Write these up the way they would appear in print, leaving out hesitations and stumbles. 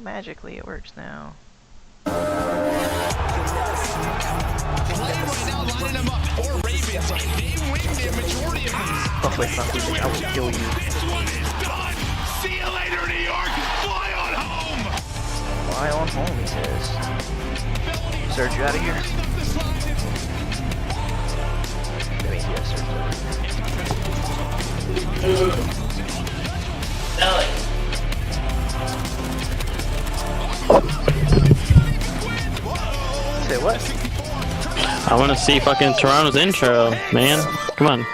magically it works now. Fuck with something, I will kill you. See you later, New York. Fly on home. Fly on home, he says. Search you out of here. That means yes, search out of here. Say what? I want to see fucking Toronto's intro, man. Come on.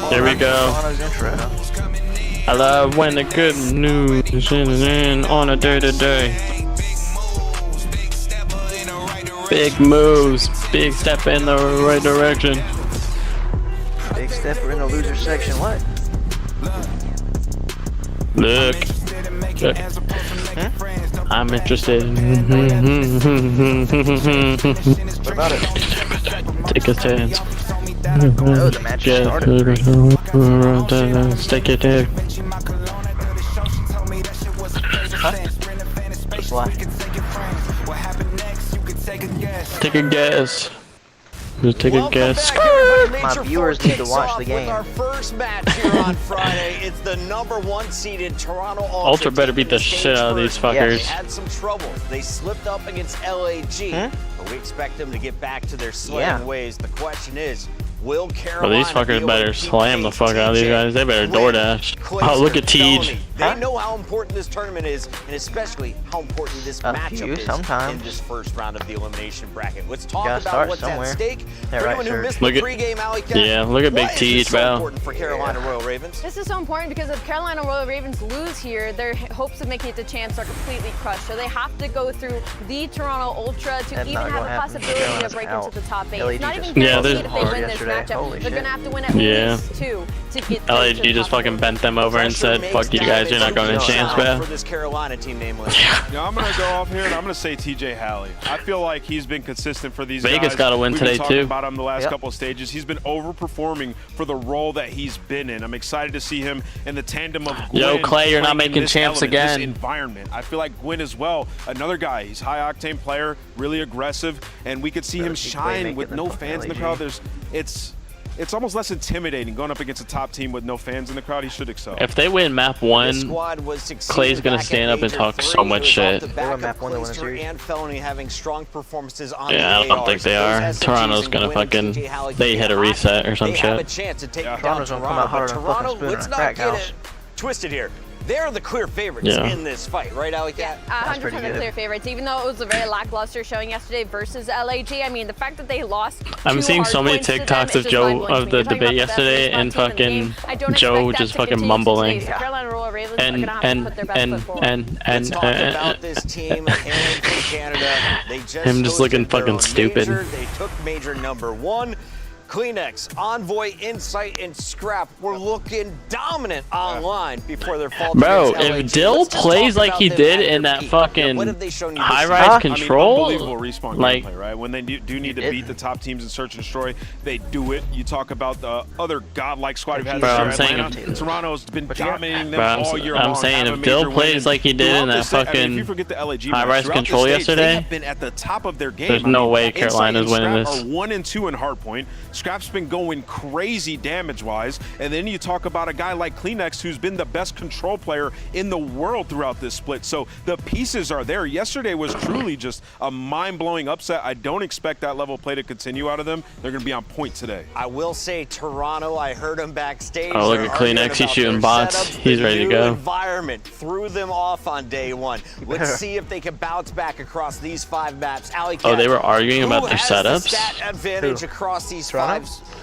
There we go. I love when the good news is in on a day-to-day. Big moves, big step in the right direction. Big step in the loser section, what? Look. Look. Hmm? I'm interested. What about it? Take a chance. Oh, the match started. Stick it there. Huh? Why? Take a guess. Just take a guess. My viewers need to watch the game. Our first match here on Friday. It's the #1 seeded Toronto Ultra better beat the shit out of these fuckers. They had some trouble. They slipped up against LAG, but we expect them to get back to their slaying ways. The question is, will Carolina? Well, these fuckers better slam the fuck out of these guys. They better DoorDash. Oh, look at Tej. They know how important this tournament is, and especially how important this matchup is in this first round of the elimination bracket. Let's talk about what's at stake. For anyone who missed the pregame, look at Big Tej, bro. Important for Carolina Royal Ravens. This is so important because if Carolina Royal Ravens lose here, their hopes of making it to champs are completely crushed. So they have to go through the Toronto Ultra to even have a possibility to break into the top 8. It's not even guaranteed if they win this matchup. They're gonna have to win at least 2 to get. LAG just fucking bent them over and said, "Fuck you guys, you're not going to champs, bro." For this Carolina team, namely. Yeah, I'm gonna go off here and I'm gonna say TJ Halley. I feel like he's been consistent for these Vegas guys. got to win We've today been talking too. About him the last couple of stages. He's been overperforming for the role that he's been in. I'm excited to see him in the tandem of Gwyn. Yo, Clay, you're not making champs again. This environment. I feel like Gwyn as well. Another guy. He's high octane player, really aggressive, and we could see him shine with no fans in the crowd. It's almost less intimidating going up against a top team with no fans in the crowd. He should excel. If they win map 1, Clay's gonna stand up and talk so much shit. They won map 1, they won the series. And Felony having strong performances on Yeah, I don't think they are. Toronto's gonna fucking, they hit a reset or some shit. They have a chance to take down Toronto, but Toronto, let's not get it twisted here. They're the clear favorites in this fight, right, Alec? Yeah, 100% the clear favorites. Even though it was a very lackluster showing yesterday versus LAG, I mean, the fact that they lost. I'm seeing so many TikToks of Joe of the debate yesterday, and fucking Joe just fucking mumbling. And this team from Canada. They just him just looking fucking stupid. They took major #1. Kleenex, Envoy, Insight, and Scrap were looking dominant online before their fall. Bro, if Dill plays like he did in that fucking high-rise control, unbelievable respawn gameplay, right? When they do need to beat the top teams in Search and Destroy, they do it. You talk about the other godlike squad we've had this year. Atlanta, Toronto's been dominating them all year long. I'm saying if Dill plays like he did in that fucking high-rise control yesterday, been at the top of their game. There's no way Carolina's winning this. Are 1 and 2 in hardpoint. Scrap's been going crazy damage-wise, and then you talk about a guy like Kleenex who's been the best control player in the world throughout this split. So the pieces are there. Yesterday was truly just a mind-blowing upset. I don't expect that level of play to continue out of them. They're going to be on point today. I will say Toronto, I heard him backstage. Oh, look at Kleenex. He's shooting bots. He's ready to go. Environment threw them off on day 1. Let's see if they can bounce back across these 5 maps. Oh, they were arguing about their setups? Stat advantage across these 5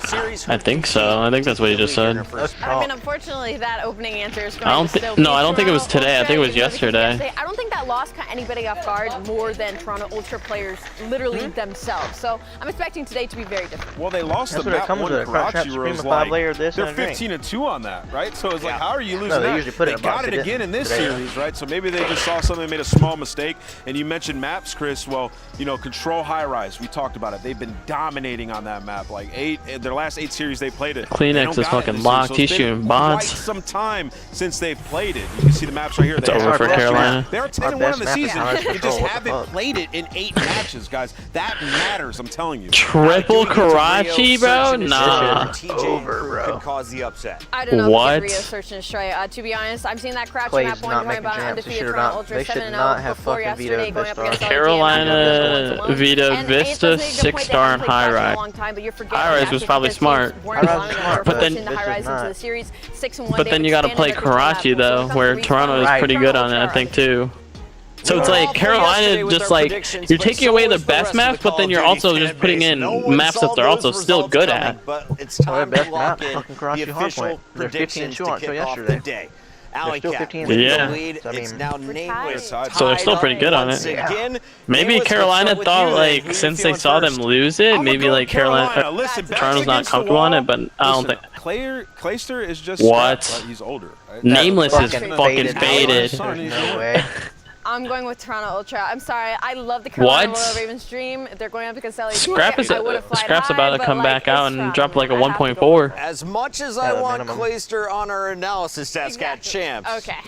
series. I think so. I think that's what he just said. I mean, unfortunately, that opening answer is going I don't think it was today. I think it was yesterday. I don't think that loss caught anybody off guard more than Toronto Ultra players literally themselves. So I'm expecting today to be very different. Well, they lost the map one Karachi was like, they're 15-2 on that, right? So it's like, how are you losing that? They got it again in this series, right? So maybe they just saw something, made a small mistake. And you mentioned maps, Chris. Well, you know, Control High Rise, we talked about it. They've been dominating on that map. Like their last 8 series they played it. Kleenex is fucking locked. He's shooting bots. Quite some time since they've played it. You can see the maps right here. It's over for Carolina. They're 10-1 in the season. They just haven't played it in 8 matches, guys. That matters, I'm telling you. Triple Karachi, bro? Nah. Over, bro. Could cause the upset. I don't know if Rio Search and Destroy. To be honest, I'm seeing that Karachi map one talking about undefeated Toronto Ultra 7-0 before yesterday going up against Carolina, Vita, Vista, 6-star, and High Rise. High Rise was probably smart. But then you gotta play Karachi though, where Toronto is pretty good on it, I think too. So it's like Carolina just like, you're taking away the best maps, but then you're also just putting in maps that they're also still good at. But it's time to lock in the official predictions to kick off the day. Yeah. It's now nameless. So they're still pretty good on it. Maybe Carolina thought like, since they saw them lose it, maybe like Toronto's not comfortable on it, but I don't think. Clayster is just what? He's older. Right? Nameless is fucking faded. No way. I'm going with Toronto Ultra. I'm sorry. I love the Carolina Royal Ravens dream. If they're going up against LA, Scrap's about to come back out and drop like a 1.4. As much as I want Clayster on our analysis desk at Champs. Okay.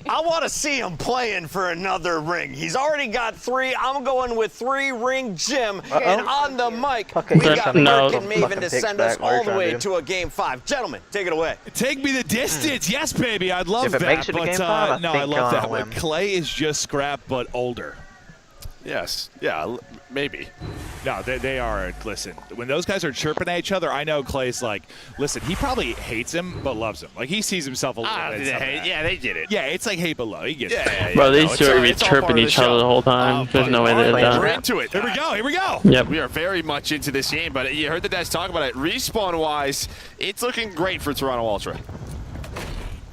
I want to see him playing for another ring. He's already got 3. I'm going with 3-ring Jim. And on the mic, we got Merck and Maven to send us all the way to a Game 5. Gentlemen, take it away. Take me the distance. Yes, baby. I'd love that. Makes it a Game 5, no, I love that one. Clay is just Scrap, but older. Yes. Yeah, maybe. No, they are. Listen, when those guys are chirping at each other, I know Clay's like, listen, he probably hates him, but loves him. Like, he sees himself a little bit. Yeah, they get it. Yeah, it's like hate but love. He gets it. Bro, these two are going to be chirping each other the whole time. There's no way they're done. We're into it. Here we go. Here we go. Yep. We are very much into this game, but you heard the guys talk about it. Respawn-wise, it's looking great for Toronto Ultra.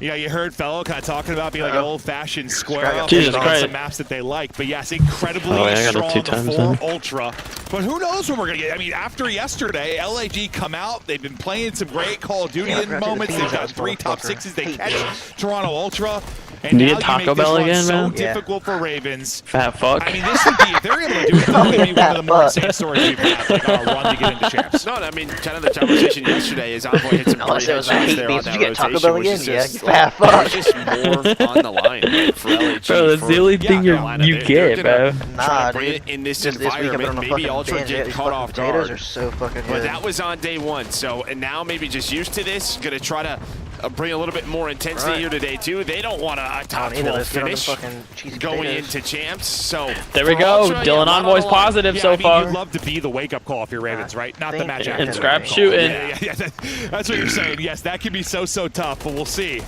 Yeah, you heard Fellow kind of talking about being like an old-fashioned square up on some maps that they like. But yes, incredibly strong for Ultra. But who knows what we're going to get? I mean, after yesterday, LAG come out. They've been playing some great Call of Duty moments. They've got 3 top 6s. They catch Toronto Ultra. And need now Taco Bell again, man? So difficult for Ravens. Fat fuck. I mean, this would be, if they're able to do it, this would be one of the more insane stories we've had, like our run to get into champs. No, I mean, kind of the conversation yesterday is Envoy hit some great headshots there on that rotation, which is just, like, there's just more on the line for LAG. Bro, that's the only thing you get, bro. Nah, dude. In this environment, maybe Ultra get caught off guard. But that was on day 1, so, and now maybe just used to this, gonna try to bring a little bit more intensity here today too. They don't want a top 12 finish going into champs. So there we go. Dylan Envoy's positive so far. You'd love to be the wake-up call if you're Ravens, right? Not the match. And Scrap shooting. Yeah, that's what you're saying. Yes, that can be so tough, but we'll see.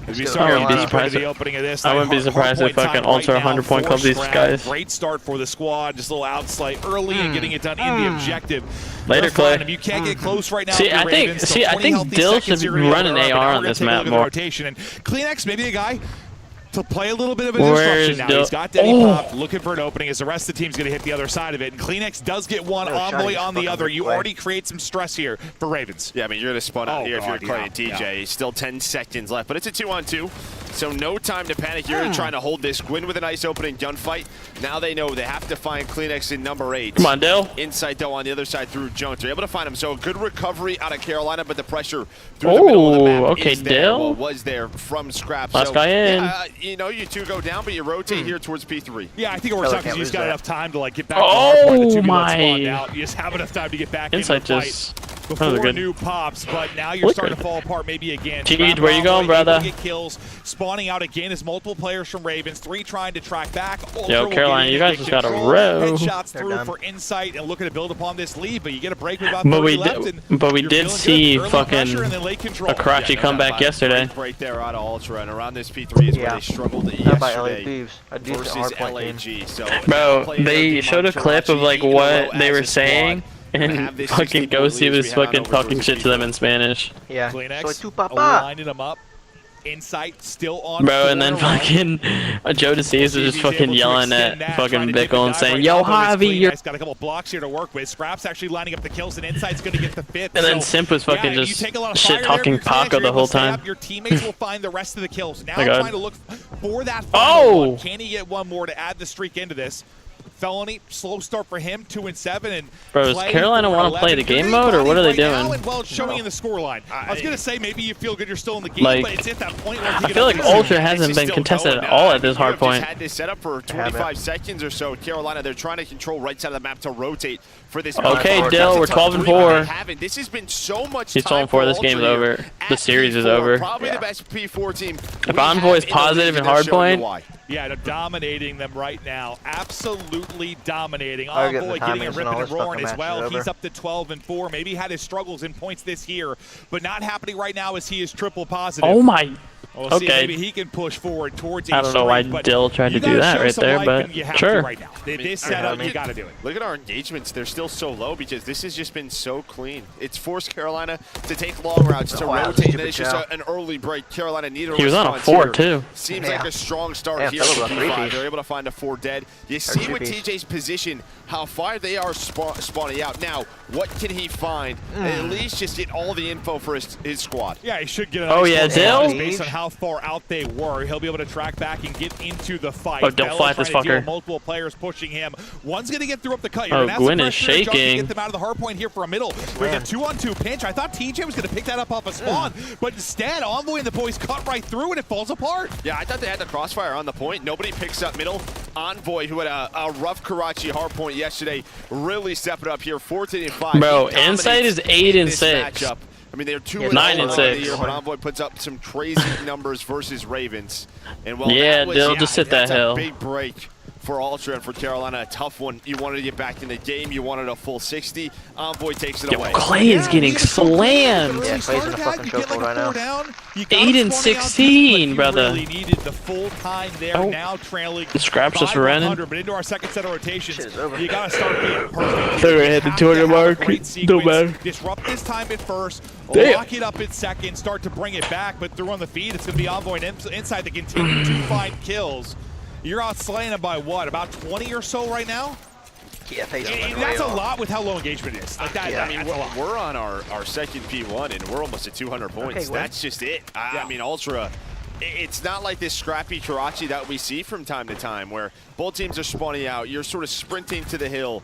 As we I wouldn't be surprised if fucking Ultra 100-point club these guys. Great start for the squad. Just a little outslay early and getting it done in the objective. Later, Clay. You can't get close right now. I think Dill should run an AR on this map more. And Kleenex, maybe a guy to play a little bit of a disruption now. He's got Denny Pop looking for an opening as the rest of the team's going to hit the other side of it. And Kleenex does get one Envoy on the other. You already create some stress here for Ravens. Yeah, I mean, you're going to spun out here if you're playing TJ. Still 10 seconds left, but it's a 2-on-2. So no time to panic. You're trying to hold this. Gwyn with a nice opening gunfight. Now they know they have to find Kleenex in number 8. Come on, Dill. Inside, though, on the other side through Jones. They're able to find him. So a good recovery out of Carolina, but the pressure through the middle of the map is there. Dill. Well, was there from Scrap. Last guy in. Yeah, you know, you two go down, but you rotate here towards P3. Yeah, I think it works out because you just got enough time to like get back to hardpoint. The 2 spawned out. You just have enough time to get back into the fight before new pops, but now you're starting to fall apart maybe again. Teed, where you going, brother? Get kills, spawning out again as multiple players from Ravens, 3 trying to track back. Yo, Carolina, you guys just got a row. Headshots through for insight and looking to build upon this lead, but you get a break with about 30 left. But we did see fucking a Karachi comeback yesterday. Right there out of Ultra, and around this P3 is where they struggled yesterday versus LAG. So, bro, they showed a clip of like what they were saying. And fucking Ghosty was fucking talking shit to them in Spanish. Yeah. Kleenex Soy tu papá. lining them up. Insight still on. Bro, and then fucking Joe DeCease was just fucking yelling at fucking Bickle and saying, "Yo, Javi, you're." Got a couple blocks here to work with. Scraps actually lining up the kills, and Insight's going to get the fifth. And then Simp was fucking just shit talking Paco the whole time. Your teammates will find the rest of the kills. Now God. trying to look for that final one. Can he get one more to add the streak into this? Felony, slow start for him, 2-7, and bro, does Carolina want to play the game mode, or what are they doing? Well, it's showing in the scoreline. I was gonna say maybe you feel good you're still in the game, like, but it's at that point where I feel like Ultra hasn't been contested at all at this hard point. Had this set up for 25 seconds or so. Carolina, they're trying to control right side of the map to rotate for this. Okay, Dill, we're 12-4. This has been so much. He's 12-4. This game's over. The series is over. Probably the best P4 team. If Envoy is positive in hardpoint. Yeah, they're dominating them right now. Absolutely dominating. I'll get Envoy the getting it timings ripping and all and this roaring as fucking well. match is He's up to 12-4. Maybe had his struggles in points this year, but not happening right now as he is triple positive. Oh my. We'll see if maybe he can push forward towards I don't know why Dill tried to do that right there, but sure. Right now. This setup, you got to do it. Look at our engagements. They're still so low because this has just been so clean. It's forced Carolina to take long routes, to rotate, and then it's just an early break. Carolina needed a He was on a 4 too. Seems like a strong start here for P5. They're able to find a 4 dead. You see with TJ's position how far they are spawning out. Now, what can he find? At least just get all the info for his squad. Yeah, he should get a nice Dill. Based on how far out they were, he'll be able to track back and get into the fight. Oh, don't fight this fucker. Multiple players pushing him. One's going to get through up the cut. Oh, Gwyn is shaking. Get them out of the hard point here for a middle. There's a 2-on-2 pinch. I thought TJ was going to pick that up off a spawn, but instead, Envoy and the boys cut right through and it falls apart. Yeah, I thought they had the crossfire on the point. Nobody picks up middle. Envoy, who had a rough Karachi hard point yesterday, really stepped it up here, 14-5. Bro, Insight is 8-6. I mean, they're 9-6. But Envoy puts up some crazy numbers versus Ravens. And well, yeah, they'll just hit that hill. A big break for Ultra and for Carolina, a tough one. You wanted to get back in the game. You wanted a full 60. Envoy takes it away. Clay is getting slammed. Yeah, Clay's in a fucking chokehold right now. 8-16, brother. Really needed the full time there. Now trailing. The Scraps just running. But into our second set of rotations, you gotta start being perfect. They're gonna hit the 200 mark. No matter. Disrupt this time at first. Damn. Lock it up at second. Start to bring it back, but through on the feed, it's gonna be Envoy and Inside to continue to find kills. You're out slaying them by what? About 20 or so right now? Yeah, that's a lot with how low engagement is. Like that, I mean, we're on our second P1 and we're almost at 200 points. Okay, that's just it. I mean, Ultra, it's not like this scrappy Karachi that we see from time to time where both teams are spawning out. You're sort of sprinting to the hill.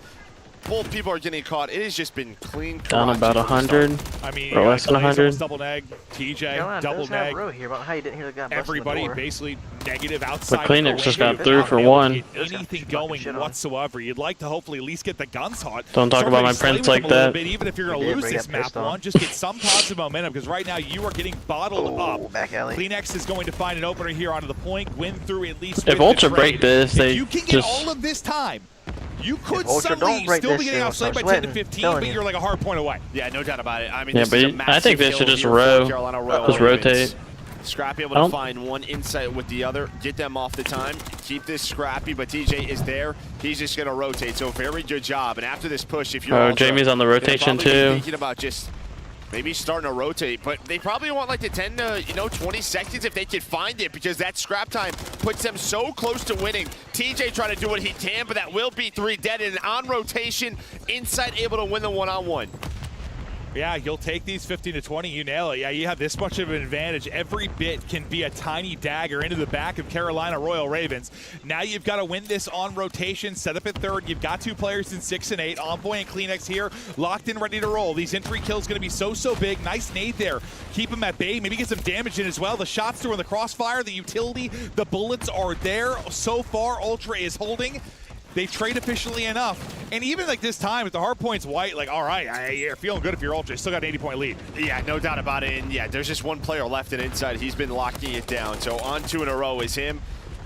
Both people are getting caught. It has just been clean. Down about 100. I mean, or less than 100. Double neg, TJ, double neg. Here about how you didn't hear the guy everybody basically negative outside. But Kleenex just got through for 1. Anything going whatsoever. You'd like to hopefully at least get the guns hot. Don't talk about my Prince like that. Bit, even if you're going to lose this map one, just get some positive momentum because right now you are getting bottled up. Back alley. Kleenex is going to find an opener here onto the point. Win through at least. If Ultra break this, they you can get all of this time. You could suddenly still be getting outslayed by 10 to 15, but you're like a hard point away. Yeah, no doubt about it. I mean, yeah, but I think they should just rotate. Scrappy able to find one insight with the other, get them off the time, keep this Scrappy, but TJ is there. He's just going to rotate, so very good job. And after this push, if you're Jamie's on the rotation too. Thinking about just maybe starting to rotate, but they probably want like the 10 to 20 seconds if they could find it, because that scrap time puts them so close to winning. TJ trying to do what he can, but that will be 3 dead, and on rotation, Insight able to win the one-on-one. Yeah, you'll take these 15 to 20, you nail it. Yeah, you have this much of an advantage. Every bit can be a tiny dagger into the back of Carolina Royal Ravens. Now you've got to win this on rotation, set up at third. You've got 2 players in 6 and 8. Envoy and Kleenex here, locked in, ready to roll. These entry kills going to be so big. Nice nade there. Keep them at bay, maybe get some damage in as well. The shots through in the crossfire, the utility, the bullets are there. So far, Ultra is holding. They trade efficiently enough. And even like this time, if the hard point's white, like, all right, you're feeling good if you're Ultra. Still got an 80-point lead. Yeah, no doubt about it. And yeah, there's just one player left in Inside. He's been locking it down. So on 2 in a row is him.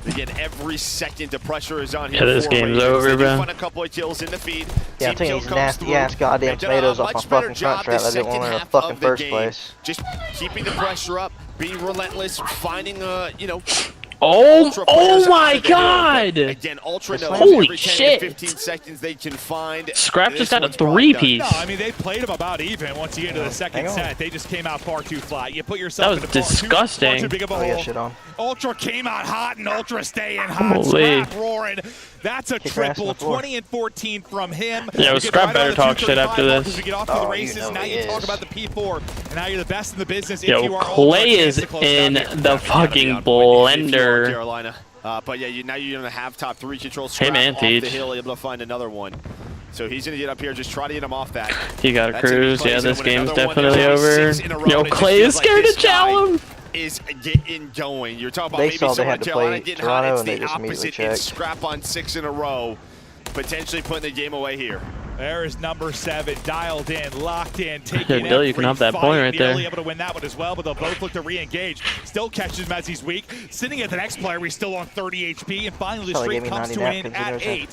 Again, every second the pressure is on him. Yeah, this game's over, bro. Find a couple of kills in the feed. Yeah, I'm taking these nasty-ass goddamn tomatoes off my fucking front trap. I didn't want them in the fucking first place. Just keeping the pressure up, being relentless, finding, Oh my God! Again, Ultra knows Holy every 10 shit! to 15 seconds they can find. Scrap just got a 3-piece. No, I mean, they played him about even once you get into the second set. They just came out far too flat. You put yourself That was disgusting. Far too big of a hole. Shit on. Ultra came out hot and Ultra staying hot. Holy. Scrap roaring. That's a triple. 20 and 14 from him. Yeah, well, Scrap better talk shit after this. We get off to the races. Now you talk about the P4, and now you're the best in the business. Yo, Clay is in the fucking blender. Carolina. But yeah, now you're gonna have top 3 controls. Hey man, off Teach. the hill, able to find another one. So he's gonna get up here, just try to get him off that. He got a cruise. Yeah, this game's definitely one. over. Yo, Clay is scared to chow him. Is getting going. You're talking about maybe someone Carolina getting hot. It's the opposite. It's Scrap on 6 in a row, potentially putting the game away here. There is number 7, dialed in, locked in, taking Bill, you can have that point right there. Able to win that one as well, but they'll both look to re-engage. Still catches him as he's weak. Sitting at the next player, he's still on 30 HP, and finally the streak comes to an end at 8.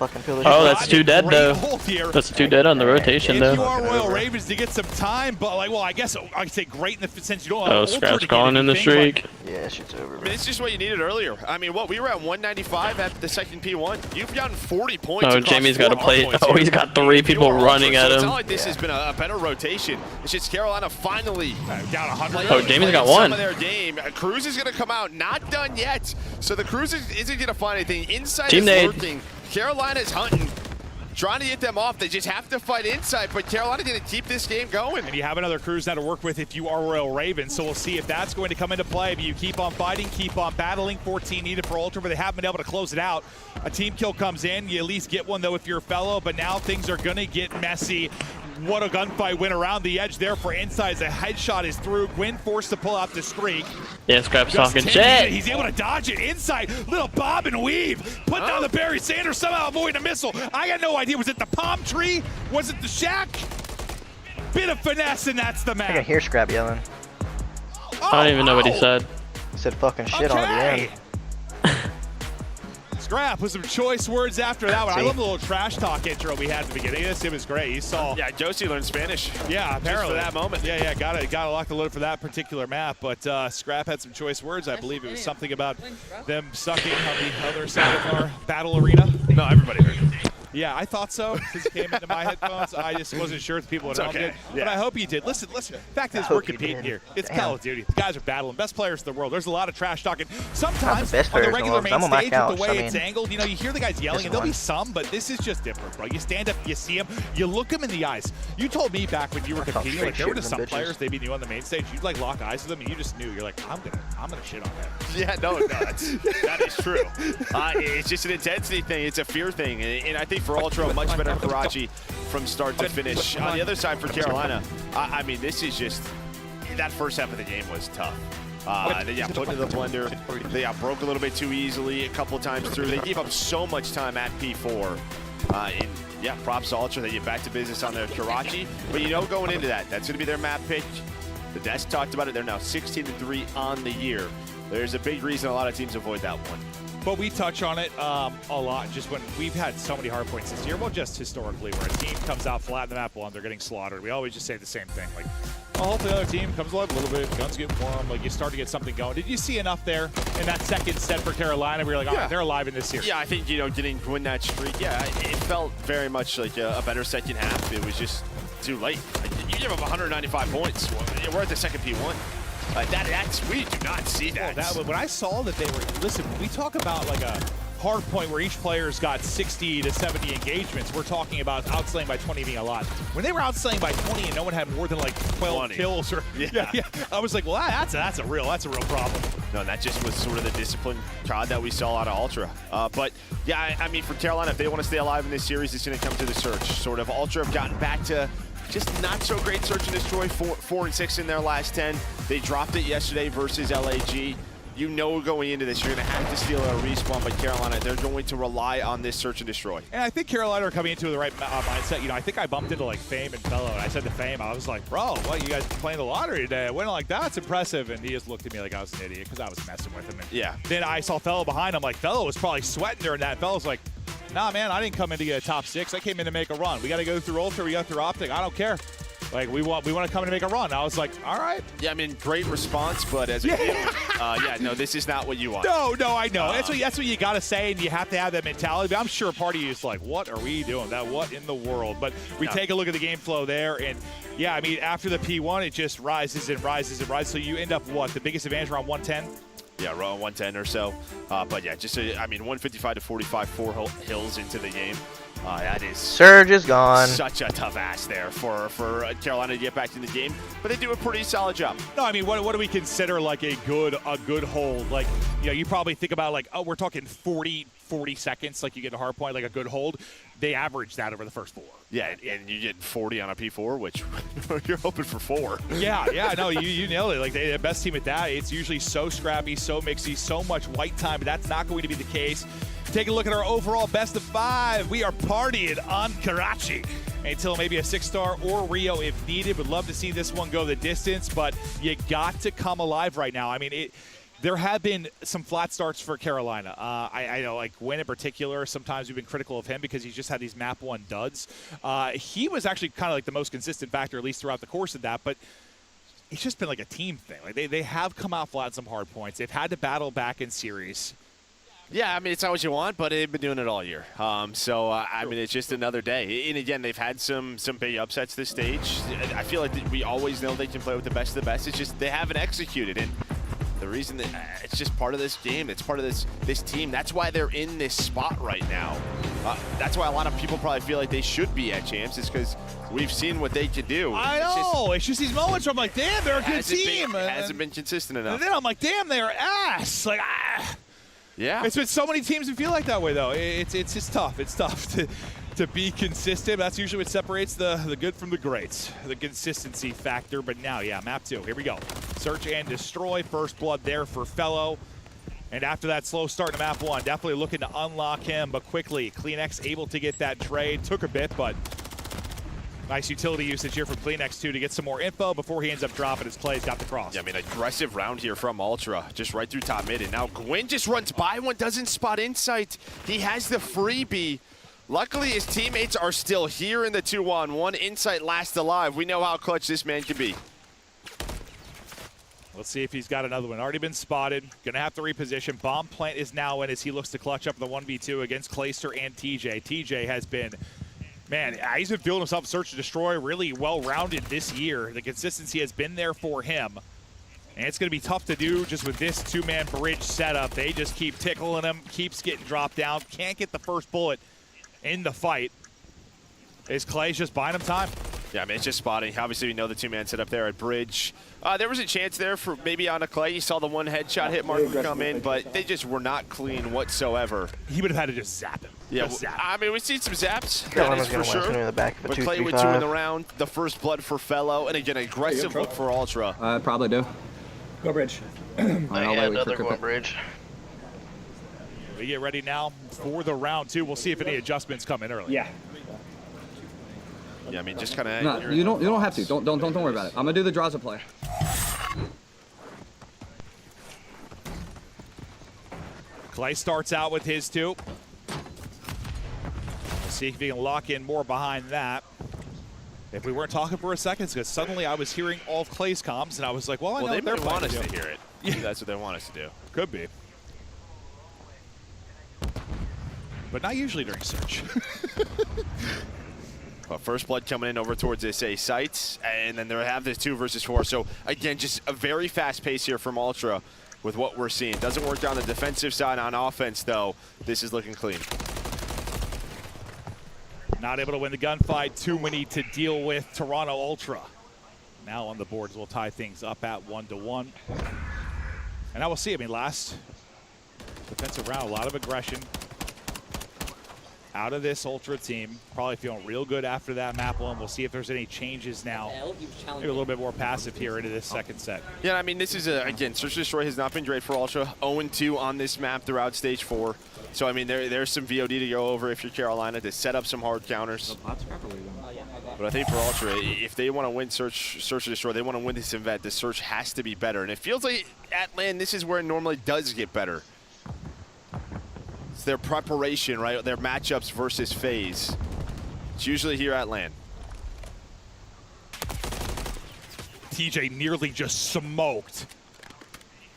Oh, that's 2 dead though. That's 2 dead on the rotation though. If you are Royal Ravens to get some time, but like, well, I guess I'd say great in the sense you don't have Oh, Scrap's calling in the streak. Yeah, shit's over. I mean, it's just what you needed earlier. I mean, what we were at 195 at the second P1. You've gotten 40 points. Oh, Jamie's got to play. Oh, he's got 3 people running at him. It's not like this has been a better rotation. It's just Carolina finally down 100. Oh, Jamie's got 1. Some of their game. Cruz is going to come out, not done yet. So the Cruz isn't going to find anything. Inside is lurking. Carolina's hunting. Trying to get them off. They just have to fight inside, but Carolina's going to keep this game going. And you have another Cruz now to work with if you are Royal Ravens, so we'll see if that's going to come into play. But you keep on fighting, keep on battling. 14 needed for Ultra, but they haven't been able to close it out. A team kill comes in. You at least get one, though, if you're a fellow, but now things are going to get messy. What a gunfight went around the edge there for inside as a headshot is through. Gwyn forced to pull out the streak. Yeah, Scrap's talking shit. He's able to dodge it inside. Little bob and weave. Put down the Barry Sanders, somehow avoiding a missile. I got no idea. Was it the palm tree? Was it the shack? Bit of finesse, and that's the map. I can hear Scrap yelling. I don't even know what he said. He said fucking shit on the end. Scrap with some choice words after that one. I love the little trash talk intro we had at the beginning of this. It was great. You saw. Yeah, Josie learned Spanish. Yeah, apparently. Just for that moment. Yeah, got to lock the load for that particular map. But Scrap had some choice words. I believe it was something about them sucking on the other side of our battle arena. No, everybody heard it. Yeah, I thought so because it came into my headphones. I just wasn't sure if people at home did. Yeah. But I hope you did. Listen. Fact is, we're competing here. It's Call of Duty. The guys are battling. Best players in the world. There's a lot of trash talking. Sometimes on the regular main stage, with the way it's angled, you know, you hear the guys yelling, and there'll be some, but this is just different, bro. You stand up, you see them, you look them in the eyes. You told me back when you were competing, like there were just some players, they'd be new on the main stage, you'd like lock eyes with them, and you just knew. You're like, I'm gonna shit on them. Yeah, no, that is true. It's just an intensity thing. It's a fear thing, and I think for Ultra, much better Karachi from start to finish. On the other side for Carolina, I mean, this is just that first half of the game was tough. They got put into the blender. They got broke a little bit too easily a couple of times through. They gave up so much time at P4. And yeah, props to Ultra. They get back to business on their Karachi. But you know, going into that, that's going to be their map pitch. The desk talked about it. They're now 16-3 on the year. There's a big reason a lot of teams avoid that one. But we touch on it a lot just when we've had so many hard points this year. Well, just historically, where a team comes out flat in the map and they're getting slaughtered. We always just say the same thing. Like, oh, hopefully the other team comes alive a little bit, guns get warm, like you start to get something going. Did you see enough there in that second set for Carolina where you're like, all right, they're alive in this series? Yeah, I think, you know, getting to win that streak, yeah, it felt very much like a better second half. It was just too late. You give up 195 points. We're at the second P1. We do not see that. When I saw that they were, listen, when we talk about like a hard point where each player's got 60 to 70 engagements, we're talking about outslaying by 20 being a lot. When they were outslaying by 20 and no one had more than like 12 kills, or yeah, I was like, well, that's a real problem. No, that just was sort of the discipline COD that we saw out of Ultra. But yeah, I mean, for Carolina, if they want to stay alive in this series, it's going to come to the search. Sort of Ultra have gotten back to just not so great search and destroy. 4 and 6 in their last 10. They dropped it yesterday versus LAG. You know, going into this, you're going to have to steal a respawn, but Carolina, they're going to rely on this search and destroy. And I think Carolina are coming into the right mindset. You know, I think I bumped into like Fame and Fellow, and I said to Fame, I was like, bro, what, you guys playing the lottery today? Winning like that's impressive. And he just looked at me like I was an idiot because I was messing with him. And yeah. Then I saw Fellow behind him. Like, Fellow was probably sweating during that. Fellow's like, nah, man, I didn't come in to get a top 6. I came in to make a run. We got to go through Ultra. We got through Optic. I don't care. Like, we want to come in and make a run. I was like, all right. Yeah, I mean, great response, but as a yeah, no, this is not what you want. No, I know. That's what you got to say, and you have to have that mentality. But I'm sure part of you is like, what are we doing? What in the world? But we take a look at the game flow there, and yeah, I mean, after the P1, it just rises and rises and rises. So you end up what? The biggest advantage around 110? Yeah, around 110 or so. But yeah, just I mean, 155 to 45, 4 hills into the game. That is Surge is gone. Such a tough ask there for Carolina to get back in the game, but they do a pretty solid job. No, I mean, what do we consider like a good hold? Like, you know, you probably think about like, oh, we're talking 40 seconds, like you get a hard point, like a good hold. They average that over the first 4. Yeah, and you get 40 on a P4, which you're hoping for 4. Yeah, no, you nailed it. Like, they're the best team at that. It's usually so scrappy, so mixy, so much white time, but that's not going to be the case. Take a look at our overall best of 5. We are partying on Karachi until maybe a 6-star or Rio if needed. Would love to see this one go the distance, but you got to come alive right now. I mean, there have been some flat starts for Carolina. I know, like, Wynn in particular, sometimes we've been critical of him because he's just had these map 1 duds. He was actually kind of like the most consistent factor, at least throughout the course of that, but it's just been like a team thing. Like, they have come out flat some hard points. They've had to battle back in series. Yeah, I mean, it's not what you want, but they've been doing it all year. I mean, it's just another day. And again, they've had some big upsets this stage. I feel like we always know they can play with the best of the best. It's just they haven't executed. And the reason that it's just part of this game, it's part of this team. That's why they're in this spot right now. That's why a lot of people probably feel like they should be at champs, is because we've seen what they can do. I know. It's just these moments where I'm like, damn, they're a good team. It hasn't been consistent enough. And then I'm like, damn, they're ass. Like, yeah. It's been so many teams that feel like that way, though. It's just tough. It's tough to be consistent. That's usually what separates the good from the greats, the consistency factor. But now, yeah, map 2. Here we go. Search and destroy. First blood there for Fellow. And after that slow start to map 1, definitely looking to unlock him. But quickly, CleanX able to get that trade. Took a bit, but nice utility usage here from CleanX, too, to get some more info before he ends up dropping his plays. Got the cross. Yeah, I mean, aggressive round here from Ultra, just right through top mid. And now Gwyn just runs by one, doesn't spot Insight. He has the freebie. Luckily, his teammates are still here in the 2-on-1. Insight last alive. We know how clutch this man can be. Let's see if he's got another one. Already been spotted. Gonna have to reposition. Bomb plant is now in as he looks to clutch up the 1v2 against Clayster and TJ. TJ has been, man, he's been feeling himself search and destroy, really well-rounded this year. The consistency has been there for him. And it's going to be tough to do just with this 2-man bridge setup. They just keep tickling him, keeps getting dropped down, can't get the first bullet in the fight. Is Clay's just buying him time? Yeah, I mean, it's just spotting. Obviously, we know the 2-man setup there at bridge. There was a chance there for maybe on a Clay. You saw the one headshot hit marker come in, but they just were not clean whatsoever. He would have had to just zap him. Yeah, I mean, we've seen some zaps. Carolina's that is for sure. The back but Clay with 2 in the round. The first blood for Fellow. And again, aggressive look for Ultra. I probably do. Go bridge. Another go bridge. We get ready now for the round 2. We'll see if any adjustments come in early. Yeah. Yeah, I mean, just kind of. No, you don't have to. Don't worry about it. I'm gonna do the draws of play. Clay starts out with his 2. We'll see if he can lock in more behind that. If we weren't talking for a second, because suddenly I was hearing all of Clay's comms, and I was like, well, I know they they're want us to hear it. Yeah. That's what they want us to do. Could be. But not usually during search. Well, first blood coming in over towards this A site, and then they have this 2 versus 4. So again, just a very fast pace here from Ultra with what we're seeing. Doesn't work down the defensive side. On offense, though, this is looking clean. Not able to win the gunfight. Too many to deal with. Toronto Ultra now on the boards. We'll tie things up at 1-1. And I will see. I mean, last defensive round, a lot of aggression out of this Ultra team. Probably feeling real good after that map 1. We'll see if there's any changes now. Maybe a little bit more passive here into this second set. Yeah, I mean, this is, again, Search and Destroy has not been great for Ultra. 0-2 on this map throughout Stage 4. So, I mean, there's some VOD to go over if you're Carolina to set up some hard counters. But I think for Ultra, if they want to win Search and Destroy, they want to win this event, the Search has to be better. And it feels like at LAN, this is where it normally does get better. It's their preparation, right? Their matchups versus phase. It's usually here at LAN. TJ nearly just smoked.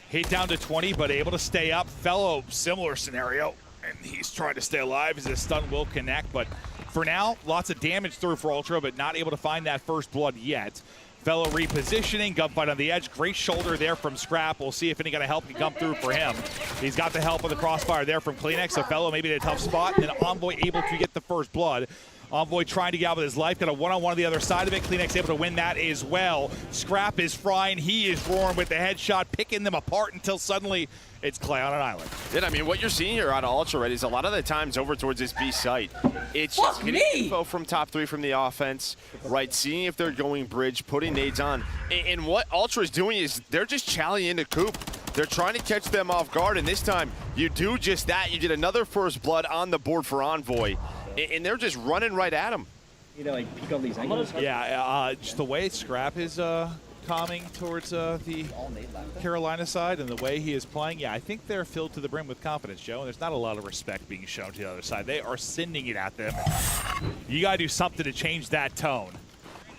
Hit down to 20, but able to stay up. Fellow, similar scenario, and he's trying to stay alive as his stun will connect, but for now, lots of damage through for Ultra, but not able to find that first blood yet. Fellow repositioning, gunfight on the edge. Great shoulder there from Scrap. We'll see if any kind of help can come through for him. He's got the help of the crossfire there from Kleenex, so Fellow maybe in a tough spot, and then Envoy able to get the first blood. Envoy trying to get out with his life, got a one-on-one on the other side of it. Kleenex able to win that as well. Scrap is frying, he is roaring with the headshot, picking them apart until suddenly it's Clay on an island. Yeah, I mean, what you're seeing here out of Ultra, right, is a lot of the times over towards this B site. It's just getting info from top 3 from the offense, right, seeing if they're going bridge, putting nades on. And what Ultra is doing is they're just challenging into Coop. They're trying to catch them off guard, and this time you do just that. You get another first blood on the board for Envoy, and they're just running right at him. You know, like peek up these angles. Yeah, just the way Scrap is coming towards the Carolina side and the way he is playing, yeah, I think they're filled to the brim with confidence, Joe, and there's not a lot of respect being shown to the other side. They are sending it at them. You got to do something to change that tone.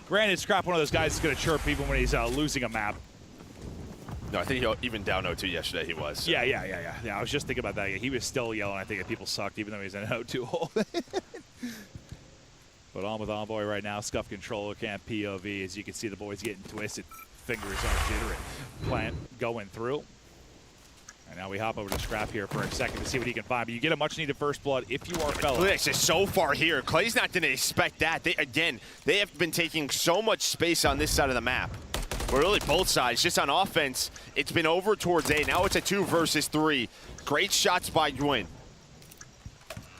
Granted, Scrap, one of those guys is going to chirp even when he's losing a map. No, I think even down 0-2 yesterday he was. So. Yeah, I was just thinking about that. He was still yelling, I think, that people sucked, even though he's in an 0-2 hole. But on with Envoy right now. Scuff controller, can't POV. As you can see, the boys getting twisted. Fingers are jittering. Plant going through. And now we hop over to Scrap here for a second to see what he can find. But you get a much-needed first blood if you are Fellow. Kleenex is so far here. Clay's not going to expect that. They have been taking so much space on this side of the map. Well, really both sides. Just on offense, it's been over towards A. Now it's a 2 versus 3. Great shots by Gwyn.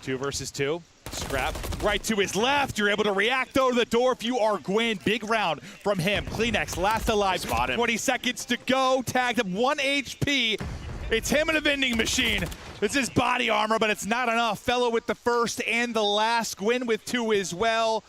2 versus 2. Scrap right to his left. You're able to react though to the door if you are Gwyn. Big round from him. Kleenex last alive. 20 seconds to go. Tagged him 1 HP. It's him in a vending machine. This is body armor, but it's not enough. Fellow with the first and the last. Gwyn with 2 as well.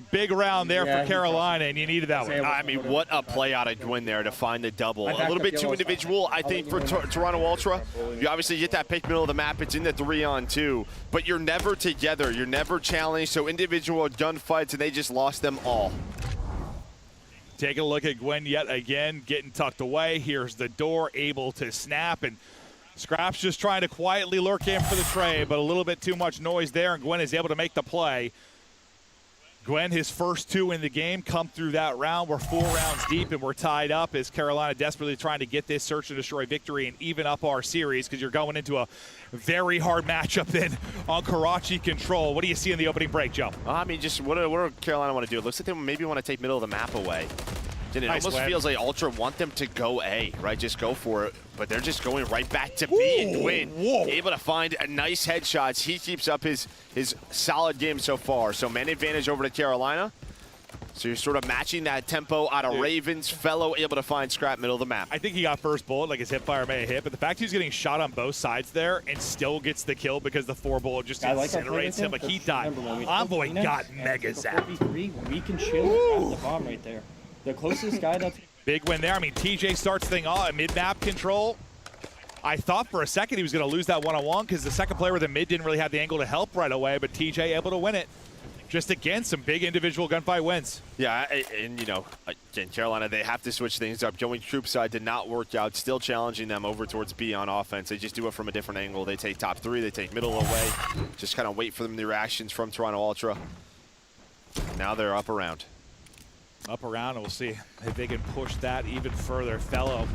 Big round there for Carolina, and you needed that one. I mean, what a play out of Gwyn there to find the double. A little bit too individual, I think, for Toronto Ultra. You obviously get that pick middle of the map. It's in the 3-on-2, but you're never together. You're never challenged, so individual gunfights, and they just lost them all. Taking a look at Gwyn yet again, getting tucked away. Here's the door, able to snap, and Scrap's just trying to quietly lurk in for the trade, but a little bit too much noise there, and Gwyn is able to make the play. Gwyn, his first 2 in the game, come through that round. We're 4 rounds deep, and we're tied up as Carolina desperately trying to get this search and destroy victory and even up our series because you're going into a very hard matchup then on Karachi Control. What do you see in the opening break, Joe? I mean, just what do Carolina want to do? It looks like they maybe want to take middle of the map away. And it almost feels like Ultra want them to go A, right? Just go for it. But they're just going right back to B, and Gwyn able to find a nice headshots. He keeps up his solid game so far. So man advantage over to Carolina. So you're sort of matching that tempo out of Ravens. Fellow able to find Scrap middle of the map. I think he got first bullet, like his hip fire may have hit, but the fact he's getting shot on both sides there and still gets the kill because the 4 bullet just incinerates him. Like he died. Envoy got mega zapped. We can chill the bomb right there. The closest guy that's... Big win there. I mean, TJ starts thing off mid-map control. I thought for a second he was going to lose that one-on-one because the second player with the mid didn't really have the angle to help right away, but TJ able to win it. Just again, some big individual gunfight wins. Yeah, and you know, again, Carolina, they have to switch things up. Going troop side did not work out. Still challenging them over towards B on offense. They just do it from a different angle. They take top 3, they take middle away. Just kind of wait for them the reactions from Toronto Ultra. Now they're up around. Up around, and we'll see if they can push that even further. Fellow,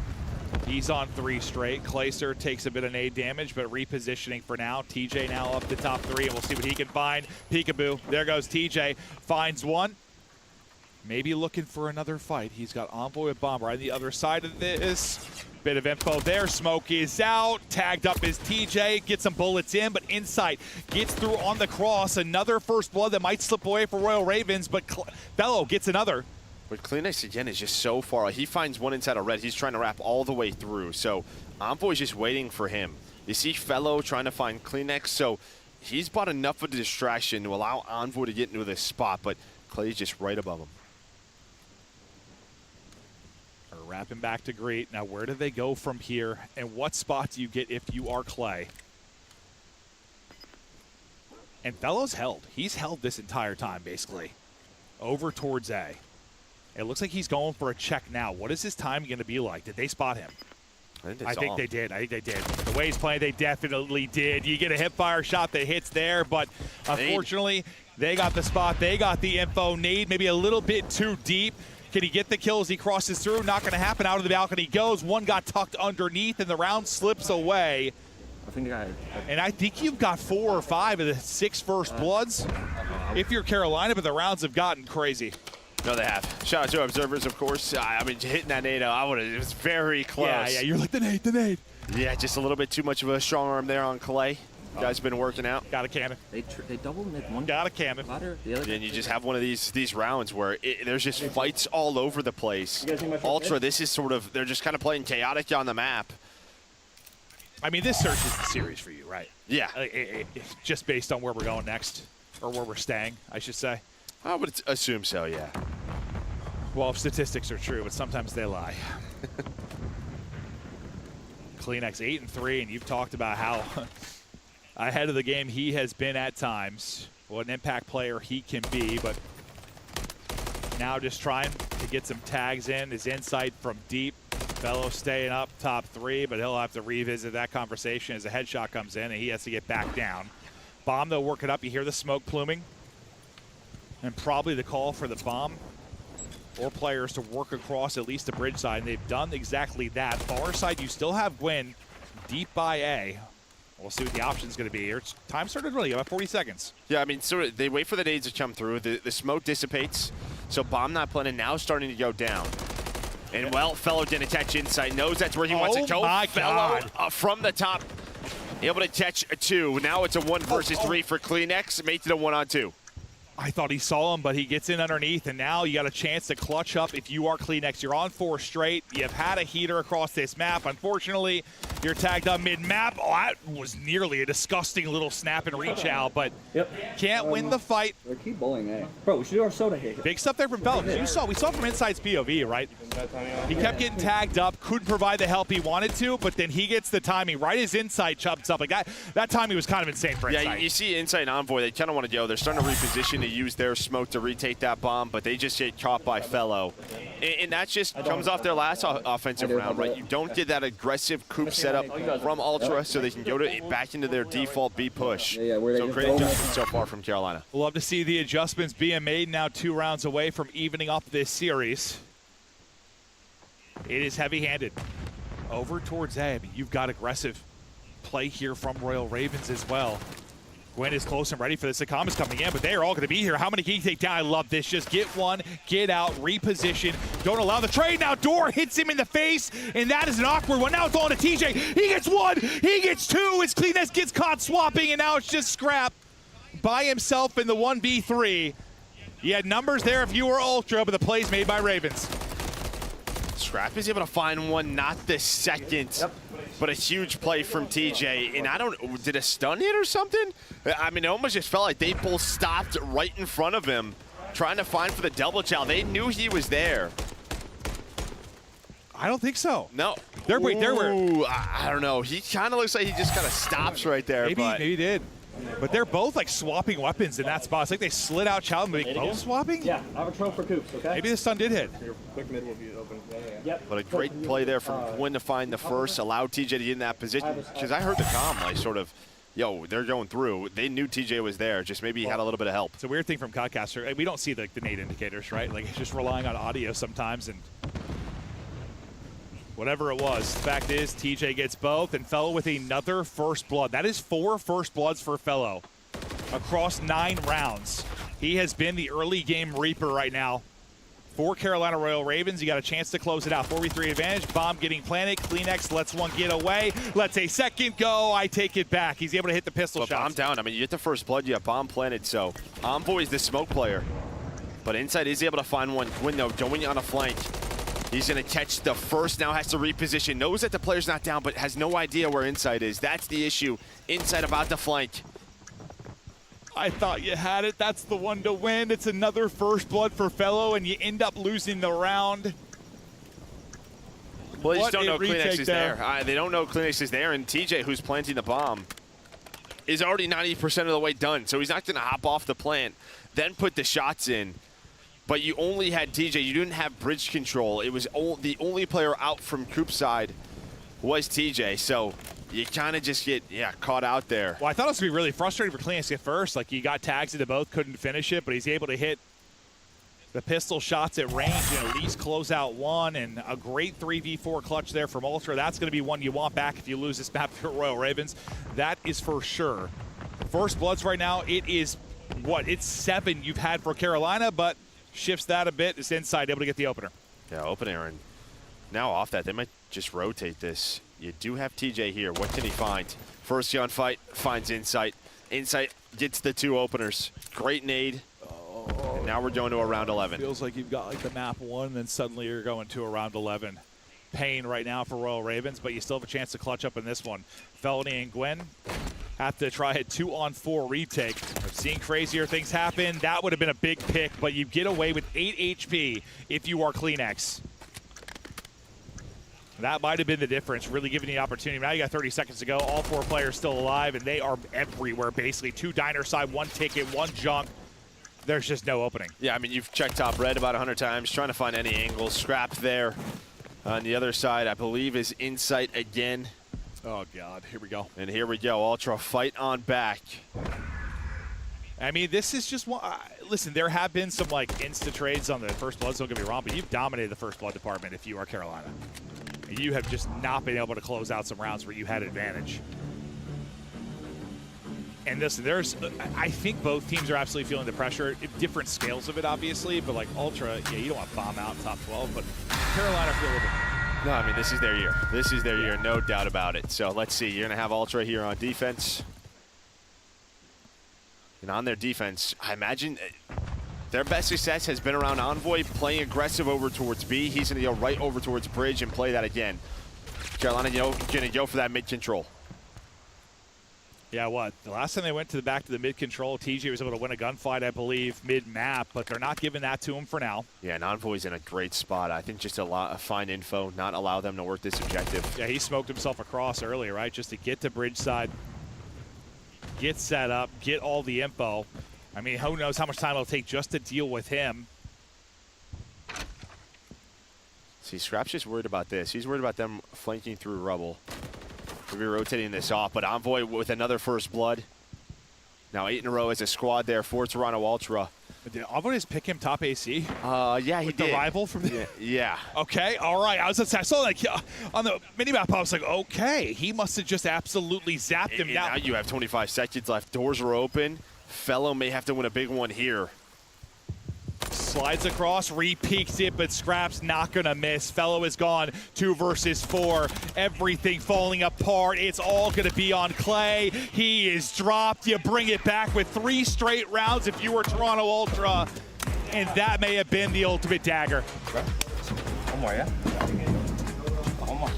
he's on 3 straight. Clayster takes a bit of nade damage, but repositioning for now. TJ now up to top 3, and we'll see what he can find. Peekaboo, there goes TJ, finds one. Maybe looking for another fight. He's got Envoy with Bomb right on the other side of this. Bit of info there. Smoke is out. Tagged up is TJ. Gets some bullets in, but Insight gets through on the cross. Another first blood that might slip away for Royal Ravens, but Fellow gets another. But Kleenex, again, is just so far. He finds one inside a red. He's trying to wrap all the way through. So Envoy's just waiting for him. You see Fellow trying to find Kleenex. So he's bought enough of a distraction to allow Envoy to get into this spot, but Clay's just right above him. Wrapping back to greet. Now, where do they go from here, and what spot do you get if you are Clay? And Fellow's held. He's held this entire time, basically, over towards A. It looks like he's going for a check now. What is his time going to be like? Did they spot him? I think they did. The way he's playing, they definitely did. You get a hip-fire shot that hits there, but unfortunately, they got the spot. They got the info. Nade maybe a little bit too deep. Can he get the kill as he crosses through? Not going to happen. Out of the balcony goes. One got tucked underneath, and the round slips away. And I think you've got 4 or 5 of the 6 first bloods if you're Carolina, but the rounds have gotten crazy. No, they have. Shout out to observers, of course. I mean, hitting that nade, it was very close. Yeah, you're like, the nade. Yeah, just a little bit too much of a strong arm there on Clay. Guys been working out. Got a cannon. They double mid one. Got a cannon. And you just have one of these rounds where there's just fights all over the place. Ultra, this is sort of, they're just kind of playing chaotic on the map. I mean, this search is the series for you, right? Yeah. Just based on where we're going next, or where we're staying, I should say. I would assume so, yeah. Well, if statistics are true, but sometimes they lie. Kleenex 8-3, and you've talked about how ahead of the game he has been at times. What an impact player he can be, but now just trying to get some tags in. His insight from deep. Fellow staying up top 3, but he'll have to revisit that conversation as a headshot comes in, and he has to get back down. Bomb, though, work it up. You hear the smoke pluming. And probably the call for the bomb or players to work across at least the bridge side, and they've done exactly that. Far side, you still have Gwyn deep by A. We'll see what the option's going to be here. Time started really about 40 seconds. Yeah, I mean, so they wait for the nades to come through. The smoke dissipates, so bomb not planning, now starting to go down. And, well, Fellow didn't catch insight, knows that's where he wants to go. Fellow from the top, able to catch a 2. Now it's a 1 versus 3 for Kleenex. Makes it a 1-on-2. I thought he saw him, but he gets in underneath, and now you got a chance to clutch up if you are Kleenex. You're on 4 straight. You've had a heater across this map. Unfortunately, you're tagged up mid-map. Oh, that was nearly a disgusting little snap and reach out, but can't win the fight. They keep bullying A. Bro, we should do our soda here. Big stuff there from Fellow. We saw from Inside's POV, right? He kept getting tagged up, couldn't provide the help he wanted to, but then he gets the timing right as Insight chops up. Like that timing was kind of insane for Insight. Yeah, you see Insight and Envoy, they kind of want to go. They're starting to reposition to use their smoke to retake that bomb, but they just get caught by Fellow. And that just comes off their last offensive round, right? You don't get that aggressive coup setup from Ultra, so they can go back into their default B push. So great adjustment so far from Carolina. We'll love to see the adjustments being made now 2 rounds away from evening up this series. It is heavy-handed. Over towards A. I mean, you've got aggressive play here from Royal Ravens as well. Gwyn is close and ready for this. The Sakama's coming in, but they are all going to be here. How many can you take down? I love this. Just get one, get out, reposition. Don't allow the trade. Now Door hits him in the face, and that is an awkward one. Now it's on to TJ. He gets 1. He gets 2. As Kleenex gets caught swapping, and now it's just Scrap by himself in the 1v3. You had numbers there if you were Ultra, but the play's made by Ravens. Scrap is able to find one, not the second, but a huge play from TJ. And did a stun hit or something? I mean, it almost just felt like they both stopped right in front of him, trying to find for the double chow. They knew he was there. I don't think so. No. They're where? I don't know. He kind of looks like he just kind of stops right there. Maybe he did. But they're both like swapping weapons in that spot. It's like they slid out Chow and both swapping? Yeah, I have a troll for Coops, okay? Maybe the stun did hit. Your quick mid will be open. Yep. But a great play there from Gwyn to find the first, allowed TJ to get in that position. Because I heard the comm like sort of, yo, they're going through. They knew TJ was there, just maybe he had a little bit of help. It's a weird thing from Codcaster. We don't see the nade indicators, right? Like it's just relying on audio sometimes and whatever it was. The fact is, TJ gets both and Fellow with another first blood. That is 4 first bloods for Fellow across 9 rounds. He has been the early game Reaper right now. For Carolina Royal Ravens, you got a chance to close it out. 4v3 advantage, bomb getting planted. Kleenex lets one get away. Lets a second go. I take it back. He's able to hit the pistol shot. Bomb down. I mean, you get the first blood, you have bomb planted, so Envoy is the smoke player. But Inside is able to find one. Gwyn, though, going on a flank. He's going to catch the first, now has to reposition. Knows that the player's not down, but has no idea where Inside is. That's the issue. Inside about to flank. I thought you had it. That's the one to win. It's another first blood for Fellow, and you end up losing the round. Well, they just don't know Kleenex is there. They don't know Kleenex is there, and TJ, who's planting the bomb, is already 90% of the way done. So he's not going to hop off the plant, then put the shots in. but you only had TJ. You didn't have bridge control. It was the only player out from Coop side was TJ. So you kind of just get, caught out there. Well, I thought it was going to be really frustrating for Cleanix at first. Like, he got tags into both, couldn't finish it, but he's able to hit the pistol shots at range and at least close out one, and a great 3v4 clutch there from Ultra. That's going to be one you want back if you lose this map to Royal Ravens. That is for sure. First Bloods right now, it is, it's 7 you've had for Carolina, but shifts that a bit. It's inside, able to get the opener. Yeah, opener, and now off that, they might just rotate this. You do have TJ here. What can he find? First gunfight, finds Insight. Insight gets the 2 openers. Great nade. And now we're going to a round 11. Feels like you've got like the map 1, and then suddenly you're going to a round 11. Pain right now for Royal Ravens, but you still have a chance to clutch up in this one. Felony and Gwen have to try a 2-on-4 retake. I've seen crazier things happen. That would have been a big pick, but you get away with 8 HP if you are Cleanix. That might have been the difference, really giving you the opportunity. Now you got 30 seconds to go. All 4 players still alive, and they are everywhere, basically. 2 diner side, 1 ticket, 1 junk. There's just no opening. Yeah, I mean, you've checked top red about 100 times, trying to find any angle. Scrap there. On the other side, I believe, is Insight again. Oh, God. Here we go. And here we go. Ultra fight on back. I mean, this is just one. Listen, there have been some, like, insta trades on the First Bloods, don't get me wrong, but you've dominated the First Blood department if you are Carolina. You have just not been able to close out some rounds where you had advantage. And listen, I think both teams are absolutely feeling the pressure. Different scales of it, obviously, but like Ultra, you don't want to bomb out in top 12, but Carolina feel a little bit. No, I mean, this is their year. This is their year, no doubt about it. So let's see. You're going to have Ultra here on defense. And on their defense, I imagine their best success has been around Envoy, playing aggressive over towards B. He's going to go right over towards Bridge and play that again. Carolina, going to go for that mid-control. Yeah, the last time they went back to the mid-control, TJ was able to win a gunfight, I believe, mid-map, but they're not giving that to him for now. Yeah, and Envoy's in a great spot. I think just find info, not allow them to work this objective. Yeah, he smoked himself across earlier, right, just to get to bridge side, get set up, get all the info. I mean, who knows how much time it'll take just to deal with him. See, Scrap's just worried about this. He's worried about them flanking through rubble. We'll be rotating this off, but Envoy with another First Blood. Now 8 in a row as a squad there for Toronto Ultra. Did Envoy just pick him top AC? Yeah, he did. The rival from the... Yeah. Okay, all right. I saw like on the minimap, I was like, okay, he must have just absolutely zapped him down. Now you have 25 seconds left. Doors are open. Fellow may have to win a big one here. Slides across, re-peeks it, but Scrap's not gonna miss. Fellow is gone, 2 versus 4. Everything falling apart. It's all gonna be on Clay. He is dropped. You bring it back with 3 straight rounds if you were Toronto Ultra. And that may have been the ultimate dagger. One more, yeah? One more.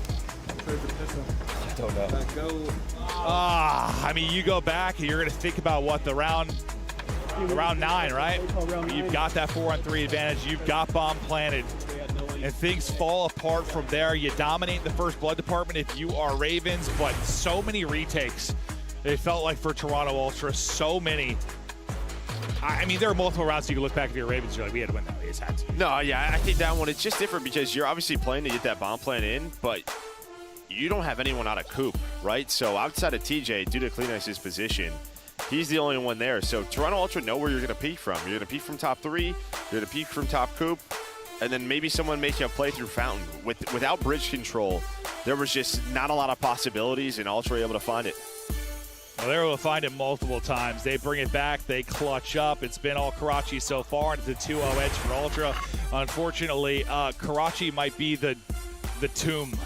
I mean, you go back, you're gonna think about what the round 9, right? You've got that 4-on-3 advantage. You've got bomb planted. And things fall apart from there. You dominate the First Blood department if you are Ravens, but so many retakes. It felt like for Toronto Ultra, so many. I mean, there are multiple rounds you can look back if you're Ravens, you're like, we had to win that. We just had to. No, yeah, I think that one, it's just different because you're obviously playing to get that bomb plan in, but you don't have anyone out of Coop, right? So outside of TJ, due to Cleanix's position, he's the only one there. So Toronto Ultra know where you're going to peak from. You're going to peak from top 3. You're going to peak from top Coop. And then maybe someone make you a play through Fountain. Without bridge control, there was just not a lot of possibilities, and Ultra were able to find it. Well, they were able to find it multiple times. They bring it back. They clutch up. It's been all Karachi so far. It's a 2-0 edge for Ultra. Unfortunately, Karachi might be the tomb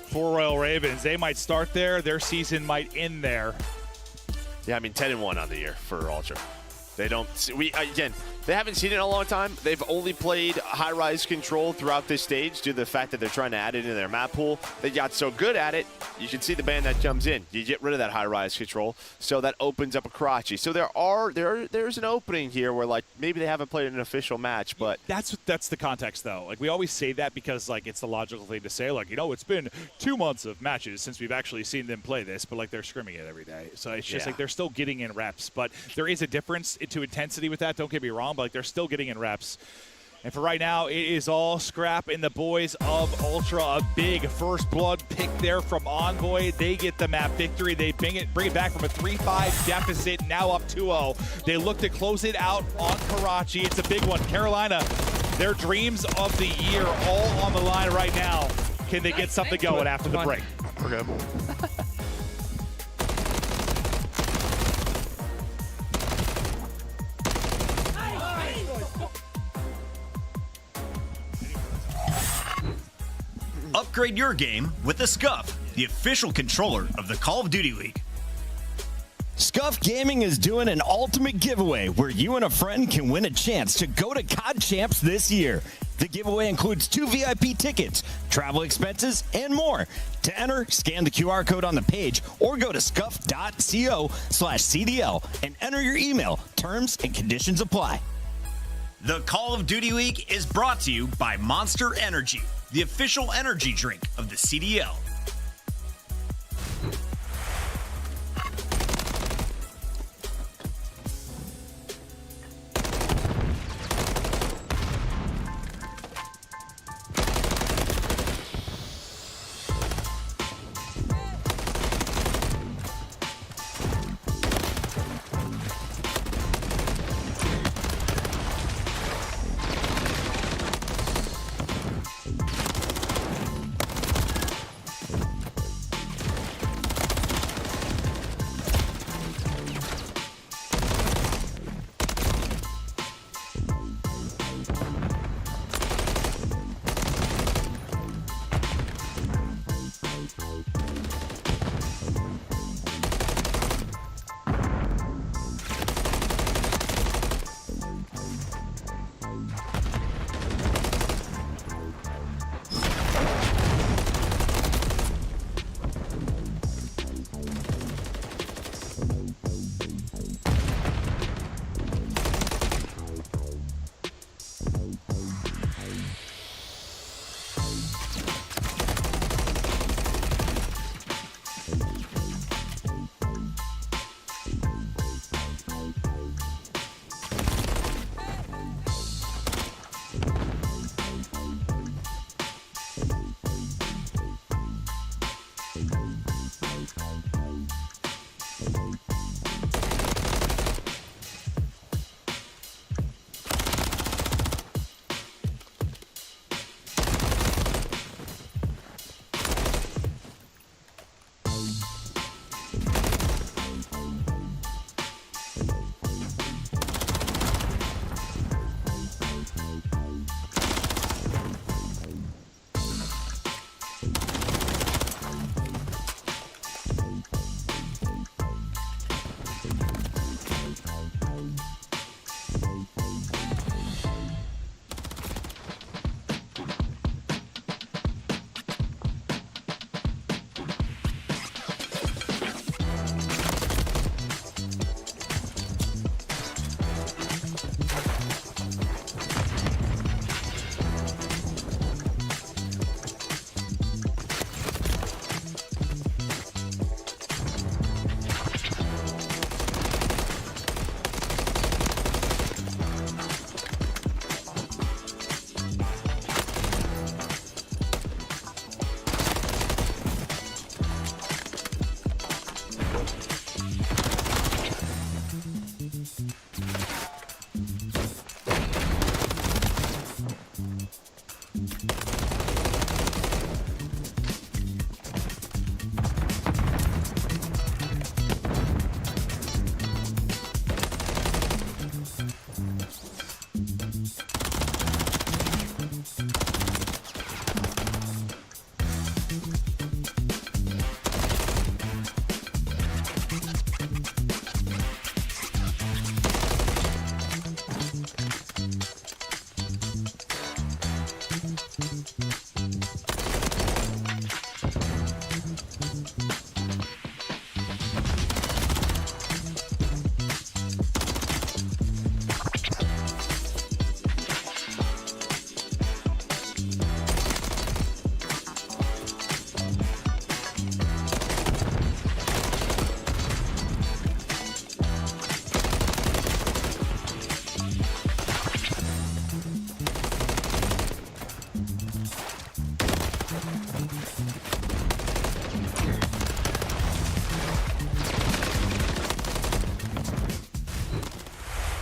for Royal Ravens. They might start there. Their season might end there. Yeah, I mean, 10-1 on the year for Ultra. They don't. Again, they haven't seen it in a long time. They've only played high-rise control throughout this stage due to the fact that they're trying to add it into their map pool. They got so good at it, you can see the band that comes in. You get rid of that high-rise control, so that opens up a Karachi. So there's an opening here where like maybe they haven't played an official match, but that's the context though. Like we always say that because like it's the logical thing to say. Like it's been 2 months of matches since we've actually seen them play this, but like they're scrimming it every day. So it's just like they're still getting in reps. But there is a difference into intensity with that. Don't get me wrong, but like they're still getting in reps. And for right now, it is all Scrap and the boys of Ultra. A big first blood pick there from Envoy. They get the map victory. They bring it back from a 3-5 deficit, now up 2-0. They look to close it out on Karachi. It's a big one. Carolina, their dreams of the year all on the line right now. Can they get something going after the break? We're good. Upgrade your game with the Scuff, the official controller of the Call of Duty League. Scuff Gaming is doing an ultimate giveaway where you and a friend can win a chance to go to COD Champs this year. The giveaway includes 2 VIP tickets, travel expenses, and more. To enter, scan the QR code on the page or go to scuff.co/CDL and enter your email. Terms and conditions apply. The Call of Duty League is brought to you by Monster Energy, the official energy drink of the CDL.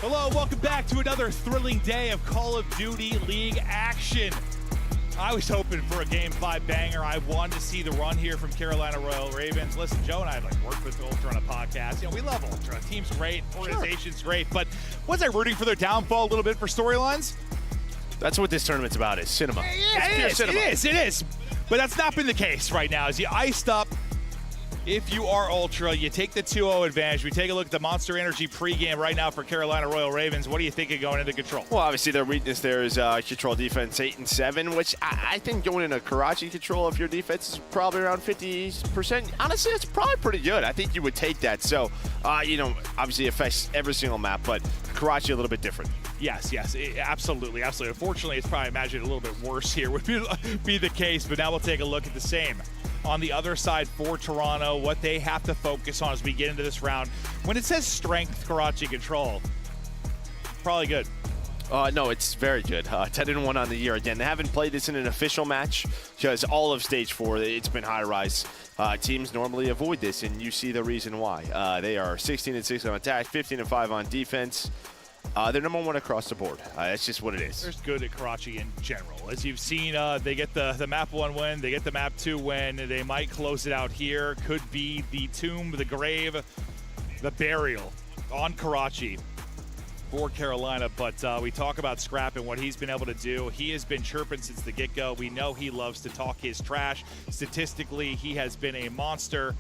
Hello, welcome back to another thrilling day of Call of Duty League action. I was hoping for a Game 5 banger. I wanted to see the run here from Carolina Royal Ravens. Listen, Joe and I have worked with Ultra on a podcast. You know, we love Ultra. Team's great, organization's great, but was I rooting for their downfall a little bit for storylines? That's what this tournament's about, is cinema. Yeah, it is. But that's not been the case right now. As you iced up, if you are Ultra, you take the 2-0 advantage. We take a look at the Monster Energy pregame right now for Carolina Royal Ravens. What do you think of going into Control? Well, obviously their weakness there is Control defense 8-7, which I think going into Karachi Control, if your defense is probably around 50%, honestly, it's probably pretty good. I think you would take that. So, you know, obviously it affects every single map, but Karachi a little bit different. Yes, absolutely. Unfortunately, it's probably imagined a little bit worse here would be the case, but now we'll take a look at the same. On the other side for Toronto, what they have to focus on as we get into this round. When it says strength, Karachi Control, probably good. No, it's very good. 10-1 on the year. Again, they haven't played this in an official match because all of Stage 4, it's been high rise. Teams normally avoid this, and you see the reason why. They are 16-6 on attack, 15-5 on defense. They're number 1 across the board. That's just what it is. They're good at Karachi in general. As you've seen, they get the map 1 win, they get the map 2 win. They might close it out here. Could be the tomb, the grave, the burial on Karachi for Carolina. But we talk about Scrap and what he's been able to do. He has been chirping since the get-go. We know he loves to talk his trash. Statistically, he has been a monster,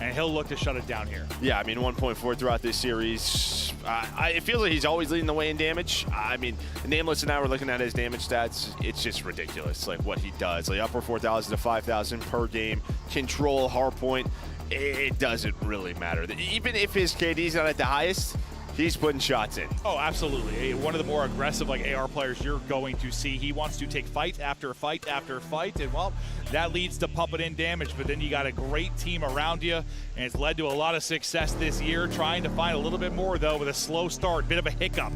and he'll look to shut it down here. Yeah, I mean, 1.4 throughout this series. It feels like he's always leading the way in damage. I mean, Nameless and I were looking at his damage stats. It's just ridiculous, like what he does. Like upper 4,000 to 5,000 per game. Control, hardpoint, it doesn't really matter. Even if his KD's not at the highest, he's putting shots in. Oh, absolutely. One of the more aggressive AR players you're going to see. He wants to take fight after fight after fight, and well, that leads to pumping in damage, but then you got a great team around you, and it's led to a lot of success this year. Trying to find a little bit more, though, with a slow start, bit of a hiccup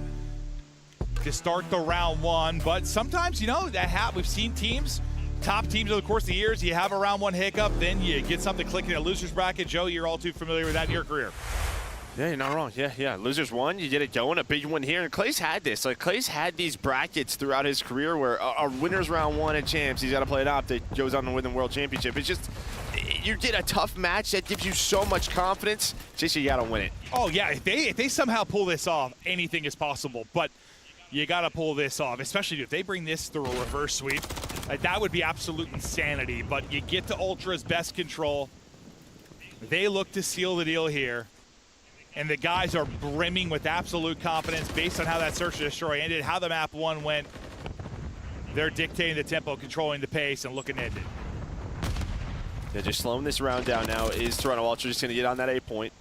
to start the round 1, but sometimes, you know, we've seen teams, top teams over the course of the years, you have a round 1 hiccup, then you get something clicking in a loser's bracket. Joe, you're all too familiar with that in your career. Yeah, you're not wrong. Yeah. Losers won. You get it going. A big one here. And Clay's had this. Like, Clay's had these brackets throughout his career where our winners round 1 at champs, he's got to play it up. That goes on to win the world championship. It's just, you get a tough match that gives you so much confidence. Just you got to win it. Oh, yeah. If they somehow pull this off, anything is possible. But you got to pull this off, especially if they bring this through a reverse sweep. Like, that would be absolute insanity. But you get to Ultra's best control. They look to seal the deal here. And the guys are brimming with absolute confidence based on how that search and destroy ended, how the map 1 went. They're dictating the tempo, controlling the pace, and looking to end it. Yeah, just slowing this round down now. Is Toronto Ultra just going to get on that 8-point?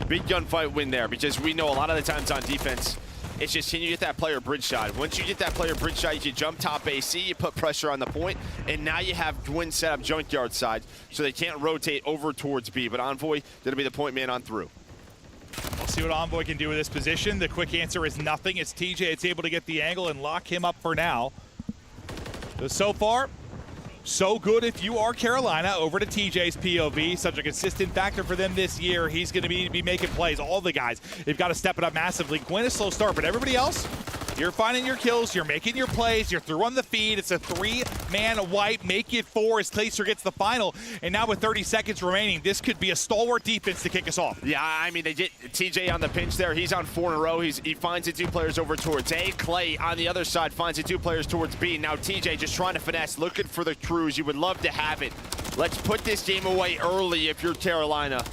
Big gunfight win there, because we know a lot of the times on defense, it's just, can you get that player bridge shot? Once you get that player bridge shot, you can jump top AC, you put pressure on the point, and now you have Gwyn set up junkyard side, so they can't rotate over towards B. But Envoy, going to be the point man on through. We'll see what Envoy can do with this position. The quick answer is nothing. It's TJ. It's able to get the angle and lock him up for now. So far, so good if you are Carolina. Over to TJ's POV. Such a consistent factor for them this year. He's going to be making plays. All the guys, they've got to step it up massively. Gwyn a slow start, but everybody else, you're finding your kills, you're making your plays, you're through on the feed. It's a 3-man wipe, make it 4 as Glacier gets the final. And now with 30 seconds remaining, this could be a stalwart defense to kick us off. Yeah, I mean, they get TJ on the pinch there. He's on 4 in a row. He finds the 2 players over towards A. Clay on the other side finds the 2 players towards B. Now TJ just trying to finesse, looking for the cruise. You would love to have it. Let's put this game away early if you're Carolina.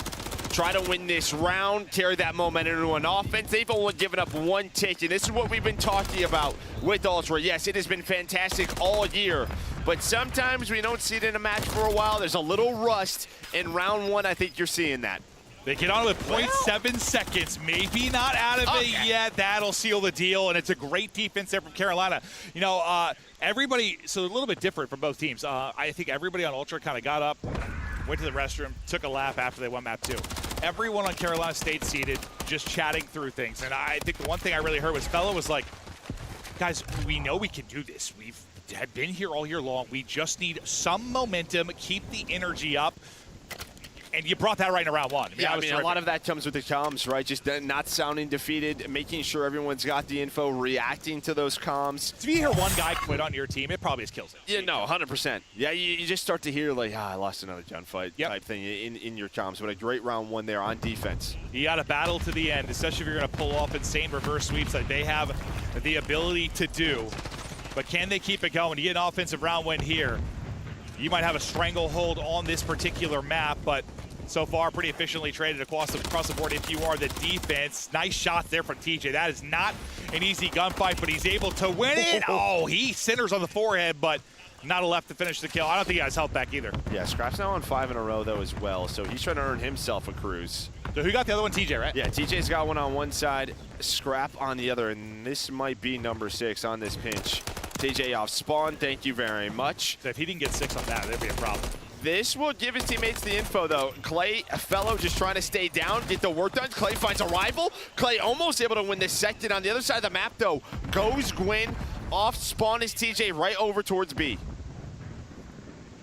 Try to win this round, carry that momentum into an offense. They've only given up 1 tick, and this is what we've been talking about with Ultra. Yes, it has been fantastic all year, but sometimes we don't see it in a match for a while. There's a little rust in round 1. I think you're seeing that. They get on with 0.7 seconds, maybe not out of it yet. That'll seal the deal, and it's a great defense there from Carolina. You know, everybody, so a little bit different from both teams. I think everybody on Ultra kind of got up, went to the restroom, took a lap after they won map 2. Everyone on Carolina stayed seated, just chatting through things. And I think the one thing I really heard was Fella was like, guys, we know we can do this. We've been here all year long. We just need some momentum, keep the energy up. And you brought that right in round one. I mean, a lot of that comes with the comms, right? Just not sounding defeated, making sure everyone's got the info, reacting to those comms. If you hear one guy quit on your team, it probably just kills it. Yeah, no, 100%. Yeah, you just start to hear like, I lost another gunfight type thing in your comms. But a great round one there on defense. You got to battle to the end, especially if you're going to pull off insane reverse sweeps like they have the ability to do. But can they keep it going? You get an offensive round win here. You might have a stranglehold on this particular map, but so far pretty efficiently traded across the board if you are the defense. Nice shots there from TJ. That is not an easy gunfight, but he's able to win it. Oh, he centers on the forehead, but not enough to finish the kill. I don't think he has health back either. Yeah, Scrap's now on 5 in a row, though, as well, so he's trying to earn himself a cruise. So who got the other one? TJ, right? Yeah, TJ's got one on one side, Scrap on the other, and this might be number 6 on this pinch. TJ off spawn, thank you very much. So if he didn't get 6 on that, that'd be a problem. This will give his teammates the info, though. Clay, a fellow just trying to stay down, get the work done. Clay finds a rival. Clay almost able to win this second. On the other side of the map, though, goes Gwyn. Off spawn is TJ right over towards B.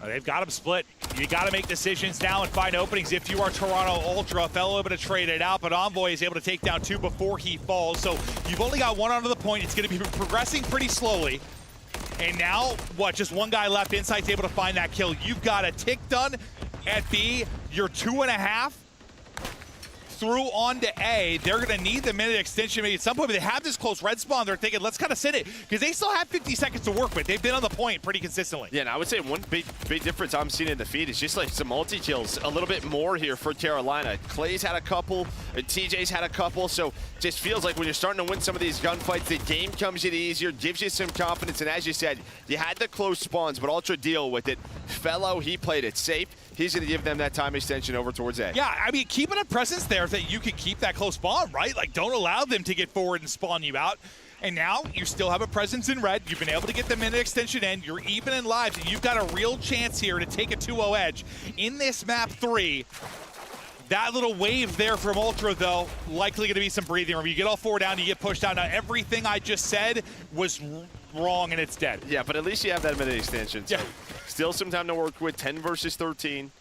They've got him split. You got to make decisions now and find openings if you are Toronto Ultra. Fellow able to trade it out, but Envoy is able to take down 2 before he falls. So you've only got 1 onto the point. It's going to be progressing pretty slowly. And now, what, just 1 guy left. Insight's able to find that kill. You've got a tick done at B. You're 2.5 through on to A. They're going to need the minute extension. Maybe at some point, but they have this close red spawn. They're thinking, let's kind of sit it, because they still have 50 seconds to work with. They've been on the point pretty consistently. Yeah, and I would say one big difference I'm seeing in the feed is just like some multi-kills, a little bit more here for Carolina. Clay's had a couple, TJ's had a couple, so just feels like when you're starting to win some of these gunfights, the game comes in easier, gives you some confidence, and as you said, you had the close spawns, but Ultra deal with it. Fellow, he played it safe. He's going to give them that time extension over towards A. Yeah, I mean, keeping a presence there that you can keep that close spawn, right? Like, don't allow them to get forward and spawn you out. And now you still have a presence in red. You've been able to get the minute extension in. You're even in lives, and you've got a real chance here to take a 2-0 edge in this map 3. That little wave there from Ultra, though, likely going to be some breathing room. You get all 4 down, you get pushed down. Now, everything I just said was wrong, and it's dead. Yeah, but at least you have that minute extension. So yeah. Still some time to work with, 10 versus 13.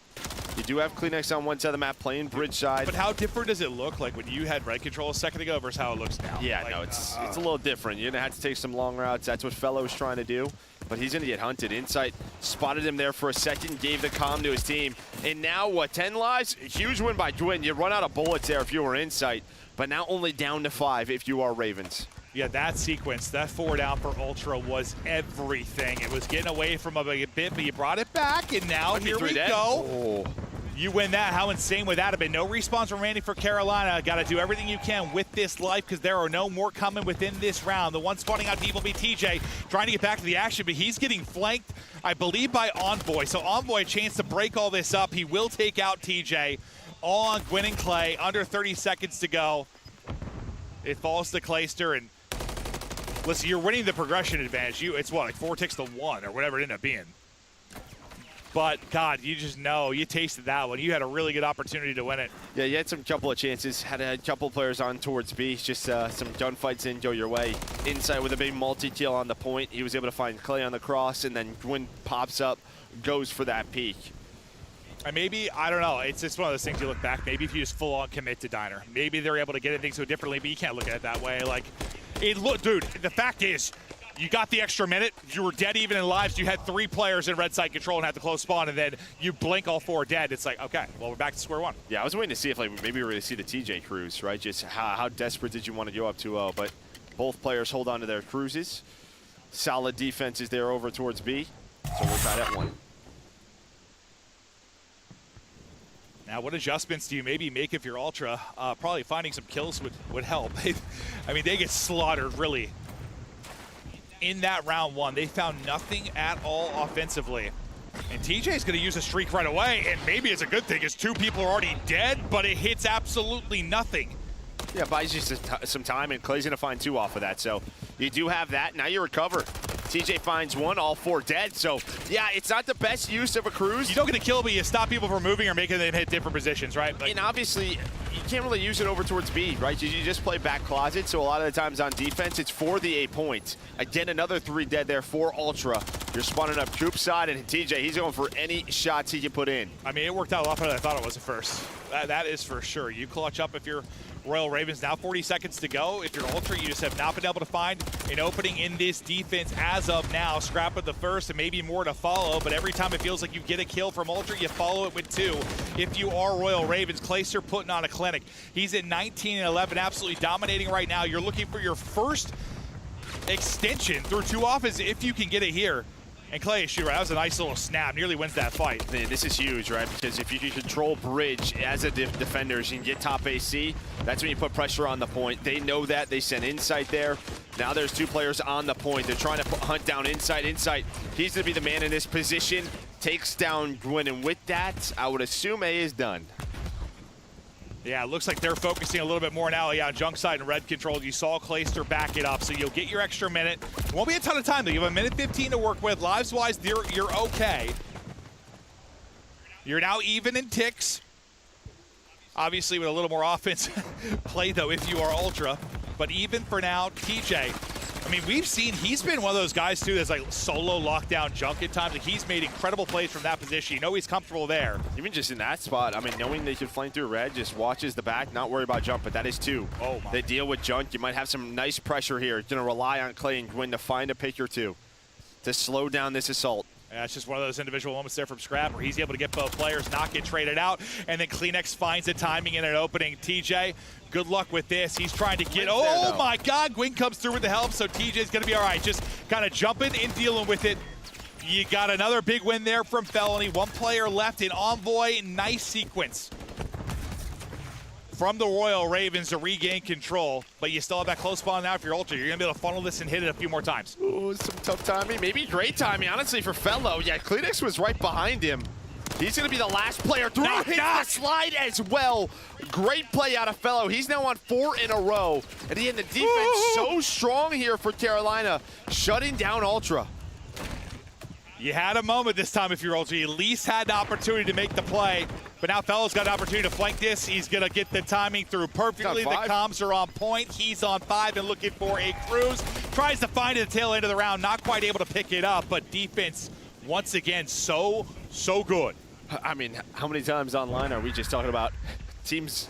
You do have Kleenex on one side of the map playing bridge side. But how different does it look like when you had red control a second ago versus how it looks now? Yeah, like, no, it's a little different. You're going to have to take some long routes. That's what Fellow's trying to do. But he's going to get hunted. Insight spotted him there for a second, gave the comm to his team. And now, what, 10 lives? Huge win by Gwyn. You run out of bullets there if you were Insight. But now only down to 5 if you are Ravens. Yeah, that sequence, that 4 down for Ultra was everything. It was getting away from a bit, but you brought it back, and now here we go. Oh. You win that. How insane would that have been? No respawns remaining for Carolina. Got to do everything you can with this life, because there are no more coming within this round. The one spawning out deep will be TJ, trying to get back to the action, but he's getting flanked, I believe, by Envoy. So Envoy, a chance to break all this up. He will take out TJ. All on Gwyn and Clay. Under 30 seconds to go. It falls to Clayster, and listen, you're winning the progression advantage. It's what, like 4 ticks to 1 or whatever it ended up being. But, God, you just know, you tasted that one. You had a really good opportunity to win it. Yeah, you had some couple of chances. Had a couple players on towards B. Just some gunfights didn't go your way. Insight with a big multi-kill on the point. He was able to find Clay on the cross, and then Gwyn pops up, goes for that peak. And maybe, I don't know, it's just one of those things you look back. Maybe if you just full-on commit to Diner. Maybe they're able to get things so differently, but you can't look at it that way. Like, dude, the fact is, you got the extra minute, you were dead even in lives, you had 3 players in red side control and had the close spawn, and then you blink, all 4 dead. It's like, okay, well, we're back to square one. Yeah, I was waiting to see if like maybe we were going to see the TJ cruise, right? Just how desperate did you want to go up 2-0? But both players hold on to their cruises. Solid defense is there over towards B, so we're tied at 1. Now, what adjustments do you maybe make if you're Ultra? Probably finding some kills would help. I mean, they get slaughtered, really. In that round 1, they found nothing at all offensively. And TJ's going to use a streak right away, and maybe it's a good thing, as 2 people are already dead, but it hits absolutely nothing. Yeah, buys you some time, and Clay's going to find 2 off of that. So you do have that. Now you recover. TJ finds 1, all 4 dead. So, yeah, it's not the best use of a cruise. You don't get a kill, but you stop people from moving or making them hit different positions, right? Like, and obviously, you can't really use it over towards B, right? You just play back closet, so a lot of the times on defense, it's for the 8 points. Again, another 3 dead there for Ultra. You're spawning up Coop side, and TJ, he's going for any shots he can put in. I mean, it worked out a lot better than I thought it was at first. That is for sure. You clutch up if you're Royal Ravens. Now 40 seconds to go. If you're Ultra, you just have not been able to find an opening in this defense as of now. Scrap with the first and maybe more to follow, but every time it feels like you get a kill from Ultra, you follow it with 2. If you are Royal Ravens, Clayster putting on a clinic. He's at 19 and 11, absolutely dominating right now. You're looking for your first extension through 2 offenses if you can get it here. And Clay, shoot, that was a nice little snap. Nearly wins that fight. Man, this is huge, right? Because if you can control bridge as a defender, you can get top AC. That's when you put pressure on the point. They know that. They send Insight there. Now there's 2 players on the point. They're trying to hunt down Insight. Insight, he's going to be the man in this position. Takes down Gwyn. And with that, I would assume A is done. Yeah, it looks like they're focusing a little bit more now on junk side and red control. You saw Clayster back it up, so you'll get your extra minute. It won't be a ton of time, though. You have 1:15 to work with. Lives-wise, you're okay. You're now even in ticks. Obviously, with a little more offense play, though, if you are Ultra. But even for now, TJ, I mean, we've seen he's been one of those guys, too, that's like solo lockdown junk at times. Like, he's made incredible plays from that position. You know he's comfortable there. Even just in that spot, I mean, knowing they could flame through red, just watches the back, not worry about jump, but that is 2. Oh, my. They deal with junk. You might have some nice pressure here. It's going to rely on Clay and Gwyn to find a pick or 2 to slow down this assault. Yeah, it's just one of those individual moments there from Scrap where he's able to get both players, not get traded out, and then Kleenex finds the timing in an opening. TJ, good luck with this. He's trying to get, oh my God, Gwyn comes through with the help, so TJ's gonna be all right. Just kind of jumping and dealing with it. You got another big win there from Felony. 1 player left in Envoy. Nice sequence from the Royal Ravens to regain control, but you still have that close spawn now. If you're Ultra, you're gonna be able to funnel this and hit it a few more times. Ooh, some tough timing, maybe great timing, honestly, for Fellow. Yeah, Kleenex was right behind him. He's gonna be the last player through. Hits the slide as well. Great play out of Fellow. He's now on 4 in a row. And again, the defense so strong here for Carolina, shutting down Ultra. You had a moment this time if you're Ultra. You at least had the opportunity to make the play. But now Fellow's got an opportunity to flank this. He's going to get the timing through perfectly. The comms are on point. He's on 5 and looking for a cruise. Tries to find it at the tail end of the round. Not quite able to pick it up, but defense, once again, so good. I mean, how many times online are we just talking about teams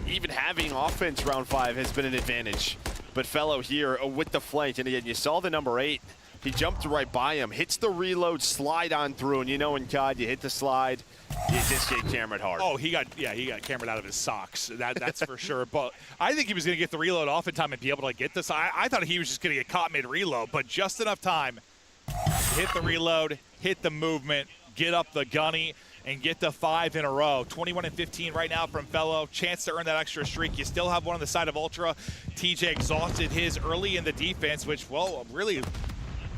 even having offense round 5 has been an advantage. But Fellow here with the flank, and again, you saw the number 8. He jumped right by him, hits the reload, slide on through, and you know in COD, you hit the slide, you just get cameraed hard. Oh, he got cameraed out of his socks. That's for sure. But I think he was going to get the reload off in time and be able to get this. I thought he was just going to get caught mid-reload, but just enough time to hit the reload, hit the movement, get up the gunny, and get the 5 in a row. 21 and 15 right now from Fellow. Chance to earn that extra streak. You still have one on the side of Ultra. TJ exhausted his early in the defense, which, well, really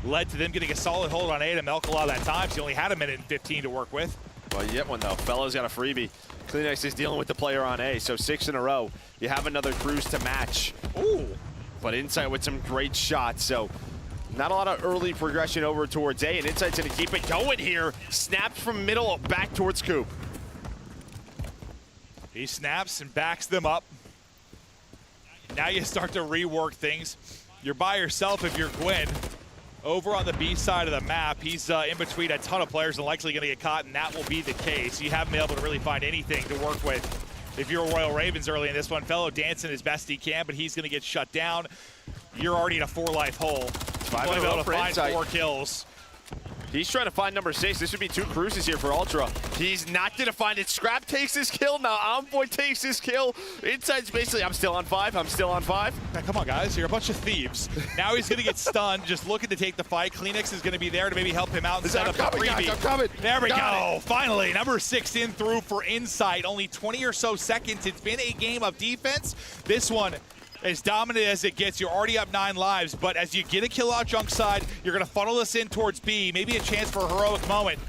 led to them getting a solid hold on A to milk a lot of that time. So he only had 1:15 to work with. Well, you get one, though. Fellow's got a freebie. Kleenex is dealing with the player on A, so 6 in a row. You have another cruise to match. Ooh. But Insight with some great shots, so not a lot of early progression over towards A, and Insight's going to keep it going here. Snapped from middle back towards Coop. He snaps and backs them up. Now you start to rework things. You're by yourself if you're Gwyn. Over on the B side of the map, he's in between a ton of players and likely going to get caught, and that will be the case. You haven't been able to really find anything to work with. If you're Royal Ravens early in this one, Fellow dancing as best he can, but he's going to get shut down. You're already in a 4-life hole. 5 You're in a row able to for find Insight. 4 kills. He's trying to find number 6. This would be 2 cruises here for Ultra. He's not going to find it. Scrap takes his kill. Now Envoy takes his kill. Insight's basically, I'm still on 5. I'm still on 5. Now, come on, guys. You're a bunch of thieves. Now he's going to get stunned, just looking to take the fight. Kleenex is going to be there to maybe help him out and set up a freebie. I'm coming. There we go. Finally, number 6 in through for Insight. Only 20 or so seconds. It's been a game of defense. This one, as dominant as it gets, you're already up 9 lives, but as you get a kill out junk side, you're going to funnel this in towards B, maybe a chance for a heroic moment.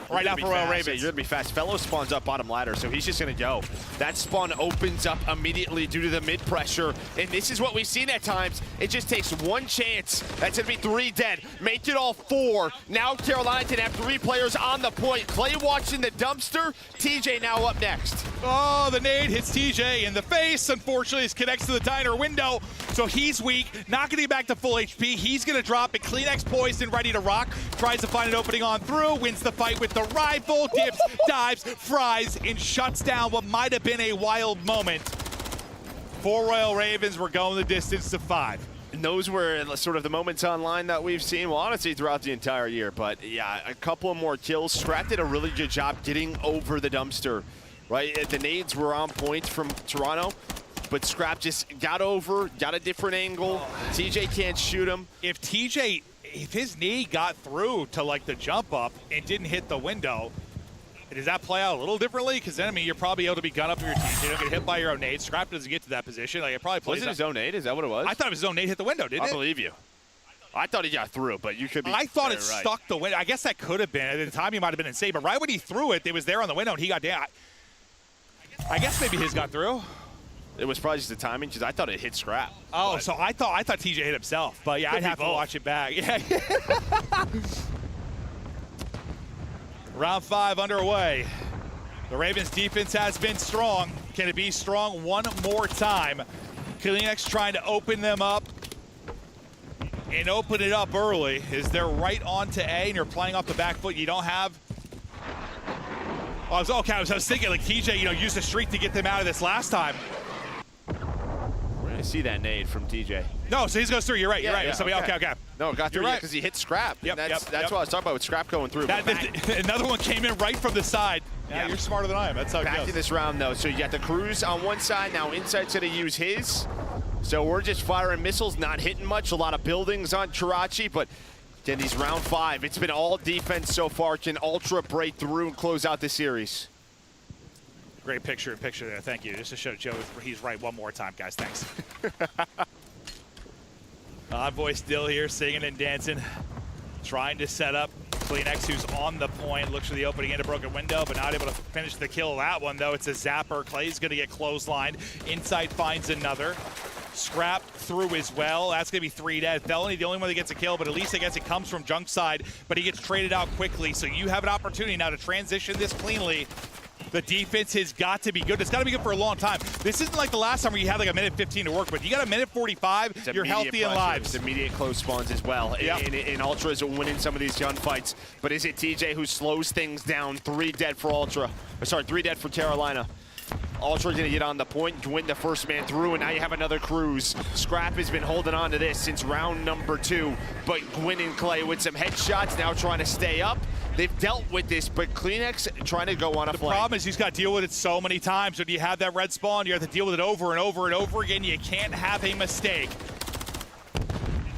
right now for Royal Ravens. You're going to be fast. Fellow spawns up bottom ladder, so he's just going to go. That spawn opens up immediately due to the mid pressure, and this is what we've seen at times. It just takes one chance. That's going to be 3 dead. Make it all 4. Now Carolina can have 3 players on the point. Clay watching the dumpster. TJ now up next. Oh, the nade hits TJ in the face. Unfortunately, it connects to the diner window, so he's weak. Not going to get back to full HP. He's going to drop it. Kleenex poised and ready to rock. Tries to find an opening on through. Wins the fight with the rifle. Dips, dives, fries, and shuts down what might have been a wild moment. 4 Royal Ravens were going the distance to 5. And those were sort of the moments online that we've seen, well, honestly, throughout the entire year. But yeah, a couple more kills. Scrap did a really good job getting over the dumpster, right? The nades were on point from Toronto, but Scrap just got over, got a different angle. TJ can't shoot him. If his knee got through to like the jump up and didn't hit the window, does that play out a little differently? Because then, I mean, you're probably able to be gun up your team. You don't get hit by your own nade. Scrap doesn't get to that position. Like, it probably plays. Was it his own nade? Is that what it was? I thought it was his own nade hit the window, didn't it? I believe you. I thought he got through, but you could be. I thought it stuck the window. I guess that could have been. At the time, he might have been insane. But right when he threw it, it was there on the window, and he got down. I guess maybe his got through. It was probably just the timing, because I thought it hit Scrap. Oh, so I thought TJ hit himself. But yeah, I'd have to watch it back. Yeah. Round 5 underway. The Ravens defense has been strong. Can it be strong one more time? Kleenex trying to open them up and open it up early. Is they're right on to A and you're playing off the back foot. You don't have. I was thinking like TJ, used a streak to get them out of this last time. We're gonna see that nade from TJ. No, so he goes through. You're right. Yeah, Okay. No, it got through because he hit Scrap. That's what I was talking about with Scrap going through. Another one came in right from the side. Yeah, you're smarter than I am. That's how it goes. Back to this round, though. So you got the Cruise on one side. Now Insight's going to use his. So we're just firing missiles, not hitting much. A lot of buildings on Chirachi, but again, these round 5. It's been all defense so far. Can Ultra break through and close out the series? Great picture there. Thank you. Just to show Joe he's right one more time, guys. Thanks. Envoy still here, singing and dancing, trying to set up Kleenex, who's on the point, looks for the opening in a broken window, but not able to finish the kill. That one, though, it's a zapper. Clay's going to get clotheslined. Insight finds another. Scrap through as well. That's going to be 3 dead. Felony, the only one that gets a kill, but at least I guess it comes from junk side, but he gets traded out quickly. So you have an opportunity now to transition this cleanly. The defense has got to be good. It's got to be good for a long time. This isn't like the last time where you had like a minute 15 to work, but you got a minute 45, you're healthy and live. It's immediate close spawns as well. Yep. And Ultra is winning some of these gunfights. But is it TJ who slows things down? 3 dead for Ultra. Sorry, 3 dead for Carolina. Ultra's gonna get on the point, win the first man through, and now you have another Cruise. Scrap has been holding on to this since round number 2, but Gwyn and Clay with some headshots, now trying to stay up. They've dealt with this, but Kleenex trying to go on a flame. The problem is he's got to deal with it so many times. When you have that red spawn, you have to deal with it over and over and over again. You can't have a mistake.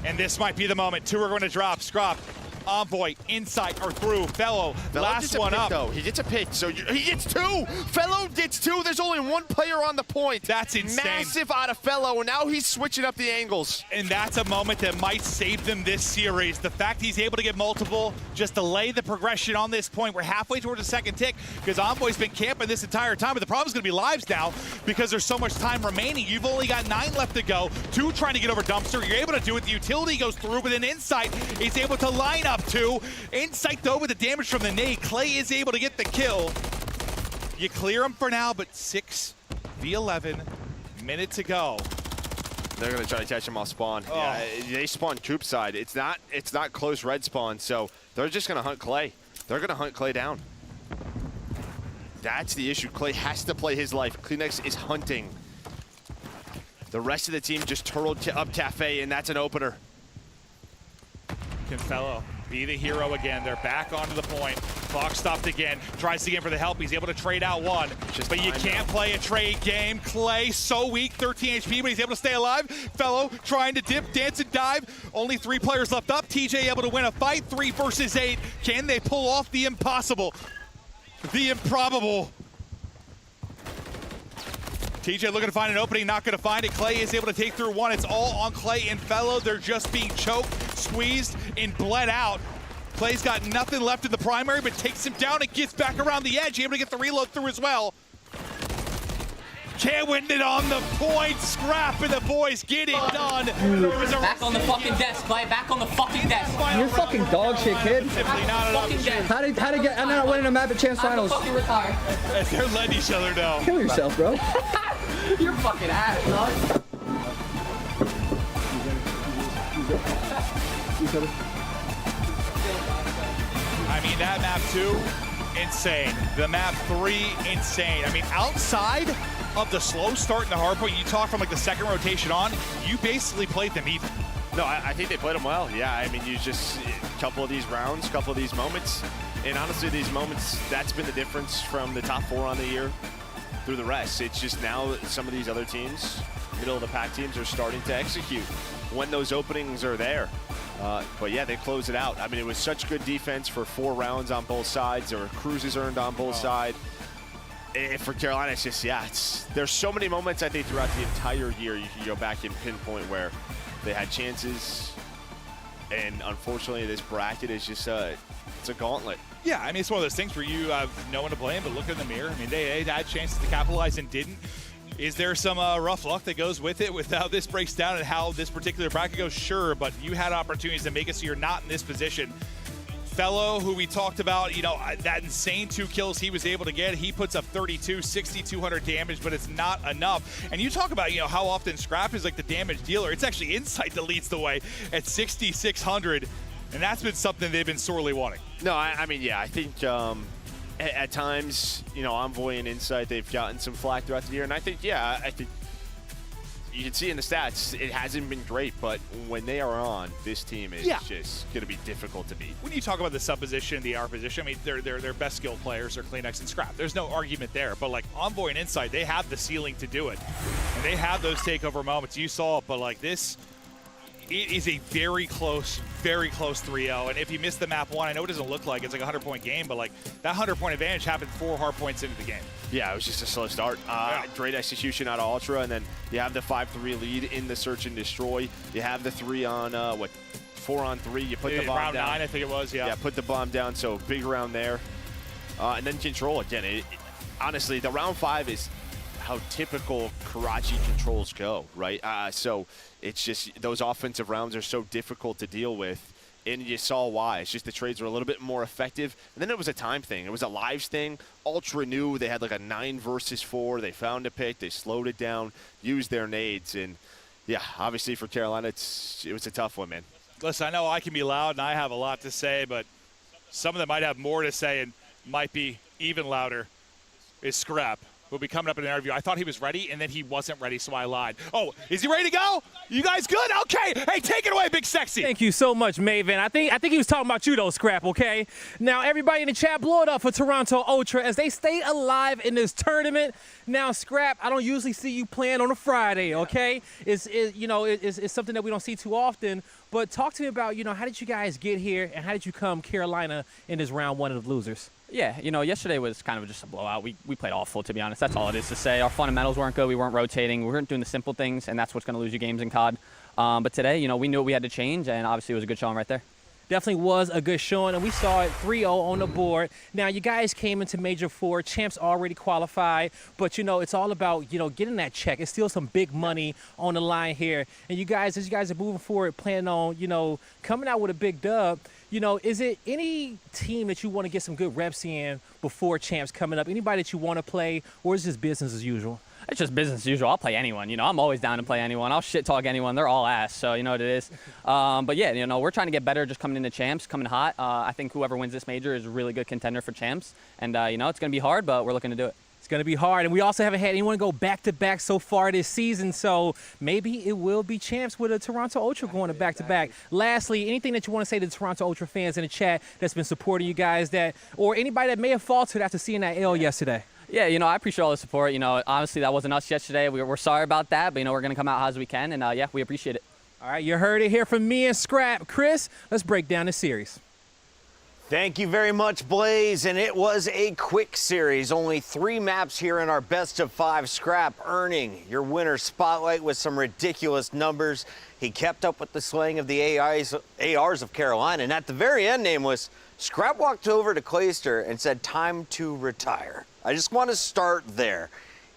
And this might be the moment. 2 are going to drop. Scrap, Envoy, Insight, or through. Fellow last one up. Though. He gets a pick, so he gets 2. Fellow gets 2. There's only 1 player on the point. That's insane. Massive out of Fellow, and now he's switching up the angles. And that's a moment that might save them this series. The fact he's able to get multiple, just delay the progression on this point. We're halfway towards the second tick because Envoy's been camping this entire time, but the problem is going to be lives now because there's so much time remaining. You've only got 9 left to go. 2 trying to get over dumpster. You're able to do it. The utility goes through, but then Insight is able to line up 2. Insight, though, with the damage from the nade. Clay is able to get the kill. You clear him for now, but 6v11, minute to go. They're going to try to catch him off spawn. Oh. Yeah, they spawn coop side. It's not close red spawn, so they're just going to hunt Clay. They're going to hunt Clay down. That's the issue. Clay has to play his life. Kleenex is hunting. The rest of the team just turtled up Cafe, and that's an opener. Can Fellow be the hero again? They're back onto the point. Clock stopped again. Tries again for the help. He's able to trade out 1. But you can't play a trade game. Clay, so weak, 13 HP, but he's able to stay alive. Fellow trying to dip, dance, and dive. Only 3 players left up. TJ able to win a fight. 3 versus 8. Can they pull off the impossible? The improbable. TJ looking to find an opening, not going to find it. Clay is able to take through 1. It's all on Clay and Fellow. They're just being choked, squeezed, and bled out. Clay's got nothing left in the primary, but takes him down and gets back around the edge, able to get the reload through as well. Can't win it on the point. Scrap and the boys get it done. Back on the fucking desk, Clay. Back on the fucking desk. You're fucking dog shit, kid. Simply not enough. How did get? I'm not winning a map at Champs Finals. I'm fucking retired. They're letting each other know. Kill yourself, bro. You're fucking ass, dog. I mean, that map 2, insane. The map 3, insane. I mean, outside of the slow start in the hard point, you talk from like the second rotation on, you basically played them even. No, I think they played them well. Yeah, I mean, you just a couple of these rounds, couple of these moments, and honestly, these moments, that's been the difference from the top 4 on the year through the rest. It's just now some of these other teams, middle of the pack teams, are starting to execute when those openings are there. But yeah, they close it out. I mean, it was such good defense for 4 rounds on both sides. There were cruises earned on both sides. And for Carolina, it's just, yeah, there's so many moments, I think, throughout the entire year you can go back and pinpoint where they had chances. And unfortunately, this bracket is just, it's a gauntlet. Yeah, I mean, it's one of those things where you have no one to blame, but look in the mirror. I mean, they had chances to capitalize and didn't. Is there some rough luck that goes with it, with how this breaks down and how this particular bracket goes? Sure, but you had opportunities to make it so you're not in this position. Fellow, who we talked about, you know, that insane 2 kills he was able to get, he puts up 32, 6,200 damage, but it's not enough. And you talk about, you know, how often Scrap is like the damage dealer. It's actually Insight that leads the way at 6,600, and that's been something they've been sorely wanting. No, I mean, yeah, I think at times, you know, Envoy and Insight, they've gotten some flack throughout the year, and I think, yeah, I think you can see in the stats, it hasn't been great, but when they are on, this team is just going to be difficult to beat. When you talk about the sub position, the R position, I mean, their best skilled players are CleanX and Scrap. There's no argument there, but like Envoy and Insight, they have the ceiling to do it, and they have those takeover moments. You saw it, but like this, it is a very close 3-0. And if you miss the map 1, I know it doesn't look like it's like a 100-point game, but like that 100-point advantage happened 4 hard points into the game. Yeah, it was just a slow start. Great execution out of Ultra, and then you have the 5-3 lead in the search and destroy. You have the 3 on 4 on 3. You put the bomb round down. Round 9, I think it was. Yeah. Yeah, put the bomb down. So big round there, and then control again. Honestly, the round 5 is how typical Karachi controls go, right? So it's just those offensive rounds are so difficult to deal with, and you saw why. It's just the trades were a little bit more effective, and then it was a time thing. It was a lives thing. Ultra knew they had like a 9 versus 4. They found a pick. They slowed it down, used their nades, and yeah, obviously for Carolina, it was a tough one, man. Listen, I know I can be loud and I have a lot to say, but some of them might have more to say and might be even louder. Is Scrap. Will be coming up in an interview. I thought he was ready, and then he wasn't ready, so I lied. Oh, is he ready to go? You guys good? Okay. Hey, take it away, Big Sexy. Thank you so much, Maven. I think he was talking about you, though, Scrap, okay? Now, everybody in the chat, blow it up for Toronto Ultra as they stay alive in this tournament. Now, Scrap, I don't usually see you playing on a Friday, okay? It's something that we don't see too often. But talk to me about, how did you guys get here, and how did you come Carolina in this round 1 of the losers? Yeah, yesterday was kind of just a blowout. We played awful, to be honest. That's all it is to say. Our fundamentals weren't good. We weren't rotating. We weren't doing the simple things, and that's what's going to lose you games in COD. But today, we knew what we had to change, and obviously it was a good showing right there. Definitely was a good showing, and we saw it 3-0 on the board. Now, you guys came into Major 4. Champs already qualified, but, it's all about, getting that check. It's still some big money on the line here. And you guys, as you guys are moving forward, planning on, coming out with a big dub, is it any team that you want to get some good reps in before Champs coming up? Anybody that you want to play, or is this business as usual? It's just business as usual. I'll play anyone. I'm always down to play anyone. I'll shit talk anyone. They're all ass, so you know what it is. But yeah, we're trying to get better just coming into Champs, coming hot. I think whoever wins this major is a really good contender for Champs. And, it's going to be hard, but we're looking to do it. It's going to be hard, and we also haven't had anyone go back-to-back so far this season, so maybe it will be Champs with a Toronto Ultra going to back-to-back. Lastly, anything that you want to say to the Toronto Ultra fans in the chat that's been supporting you guys, or anybody that may have faltered after seeing that L yesterday? Yeah, I appreciate all the support. Honestly, that wasn't us yesterday. We're sorry about that, but, we're going to come out hot as we can, and, yeah, we appreciate it. All right, you heard it here from me and Scrap. Chris, let's break down the series. Thank you very much, Blaze. And it was a quick series. Only 3 maps here in our best of 5. Scrap earning your winner spotlight with some ridiculous numbers. He kept up with the slaying of the ARs of Carolina. And at the very end, Nameless, Scrap walked over to Clayster and said, time to retire. I just want to start there.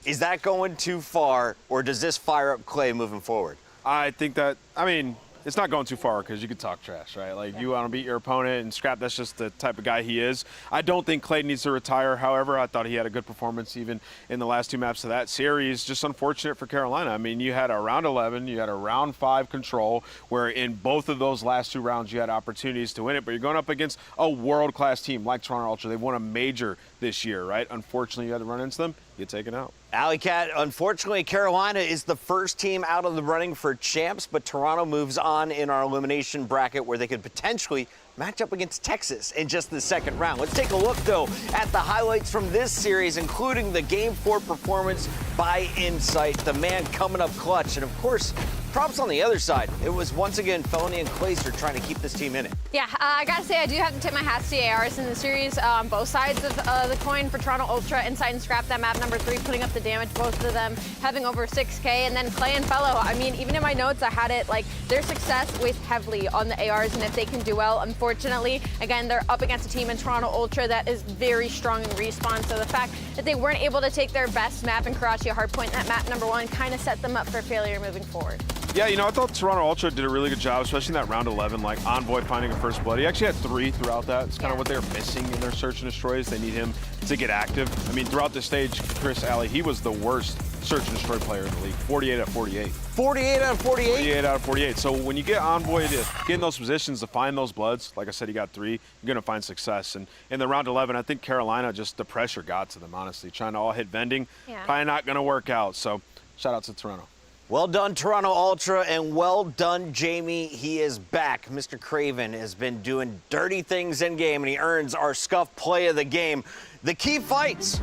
Is that going too far, or does this fire up Clay moving forward? I think that, I mean, it's not going too far because you could talk trash, right? Like, you want to beat your opponent, and Scrap, that's just the type of guy he is. I don't think Clay needs to retire. However, I thought he had a good performance even in the last 2 maps of that series. Just unfortunate for Carolina. I mean, you had a round 11, you had a round 5 control, where in both of those last 2 rounds you had opportunities to win it, but you're going up against a world-class team like Toronto Ultra. They won a major this year, right? Unfortunately, you had to run into them, you get taken out. Alley Cat, unfortunately, Carolina is the first team out of the running for champs, but Toronto moves on in our elimination bracket where they could potentially match up against Texas in just the second round. Let's take a look, though, at the highlights from this series, including the Game 4 performance by Insight, the man coming up clutch. And, of course, props on the other side. It was once again Felony and Clayster trying to keep this team in it. Yeah, I gotta say, I do have to tip my hat to the ARs in the series. Both sides of the coin for Toronto Ultra, Insight and Scrap, that map number 3, putting up the damage, both of them having over 6K. And then Clay and Fellow, I mean, even in my notes, I had it like their success weighs heavily on the ARs, and if they can do well, unfortunately, again, they're up against a team in Toronto Ultra that is very strong in respawn. So the fact that they weren't able to take their best map in Karachi Hardpoint, that map number 1, kind of set them up for failure moving forward. Yeah, you know, I thought Toronto Ultra did a really good job, especially in that round 11, like Envoy finding a first blood. He actually had 3 throughout that. It's kind of what they're missing in their search and destroys. They need him to get active. I mean, throughout the stage, Chris Alley, he was the worst search and destroy player in the league, 48 out of 48. 48 out of 48? 48 out of 48. So when you get Envoy to get in those positions to find those bloods, like I said, he got 3, you're going to find success. And in the round 11, I think Carolina, just the pressure got to them, honestly. Trying to all hit vending, probably not going to work out. So shout out to Toronto. Well done, Toronto Ultra, and well done, Jamie. He is back. Mr. Craven has been doing dirty things in game, and he earns our Scuff Play of the Game. The key fights,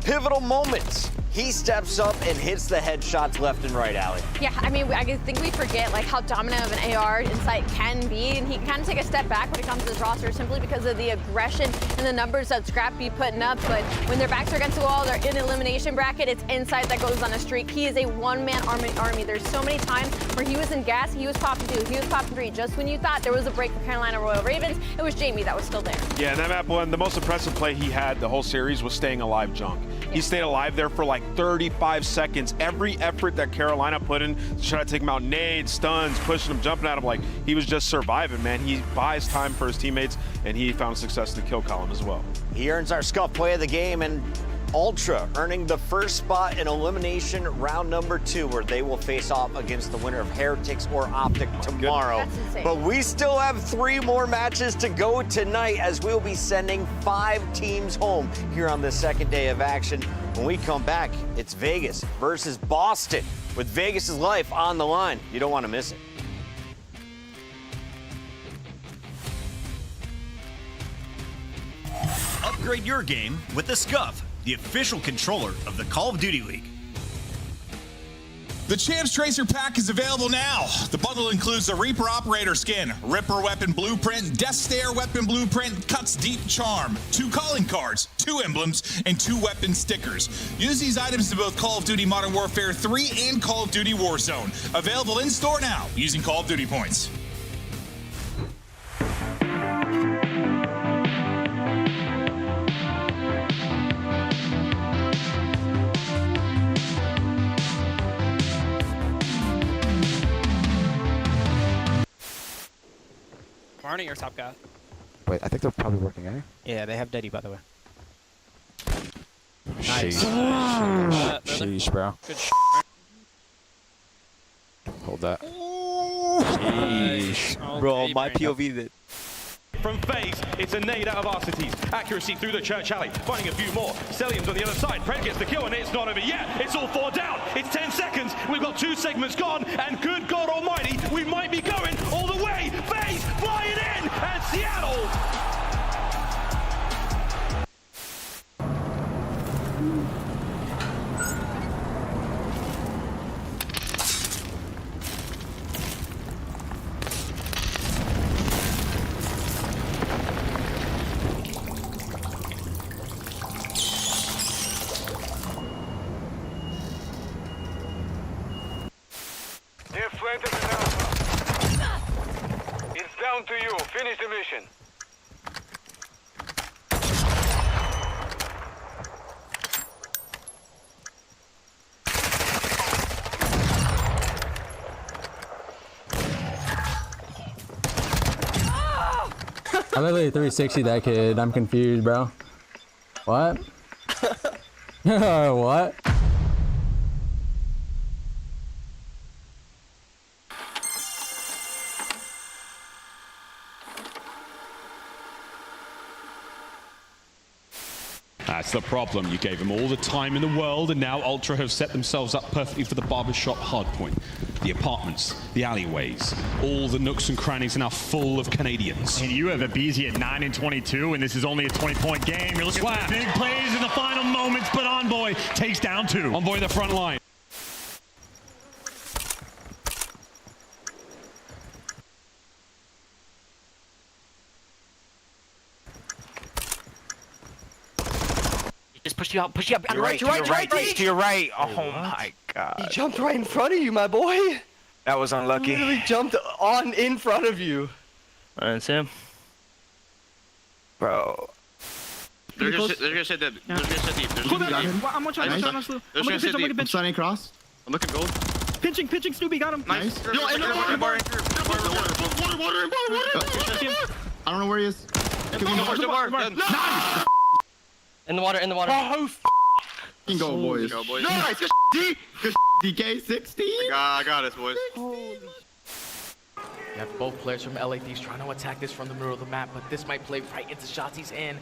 pivotal moments. He steps up and hits the headshots left and right, Allie. Yeah, I mean, I think we forget like how dominant of an AR Insight can be, and he can kind of take a step back when it comes to this roster simply because of the aggression and the numbers that Scrap be putting up. But when their backs are against the wall, they're in elimination bracket, it's Insight that goes on a streak. He is a one-man army. There's so many times where he was in gas, he was popping 2, he was popping 3. Just when you thought there was a break for Carolina Royal Ravens, it was Jamie that was still there. Yeah, and that map one, the most impressive play he had the whole series was staying alive junk. He stayed alive there for like 35 seconds. Every effort that Carolina put in to try to take him out, nades, stuns, pushing him, jumping at him, like he was just surviving, man. He buys time for his teammates, and he found success in the kill column as well. He earns our Scuff Play of the Game, and Ultra earning the first spot in elimination round number 2, where they will face off against the winner of Heretics or Optic tomorrow. But we still have 3 more matches to go tonight, as we'll be sending 5 teams home here on the second day of action. When we come back, it's Vegas versus Boston, with Vegas's life on the line. You don't want to miss it. Upgrade your game with the Scuff, the official controller of the Call of Duty League. The Champs Tracer Pack is available now. The bundle includes the Reaper Operator skin, Ripper Weapon Blueprint, Death Stare Weapon Blueprint, Cuts Deep Charm, 2 calling cards, 2 emblems, and 2 weapon stickers. Use these items in both Call of Duty Modern Warfare 3 and Call of Duty Warzone. Available in store now using Call of Duty points. Marnie, your top guy. Wait, I think they're probably working, eh? Yeah, they have Deddy, by the way. Sheesh. Sheesh, bro. Good Hold that. Sheesh. Bro, my POV that. From FaZe, it's a nade out of Arcites. Accuracy through the church alley, finding a few more. Cellium's on the other side. Pred gets the kill, and it's not over yet. It's all 4 down. It's 10 seconds. We've got 2 segments gone, and good God Almighty, we might be going all the way. FaZe flying in, and Seattle. entered the Alpha. It's down to you. Finish the mission. I literally 360 that kid. I'm confused, bro. What? What? That's the problem. You gave them all the time in the world, and now Ultra have set themselves up perfectly for the barbershop hardpoint. The apartments, the alleyways, all the nooks and crannies are now full of Canadians. And you have a BZ at 9 and 22, and this is only a 20-point game. You're looking for big plays in the final moments, but Envoy takes down 2. Envoy the front line. Just push you out, push you up. To your right, to your right. Oh my god. He jumped right in front of you, my boy. That was unlucky. He literally jumped on in front of you. That's him. Bro. They're gonna sit deep. They're gonna sit deep. I'm starting cross. I'm looking gold. Pinching, Snoopy got him. Nice. Yo, in the water. I don't know where he is. In the water, in the water. Oh, go, boys. Go, boys. Nice. Good DK 16. I got it, boys. You have both players from LA Thieves trying to attack this from the middle of the map, but this might play right into Shotzi's hand.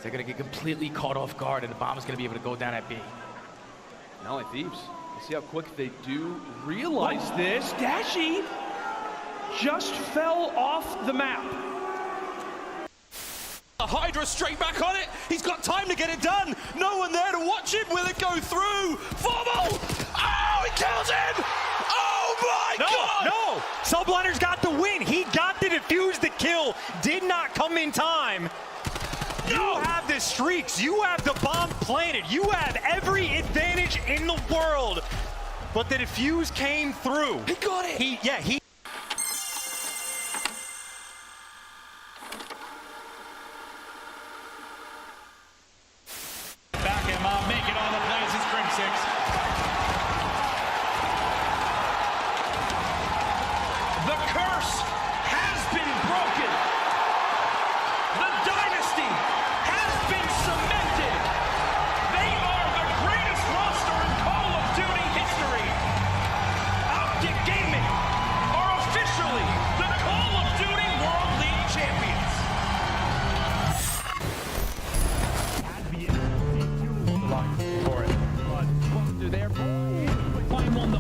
They're gonna get completely caught off guard, and the bomb is gonna be able to go down at B. LA Thieves. Let's see how quick they do realize this. Dashy just fell off the map. Hydra straight back on it. He's got time to get it done. No one there to watch it. Will it go through? Formal! Oh, he kills him! Oh my god! No! Subliner's got the win. He got to defuse the kill. Did not come in time. You have the streaks. You have the bomb planted. You have every advantage in the world. But the defuse came through. He got it. He back him up, making all the plays is Crim 6. The curse has been broken. The dynasty has been cemented. They are the greatest roster in Call of Duty history. Optic Gaming are officially the Call of Duty World League champions. For it. But Buster there. Climb on the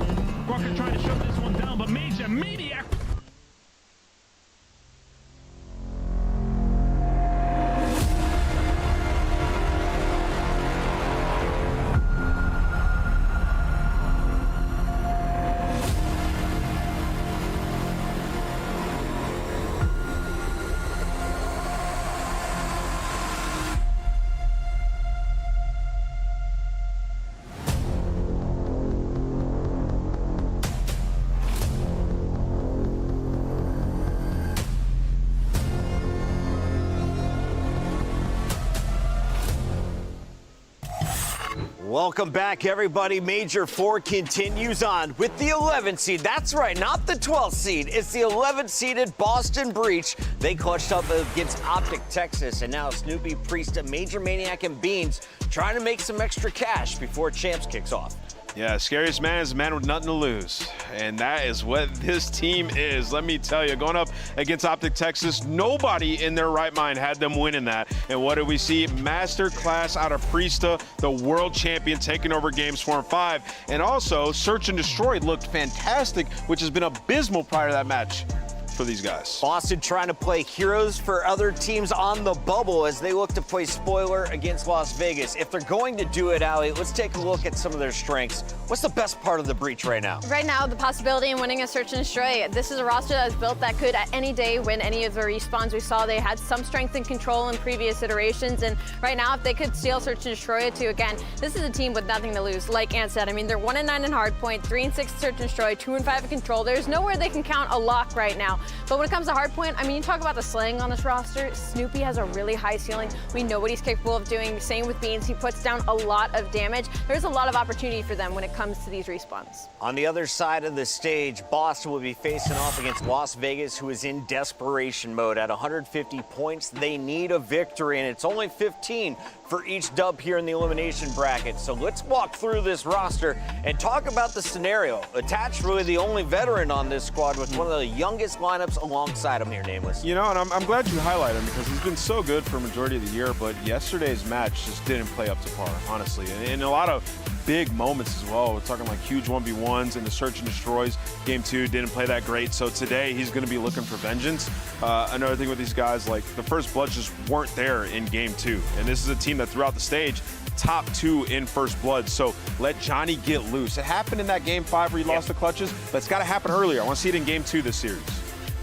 Rucker trying to shove this one down, but Major Maniac. Welcome back, everybody. Major 4 continues on with the 11th seed. That's right, not the 12th seed. It's the 11th seeded Boston Breach. They clutched up against Optic Texas, and now Snoopy, Priest, Major Maniac, and Beans trying to make some extra cash before Champs kicks off. Yeah, scariest man is a man with nothing to lose. And that is what this team is. Let me tell you, going up against Optic Texas, nobody in their right mind had them winning that. And what did we see? Masterclass out of Priesta, the world champion, taking over games 4 and 5. And also, Search and Destroy looked fantastic, which has been abysmal prior to that match. for these guys. Boston trying to play heroes for other teams on the bubble as they look to play spoiler against Las Vegas. If they're going to do it, Allie, let's take a look at some of their strengths. What's the best part of the breach right now? Right now, the possibility in winning a search and destroy. This is a roster that is built that could at any day win any of the respawns. We saw they had some strength and control in previous iterations, and right now, if they could steal search and destroy it too, again, this is a team with nothing to lose. Like Ant said, I mean, they're 1-9 in hardpoint, 3-6 search and destroy, 2-5 in control. There's nowhere they can count a lock right now. But when it comes to hardpoint, I mean, you talk about the slaying on this roster. Snoopy has a really high ceiling. We know what he's capable of doing. Same with Beans. He puts down a lot of damage. There's a lot of opportunity for them when it comes to these respawns. On the other side of the stage, Boston will be facing off against Las Vegas, who is in desperation mode. At 150 points, they need a victory, and it's only 15 for each dub here in the elimination bracket. So let's walk through this roster and talk about the scenario. Attached, really the only veteran on this squad with one of the youngest lineups alongside him here, Nameless. You know, and I'm glad you highlight him because he's been so good for a majority of the year, but yesterday's match just didn't play up to par, honestly. And a lot of big moments as well. We're talking like huge 1v1s and the search and destroys. Game 2 didn't play that great, so today he's going to be looking for vengeance. Another thing with these guys, like the first bloods just weren't there in Game 2, and this is a team that throughout the stage top 2 in first blood, so let Johnny get loose. It happened in that Game 5 where he lost the clutches, but it's got to happen earlier. I want to see it in Game 2 this series.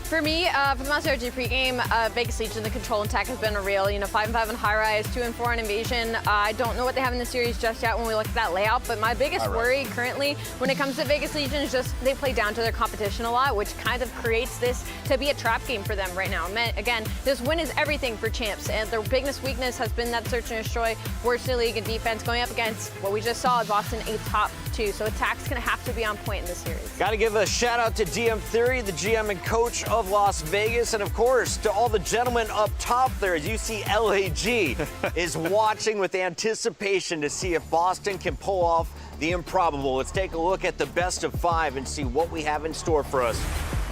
For me, for the Monster RG pregame, Vegas Legion, the control and tech has been a real, 5-5 in high rise, 2-4 in invasion. I don't know what they have in the series just yet when we look at that layout, but my biggest worry currently when it comes to Vegas Legion is just they play down to their competition a lot, which kind of creates this to be a trap game for them right now. Again, this win is everything for champs, and their biggest weakness has been that search and destroy, worst in the league in defense, going up against what we just saw, Boston a top 2. So attack's going to have to be on point in this series. Got to give a shout out to DM Theory, the GM and coach of Las Vegas, and of course to all the gentlemen up top there. As you see, LAG is watching with anticipation to see if Boston can pull off the improbable. Let's take a look at the best of 5 and see what we have in store for us.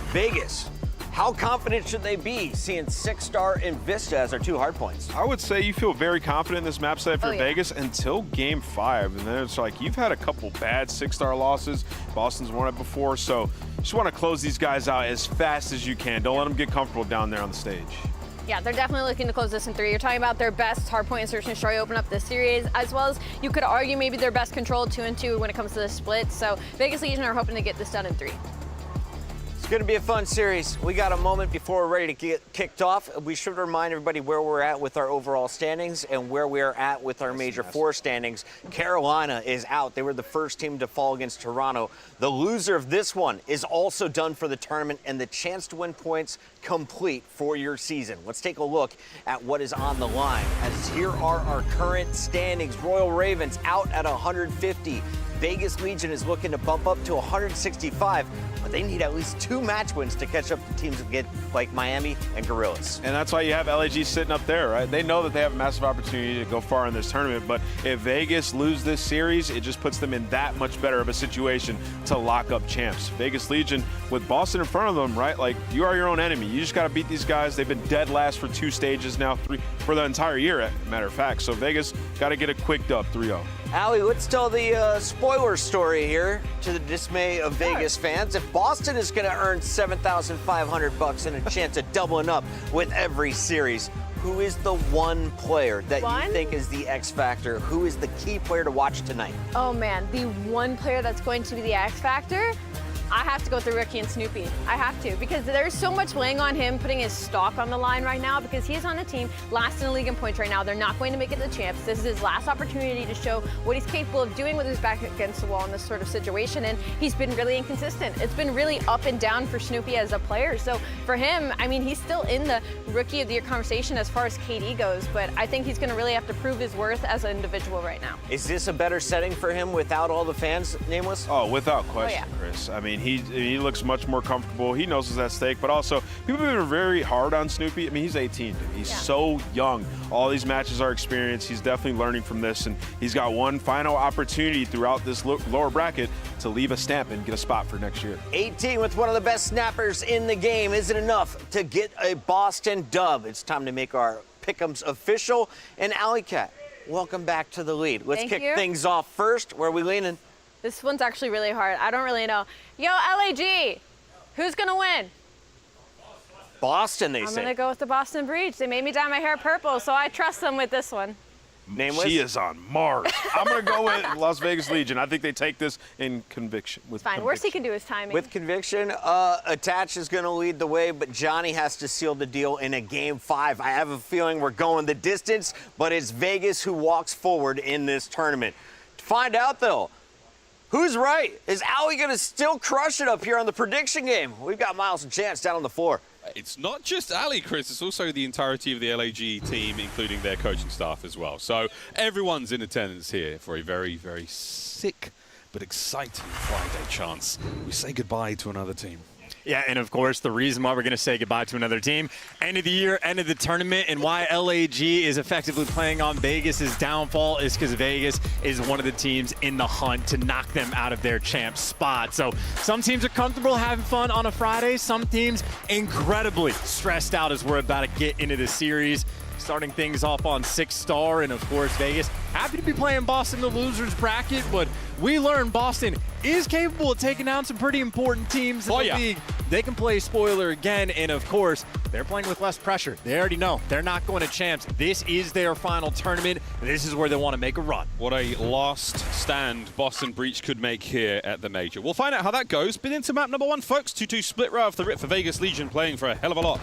Vegas, how confident should they be seeing 6-star and Vista as our 2 hard points? I would say you feel very confident in this map set for Vegas until Game 5. And then it's like you've had a couple bad 6-star losses. Boston's won it before, so you just want to close these guys out as fast as you can. Don't let them get comfortable down there on the stage. Yeah, they're definitely looking to close this in 3. You're talking about their best hardpoint and search and destroy open up this series, as well as you could argue maybe their best control 2-2 when it comes to the split. So Vegas Legion are hoping to get this done in 3. It's going to be a fun series. We got a moment before we're ready to get kicked off. We should remind everybody where we're at with our overall standings and where we are at with our Major 4 standings. Carolina is out. They were the first team to fall against Toronto. The loser of this one is also done for the tournament and the chance to win points complete for your season. Let's take a look at what is on the line. As here are our current standings. Royal Ravens out at 150. Vegas Legion is looking to bump up to 165, but they need at least 2 match wins to catch up to teams that get like Miami and Gorillas. And that's why you have LAG sitting up there, right? They know that they have a massive opportunity to go far in this tournament, but if Vegas lose this series, it just puts them in that much better of a situation to lock up champs. Vegas Legion, with Boston in front of them, right? Like, you are your own enemy. You just got to beat these guys. They've been dead last for 2 stages now, 3 for the entire year, as a matter of fact. So Vegas got to get a quick dub, 3-0. Allie, let's tell the spoiler story here to the dismay of Vegas fans. If Boston is going to earn $7,500 and a chance of doubling up with every series, who is the one player that you think is the X factor? Who is the key player to watch tonight? Oh man, the one player that's going to be the X factor? I have to go through Ricky and Snoopy. I have to, because there's so much weighing on him putting his stock on the line right now because he's on the team last in the league in points right now. They're not going to make it to the champs. This is his last opportunity to show what he's capable of doing with his back against the wall in this sort of situation, and he's been really inconsistent. It's been really up and down for Snoopy as a player. So for him, I mean, he's still in the Rookie of the Year conversation as far as KD goes, but I think he's going to really have to prove his worth as an individual right now. Is this a better setting for him without all the fans, Nameless? Oh, without question, Chris. I mean, he looks much more comfortable. He knows what's at stake, but also people have been very hard on Snoopy. I mean, he's 18. He's so young. All these matches are experience. He's definitely learning from this, and he's got one final opportunity throughout this lower bracket to leave a stamp and get a spot for next year. 18 with one of the best snappers in the game isn't enough to get a Boston dub. It's time to make our pick'ems official. And Alley Cat, welcome back to the lead. Let's kick things off first. Where are we leaning? This one's actually really hard. I don't really know. Yo, LAG, who's gonna win? Boston, they I'm say. going to go with the Boston Breach. They made me dye my hair purple, so I trust them with this one. Nameless? She is on Mars. I'm going to go with Las Vegas Legion. I think they take this in conviction. Fine. Worst he can do is timing. With conviction, Attach is going to lead the way, but Johnny has to seal the deal in a Game 5. I have a feeling we're going the distance, but it's Vegas who walks forward in this tournament. To find out, though, who's right? Is Ali going to still crush it up here on the prediction game? We've got Miles and Chance down on the floor. It's not just Ali, Chris. It's also the entirety of the LAG team, including their coaching staff as well. So everyone's in attendance here for a very, very sick but exciting Friday chance. We say goodbye to another team. Yeah, and of course, the reason why we're going to say goodbye to another team, end of the year, end of the tournament, and why LAG is effectively playing on Vegas' downfall is because Vegas is one of the teams in the hunt to knock them out of their champ spot. So some teams are comfortable having fun on a Friday. Some teams incredibly stressed out as we're about to get into the series. Starting things off on 6-star, and of course Vegas happy to be playing Boston the losers bracket, but we learned Boston is capable of taking down some pretty important teams in the league. They can play spoiler again, and of course they're playing with less pressure. They already know they're not going to champs. This is their final tournament. This is where they want to make a run. What a last stand Boston Breach could make here at the Major. We'll find out how that goes. Been into map number 1, folks. 2-2 split row off the rip for Vegas Legion, playing for a hell of a lot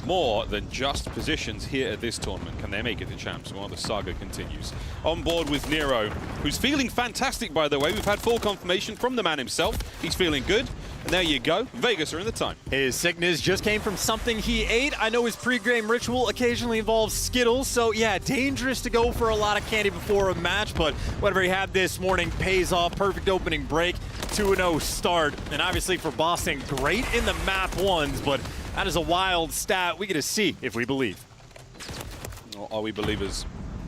more than just positions here at this tournament. Can they make it to champs while the saga continues? On board with Nero, who's feeling fantastic, by the way. We've had full confirmation from the man himself. He's feeling good. And there you go. Vegas are in the time. His sickness just came from something he ate. I know his pre-game ritual occasionally involves Skittles, so yeah, dangerous to go for a lot of candy before a match, but whatever he had this morning pays off. Perfect opening break, 2-0 start. And obviously for Boston, great in the map ones, but that is a wild stat. We get to see if we believe. Or are we believers?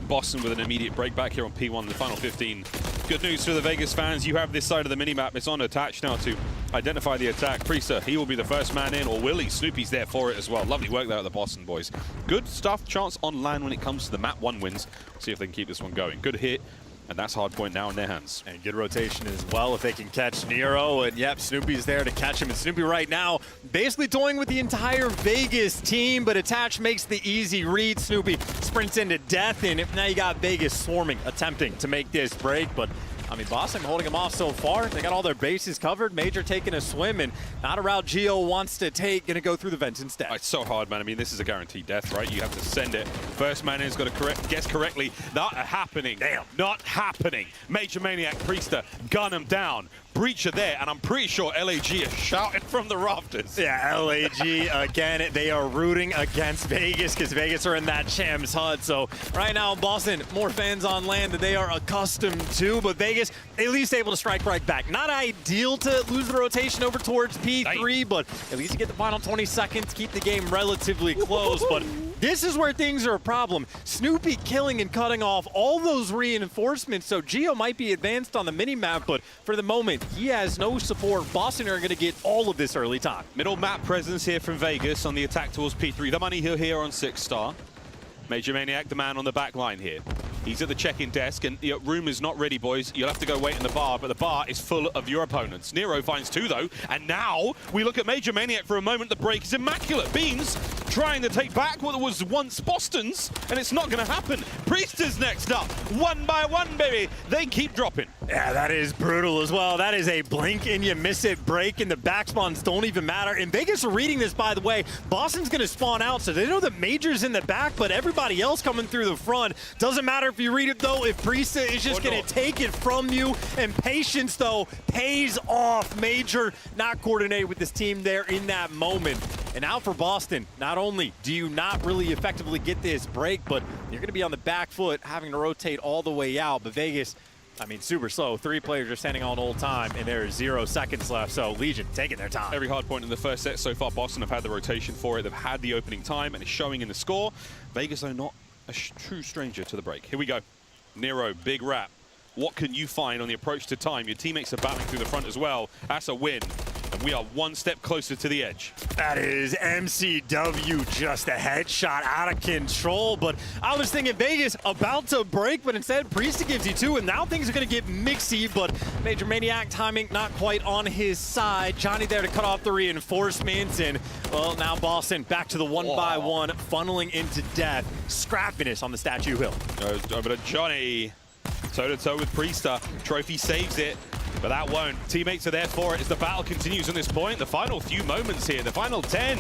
Boston with an immediate break back here on P1, the final 15. Good news for the Vegas fans. You have this side of the minimap. It's on Attach now to identify the attack. Priester, he will be the first man in, or will he? Snoopy's there for it as well. Lovely work there at the Boston boys. Good stuff. Chance on land when it comes to the map 1 wins. See if they can keep this one going. Good hit. And that's hardpoint now in their hands. And good rotation as well if they can catch Nero. And yep, Snoopy's there to catch him. And Snoopy right now basically toying with the entire Vegas team, but Attach makes the easy read. Snoopy sprints into death, and now you got Vegas swarming, attempting to make this break. But I mean, Boston holding them off so far. They got all their bases covered. Major taking a swim, and not a route Geo wants to take. Going to go through the vents instead. It's so hard, man. I mean, this is a guaranteed death, right? You have to send it. First man in's got to guess correctly. Not happening. Damn. Not happening. Major Maniac Priester, gun him down. Breacher there, and I'm pretty sure LAG is shouting from the rafters. Yeah, LAG, again, they are rooting against Vegas because Vegas are in that champs HUD. So right now in Boston, more fans on land than they are accustomed to, but Vegas at least able to strike right back. Not ideal to lose the rotation over towards P3, but at least you get the final 20 seconds, keep the game relatively close. But this is where things are a problem. Snoopy killing and cutting off all those reinforcements, so Geo might be advanced on the mini-map, but for the moment, he has no support. Boston are going to get all of this early time. Middle map presence here from Vegas on the attack towards P3. The money here on 6-star. Major Maniac, the man on the back line here. He's at the check-in desk, and the room is not ready, boys. You'll have to go wait in the bar, but the bar is full of your opponents. Nero finds 2, though, and now we look at Major Maniac for a moment. The break is immaculate. Beans trying to take back what was once Boston's, and it's not going to happen. Priester's next up. 1 by 1, baby. They keep dropping. Yeah, that is brutal as well. That is a blink and you miss it break, and the back spawns don't even matter. And Vegas are reading this, by the way. Boston's going to spawn out, so they know that Major's in the back, but everybody else coming through the front. Doesn't matter if you read it, though. If Priesta is just going to take it from you, and patience, though, pays off. Major not coordinate with this team there in that moment. And now for Boston, not only do you not really effectively get this break, but you're going to be on the back foot, having to rotate all the way out. But Vegas, I mean, super slow. 3 players are standing on old time, and there is 0 seconds left, so Legion taking their time. Every hard point in the first set so far, Boston have had the rotation for it. They've had the opening time, and it's showing in the score. Vegas are not a true stranger to the break. Here we go. Nero, big wrap. What can you find on the approach to time? Your teammates are battling through the front as well. That's a win. And we are one step closer to the edge. That is MCW, just a headshot out of control. But I was thinking Vegas about to break, but instead Priesta gives you two, and now things are going to get mixy. But Major Maniac timing not quite on his side. Johnny there to cut off the reinforcements, and well, now Boston back to the 1-by-1, funneling into death. Scrappiness on the Statue Hill. Goes over to Johnny. Toe-to-toe with Priesta. Trophy saves it. But that won't. Teammates are there for it as the battle continues on this point. The final few moments here, the final 10.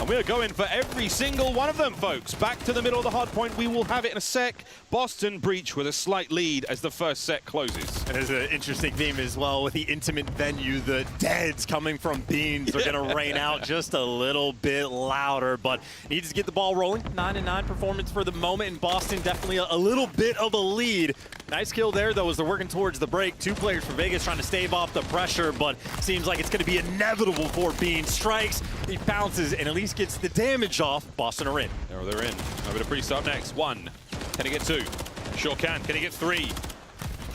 And we are going for every single one of them, folks. Back to the middle of the hard point. We will have it in a sec. Boston breach with a slight lead as the first set closes. And there's an interesting theme as well with the intimate venue. The deads coming from Beans are going to rain out just a little bit louder, but needs to get the ball rolling. 9-9 performance for the moment, and Boston definitely a little bit of a lead. Nice kill there, though, as they're working towards the break. Two players for Vegas trying to stave off the pressure, but seems like it's going to be inevitable for Beans. Strikes, he bounces, and at least gets the damage off. Boston are in. There they're in. Over to Priest up next. 1. Can he get 2? Sure can. Can he get 3?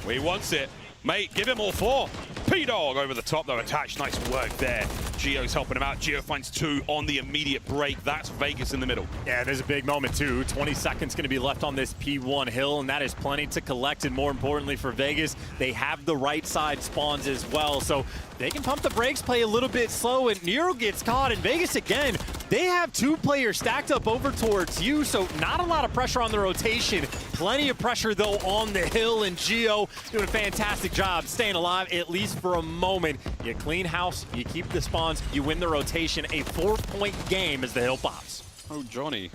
He wants it. Mate, give him all 4. P-Dog over the top, though. Attached. Nice work there. Gio's helping him out. Gio finds 2 on the immediate break. That's Vegas in the middle. Yeah, there's a big moment, too. 20 seconds going to be left on this P1 hill, and that is plenty to collect. And more importantly for Vegas, they have the right side spawns as well. So they can pump the brakes, play a little bit slow, and Nero gets caught. And Vegas, again, they have 2 players stacked up over towards you, so not a lot of pressure on the rotation. Plenty of pressure, though, on the hill, and Gio doing a fantastic job staying alive, at least for a moment. You clean house, you keep the spawns, you win the rotation. A 4-point game as the hill pops. Oh, Johnny,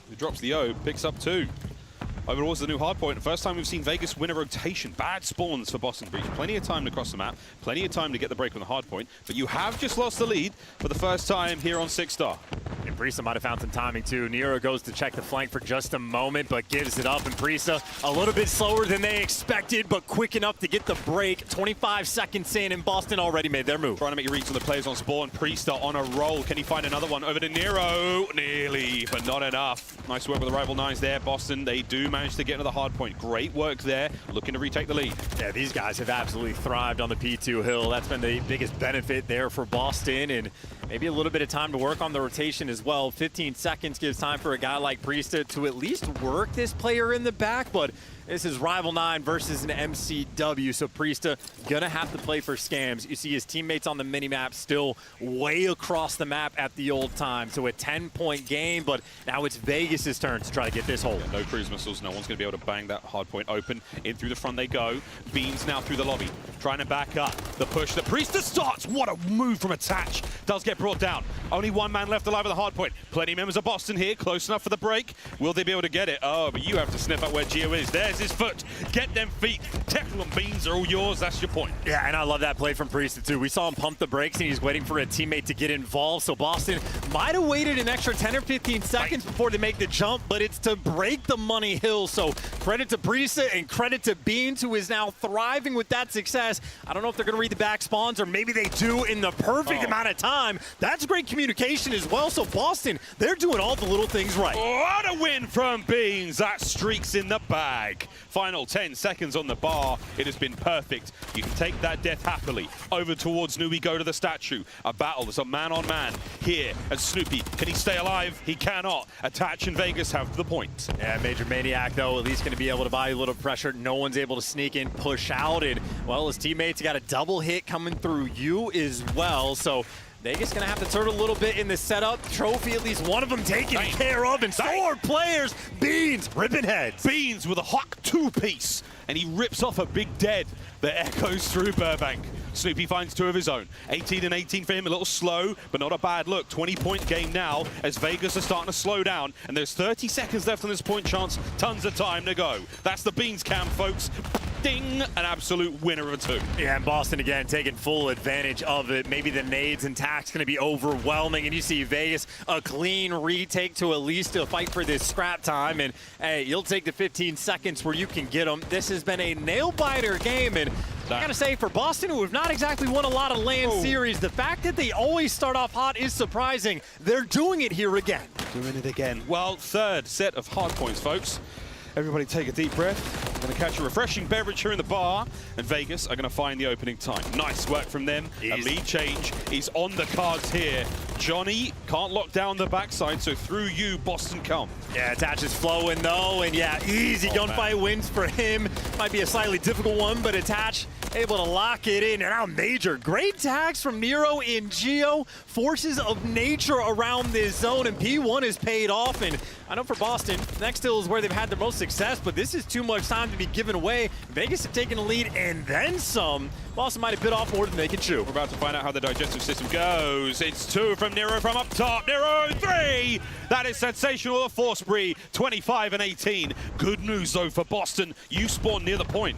who drops the O, picks up 2. Over towards the new hard point. First time we've seen Vegas win a rotation. Bad spawns for Boston Breach. Plenty of time to cross the map. Plenty of time to get the break on the hard point. But you have just lost the lead for the first time here on 6 Star. And Priesta might have found some timing too. Nero goes to check the flank for just a moment, but gives it up. And Priesta a little bit slower than they expected, but quick enough to get the break. 25 seconds in, and Boston already made their move. Trying to make a reach on the players on spawn. Priesta on a roll. Can he find another one? Over to Nero. Nearly, but not enough. Nice work with the rival 9s there. Boston, they do manage to get into the hard point. Great work there. Looking to retake the lead. Yeah, these guys have absolutely thrived on the P2 hill. That's been the biggest benefit there for Boston, and maybe a little bit of time to work on the rotation as well. 15 seconds gives time for a guy like Priesta to at least work this player in the back, but this is Rival 9 versus an MCW, so Priesta gonna have to play for scams. You see his teammates on the minimap still way across the map at the old time, so a 10-point game, but now it's Vegas' turn to try to get this hole. No cruise missiles, no one's gonna be able to bang that hard point open. In through the front they go. Beans now through the lobby, trying to back up. The push that Priesta starts, what a move from Attach. Does get brought down. Only 1 man left alive at the hard point. Plenty of members of Boston here, close enough for the break. Will they be able to get it? Oh, but you have to sniff out where Gio is. There's his foot. Get them feet. Teckle and Beans are all yours. That's your point. Yeah, and I love that play from Priesta too. We saw him pump the brakes, and he's waiting for a teammate to get involved. So Boston might have waited an extra 10 or 15 seconds before they make the jump, but it's to break the money hill. So credit to Priesta and credit to Beans, who is now thriving with that success. I don't know if they're going to read the back spawns, or maybe they do in the perfect amount of time. That's great communication as well. So Boston, they're doing all the little things right. What a win from Beans. That streak's in the bag. Final 10 seconds on the bar. It has been perfect. You can take that death happily. Over towards New we go to the statue. A battle. There's a man-on-man here. And Snoopy, can he stay alive? He cannot. Attach and Vegas have the point. Yeah, Major Maniac, though, at least going to be able to buy a little pressure. No one's able to sneak in, push out. And, well, his teammates got a double hit coming through you as well. So Vegas gonna have to turn a little bit in the setup. Trophy, at least one of them taken care of, and so are players. Beans ripping heads. Beans with a Hawk 2-piece, and he rips off a big dead that echoes through Burbank. Snoopy finds 2 of his own. 18 and 18 for him, a little slow, but not a bad look. 20-point game now as Vegas are starting to slow down, and there's 30 seconds left on this point chance. Tons of time to go. That's the Beans cam, folks. Ding! An absolute winner of a 2. Yeah, and Boston again taking full advantage of it. Maybe the nades and tax going to be overwhelming, and you see Vegas a clean retake to at least to fight for this scrap time. And hey, you'll take the 15 seconds where you can get them. This has been a nail-biter game, and I gotta say, for Boston, who have not exactly won a lot of LAN series, the fact that they always start off hot is surprising. They're doing it here again. Doing it again. Well, 3rd set of hard points, folks. Everybody take a deep breath. I'm going to catch a refreshing beverage here in the bar, and Vegas are going to find the opening time. Nice work from them. A lead change is on the cards here. Johnny can't lock down the backside, so through you, Boston come. Yeah, Attach is flowing though, and yeah, easy gunfight wins for him. Might be a slightly difficult one, but Attach able to lock it in. And now Major, great tags from Nero in Geo. Forces of nature around this zone, and P1 is paid off. And I know for Boston, next hill is where they've had the most success, but this is too much time to be given away. Vegas have taken the lead and then some. Boston might have bit off more than they can chew. We're about to find out how the digestive system goes. It's 2 from Nero from up top. Nero 3! That is sensational. The force spree, 25 and 18. Good news though for Boston. You spawn near the point.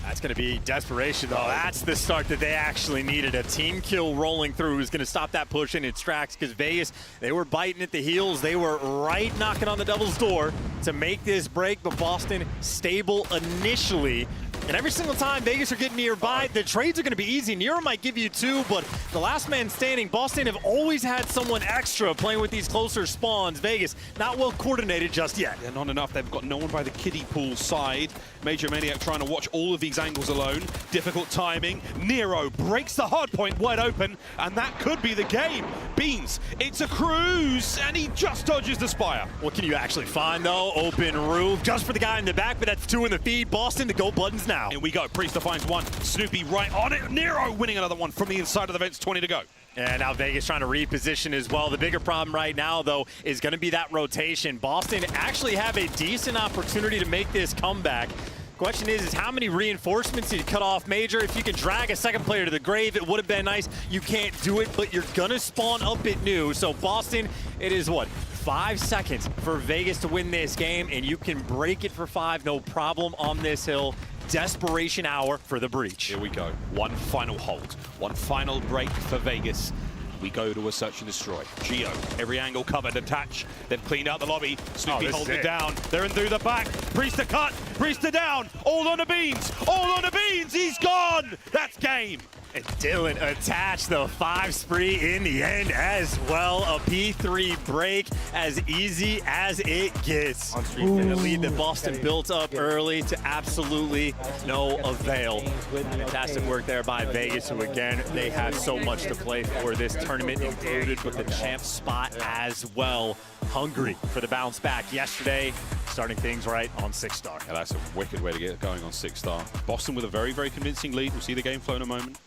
That's going to be desperation, though. That's the start that they actually needed. A team kill rolling through is going to stop that push in its tracks, because Vegas, they were biting at the heels. They were right knocking on the Devil's door to make this break, but Boston stable initially. And every single time Vegas are getting nearby, the trades are going to be easy. Nero might give you 2, but the last man standing, Boston have always had someone extra playing with these closer spawns. Vegas, not well coordinated just yet. Yeah, not enough. They've got no one by the kiddie pool side. Major Maniac trying to watch all of these angles alone. Difficult timing. Nero breaks the hard point wide open, and that could be the game. Beans, it's a cruise, and he just dodges the spire. What can you actually find, though? Open roof, just for the guy in the back, but that's 2 in the feed. Boston, the go buttons now. Here we go. Priester finds 1. Snoopy right on it. Nero winning another one from the inside of the vents. 20 to go. And now Vegas trying to reposition as well. The bigger problem right now, though, is going to be that rotation. Boston actually have a decent opportunity to make this comeback. Question is how many reinforcements you cut off Major? If you can drag a second player to the grave, it would have been nice. You can't do it, but you're going to spawn up at new. So Boston, it is what? 5 seconds for Vegas to win this game, and you can break it for 5, no problem on this hill. Desperation hour for the breach. Here we go. One final hold. One final break for Vegas. We go to a search and destroy. Geo, every angle covered. Attach. They've cleaned out the lobby. Snoopy holds it down. They're in through the back. Priester cut. Priester down. All on the beans. All on the beans. He's gone. That's game. And Dylan attached the 5 spree in the end as well. A P3 break as easy as it gets. The lead that Boston built up early to absolutely no avail. Fantastic work there by Vegas, who again, they have so much to play for this tournament included with the champ spot as well. Hungry for the bounce back yesterday, starting things right on 6-star. Yeah, that's a wicked way to get going on 6-star. Boston with a very, very convincing lead. We'll see the game flow in a moment.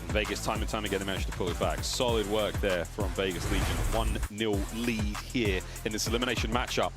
Vegas time and time again they managed to pull it back. Solid work there from Vegas Legion. 1-0 lead here in this elimination matchup.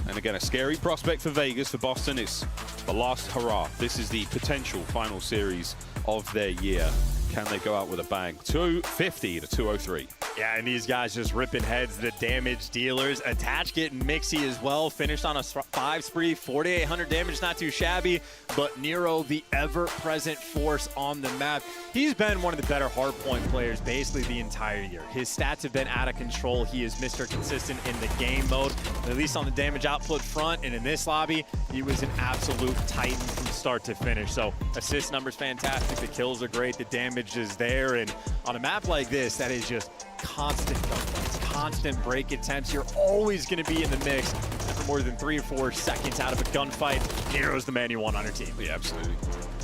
And again, a scary prospect for Vegas. For Boston, it's the last hurrah. This is the potential final series of their year. Can they go out with a bang? 250 to 203. Yeah, and these guys just ripping heads, the damage dealers. Attach getting mixy as well. Finished on a 5 spree, 4,800 damage, not too shabby. But Nero, the ever-present force on the map. He's been one of the better hardpoint players basically the entire year. His stats have been out of control. He is Mr. Consistent in the game mode, at least on the damage output front. And in this lobby, he was an absolute titan from start to finish. So assist numbers fantastic. The kills are great. The damage is there. And on a map like this, that is just constant gunfights, constant break attempts. You're always going to be in the mix. And for more than 3 or 4 seconds out of a gunfight, Nero's the man you want on your team. Yeah, absolutely.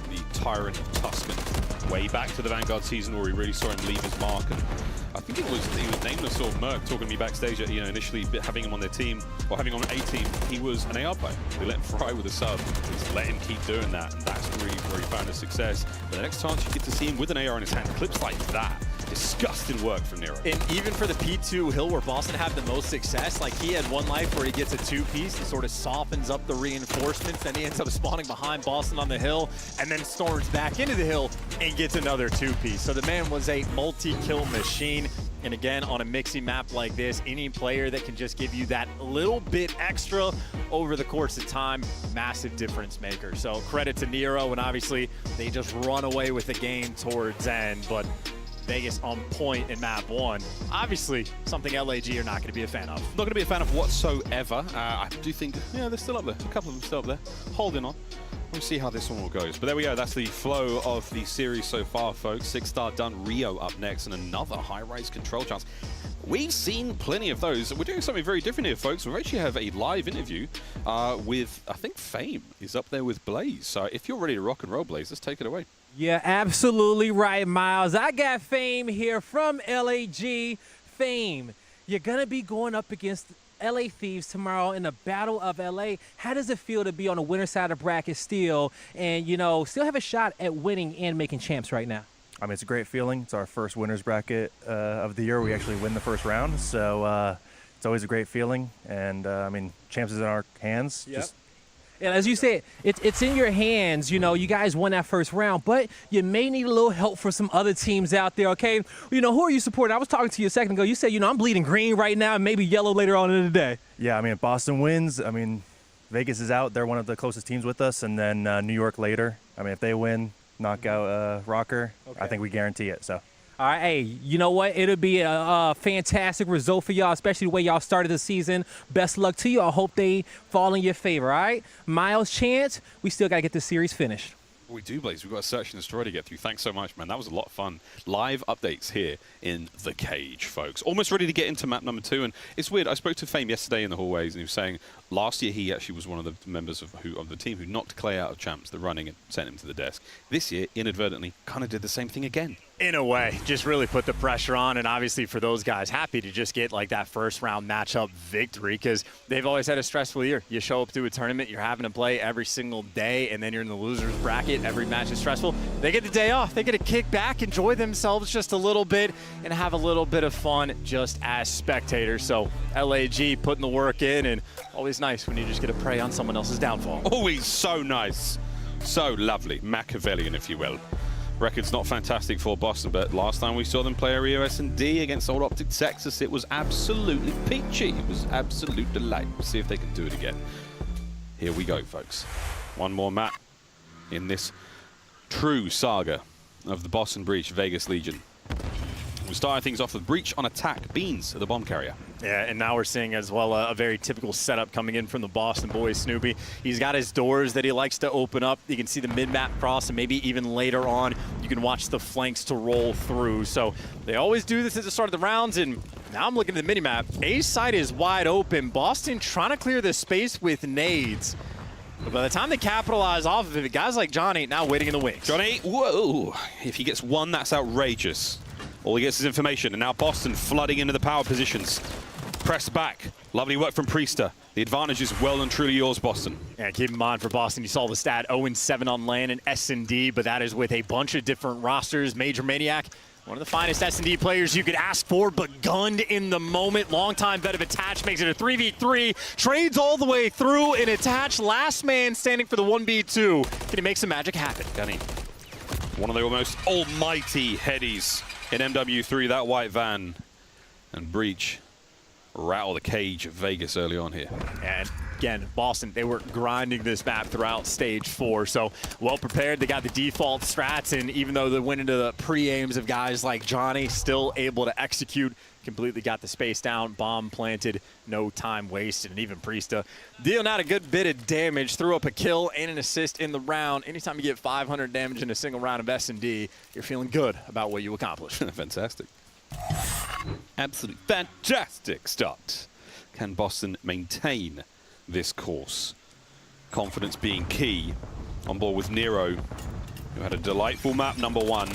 The Tyrant Tuscan. Way back to the Vanguard season where we really saw him leave his mark. And I think he was nameless sort of Merc talking to me backstage at, initially having him on their team, or having him on a team, he was an AR player. They let him fry with a sub. Just let him keep doing that, and that's really where he found his success. But the next chance you get to see him with an AR in his hand, clips like that, disgusting work from Nero. And even for the P2 hill where Boston had the most success, like he had one life where he gets a 2-piece and sort of softens up the reinforcements, then he ends up spawning behind Boston on the hill, and then storms back into the hill and gets another 2-piece. So the man was a multi-kill machine. And again, on a mixy map like this, any player that can just give you that little bit extra over the course of time, massive difference maker. So credit to Nero, and obviously they just run away with the game towards end, but Vegas on point in map 1. Obviously, something LAG are not going to be a fan of. Not going to be a fan of whatsoever. I do think, yeah, they're still up there. A couple of them still up there, holding on. We'll see how this one all goes. But there we go. That's the flow of the series so far, folks. 6-star done. Rio up next, and another high-rise control chance. We've seen plenty of those. We're doing something very different here, folks. We actually have a live interview with, I think, Fame is up there with Blaze. So if you're ready to rock and roll, Blaze, let's take it away. Yeah, absolutely right, Miles. I got Fame here from LAG. Fame, you're going to be going up against LA Thieves tomorrow in the Battle of LA. How does it feel to be on the winner side of bracket still and, you know, still have a shot at winning and making champs right now? I mean, it's a great feeling. It's our first winners bracket of the year. We actually win the first round, so it's always a great feeling. And, I mean, champs is in our hands. Yep. And as you said, it's in your hands. You know, you guys won that first round, but you may need a little help for some other teams out there, okay? You know, who are you supporting? I was talking to you a second ago. You said, you know, I'm bleeding green right now and maybe yellow later on in the day. Yeah, I mean, if Boston wins, I mean, Vegas is out. They're one of the closest teams with us. And then New York later. I mean, if they win, knock out Rocker, okay. I think we guarantee it, so. All right, hey, you know what? It'll be a fantastic result for y'all, especially the way y'all started the season. Best luck to you. I hope they fall in your favor, all right? Miles, Chance, we still got to get this series finished. We do, Blaze. We've got a search and destroy to get through. Thanks so much, man. That was a lot of fun. Live updates here in the cage, folks. Almost ready to get into map number 2. And it's weird. I spoke to Fame yesterday in the hallways, and he was saying last year he actually was one of the members of the team who knocked Clay out of champs, the running, and sent him to the desk. This year, inadvertently, kind of did the same thing again. In a way, just really put the pressure on, and obviously for those guys, happy to just get like that first round matchup victory because they've always had a stressful year. You show up to a tournament, you're having to play every single day, and then you're in the loser's bracket. Every match is stressful. They get the day off. They get to kick back, enjoy themselves just a little bit, and have a little bit of fun just as spectators. So LAG putting the work in, and always nice when you just get to prey on someone else's downfall. Always so nice. So lovely. Machiavellian, if you will. Record's not fantastic for Boston, but last time we saw them play a Rio S&D against Old Optic Texas, it was absolutely peachy. It was absolute delight. We'll see if they can do it again. Here we go, folks. One more map in this true saga of the Boston Breach Vegas Legion. We started things off with Breach on attack, Beans, the bomb carrier. Yeah, and now we're seeing as well a very typical setup coming in from the Boston boys. Snoopy, he's got his doors that he likes to open up. You can see the mid-map cross, and maybe even later on, you can watch the flanks to roll through. So they always do this at the start of the rounds, and now I'm looking at the mini-map. A's side is wide open. Boston trying to clear the space with nades. But by the time they capitalize off of it, guys like Johnny now waiting in the wings. Johnny, whoa! If he gets one, that's outrageous. All he gets is information, and now Boston flooding into the power positions. Press back. Lovely work from Priester. The advantage is well and truly yours, Boston. Yeah, keep in mind for Boston, you saw the stat 0-7 on LAN and S&D, but that is with a bunch of different rosters. Major Maniac, one of the finest S&D players you could ask for, but gunned in the moment. Long-time vet of Attach makes it a 3v3. Trades all the way through, and Attach, last man standing for the 1v2. Can he make some magic happen? Gunny. One of the almost almighty headies in MW3, that white van. And Breach rattle the cage of Vegas early on here. And again, Boston, they were grinding this map throughout stage 4, so well prepared. They got the default strats, and even though they went into the pre-aims of guys like Johnny, still able to execute, completely got the space down, bomb planted, no time wasted, and even Priesta dealing out a good bit of damage, threw up a kill and an assist in the round. Anytime you get 500 damage in a single round of S&D, you're feeling good about what you accomplished. Fantastic. Absolutely fantastic start. Can Boston maintain this course? Confidence being key. On board with Nero, who had a delightful map number 1.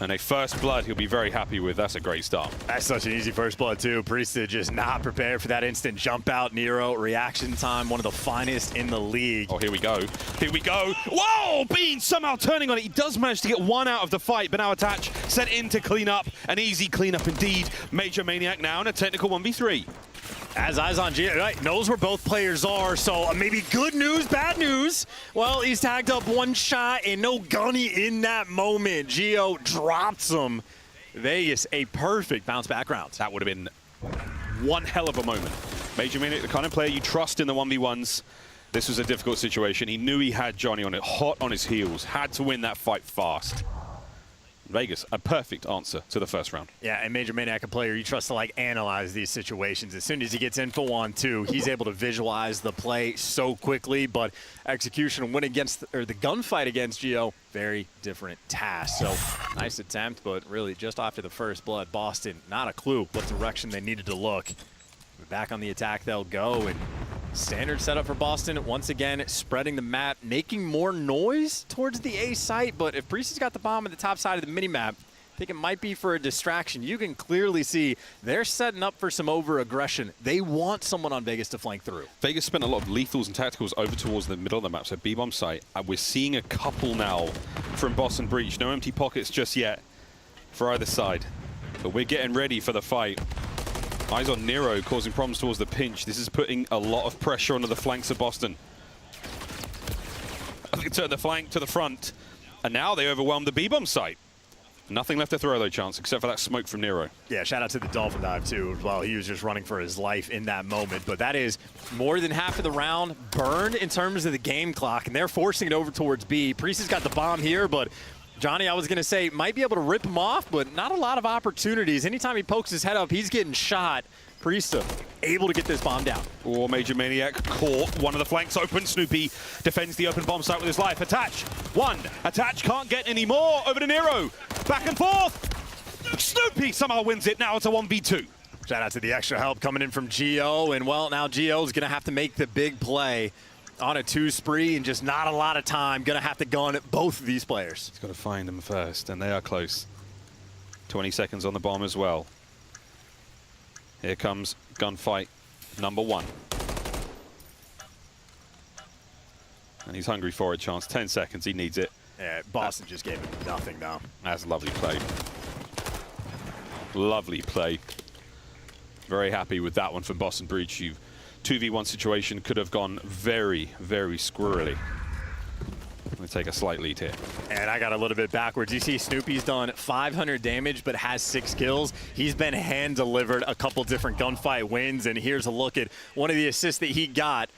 And a first blood he'll be very happy with. That's a great start. That's such an easy first blood, too. Priesta just not prepared for that instant jump out. Nero, reaction time, one of the finest in the league. Oh, here we go. Here we go. Whoa! Bean somehow turning on it. He does manage to get one out of the fight, but now Attach sent in to clean up. An easy cleanup indeed. Major Maniac now in a technical 1v3. As eyes on Gio, right, knows where both players are, so maybe good news, bad news. Well, he's tagged up one shot and no gunny in that moment. Gio drops him. Vegas, a perfect bounce back round. That would have been one hell of a moment. Major Maniac, the kind of player you trust in the 1v1s. This was a difficult situation. He knew he had Johnny on it, hot on his heels. Had to win that fight fast. Vegas, a perfect answer to the first round. Yeah, and Major Maniac, a player you trust to like analyze these situations. As soon as he gets info on two, he's able to visualize the play so quickly, but execution win against, or the gunfight against Geo, very different task. So nice attempt, but really just after the first blood, Boston, not a clue what direction they needed to look. Back on the attack they'll go, and standard setup for Boston, once again spreading the map, making more noise towards the A site, but if Priest has got the bomb at the top side of the mini-map, I think it might be for a distraction. You can clearly see they're setting up for some over-aggression. They want someone on Vegas to flank through. Vegas spent a lot of lethals and tacticals over towards the middle of the map, so B-bomb site. We're seeing a couple now from Boston Breach. No empty pockets just yet for either side, but we're getting ready for the fight. Eyes on Nero, causing problems towards the pinch. This is putting a lot of pressure onto the flanks of Boston. I think turn the flank to the front, and now they overwhelm the B-bomb site. Nothing left to throw though, Chance, except for that smoke from Nero. Yeah, shout out to the Dolphin Dive too as well. He was just running for his life in that moment, but that is more than half of the round burned in terms of the game clock, and they're forcing it over towards B. Priest has got the bomb here, but Johnny, I was going to say, might be able to rip him off, but not a lot of opportunities. Anytime he pokes his head up, he's getting shot. Priesta able to get this bomb down. Oh, Major Maniac caught one of the flanks open. Snoopy defends the open bomb site with his life. Attach, one. Attach can't get any more. Over to Nero. Back and forth. Snoopy somehow wins it. Now it's a 1v2. Shout out to the extra help coming in from Geo. And, well, now Geo's going to have to make the big play on a two spree and just not a lot of time. Going to have to gun at both of these players. He's got to find them first, and they are close. 20 seconds on the bomb as well. Here comes gunfight number one. And he's hungry for it, Chance. 10 seconds, he needs it. Yeah, Boston just gave him nothing now. That's lovely play. Lovely play. Very happy with that one from Boston Breach. 2v1 situation could have gone very, very squirrely. I'm going to take a slight lead here. And I got a little bit backwards. You see Snoopy's done 500 damage but has 6 kills. He's been hand-delivered a couple different gunfight wins, and here's a look at one of the assists that he got.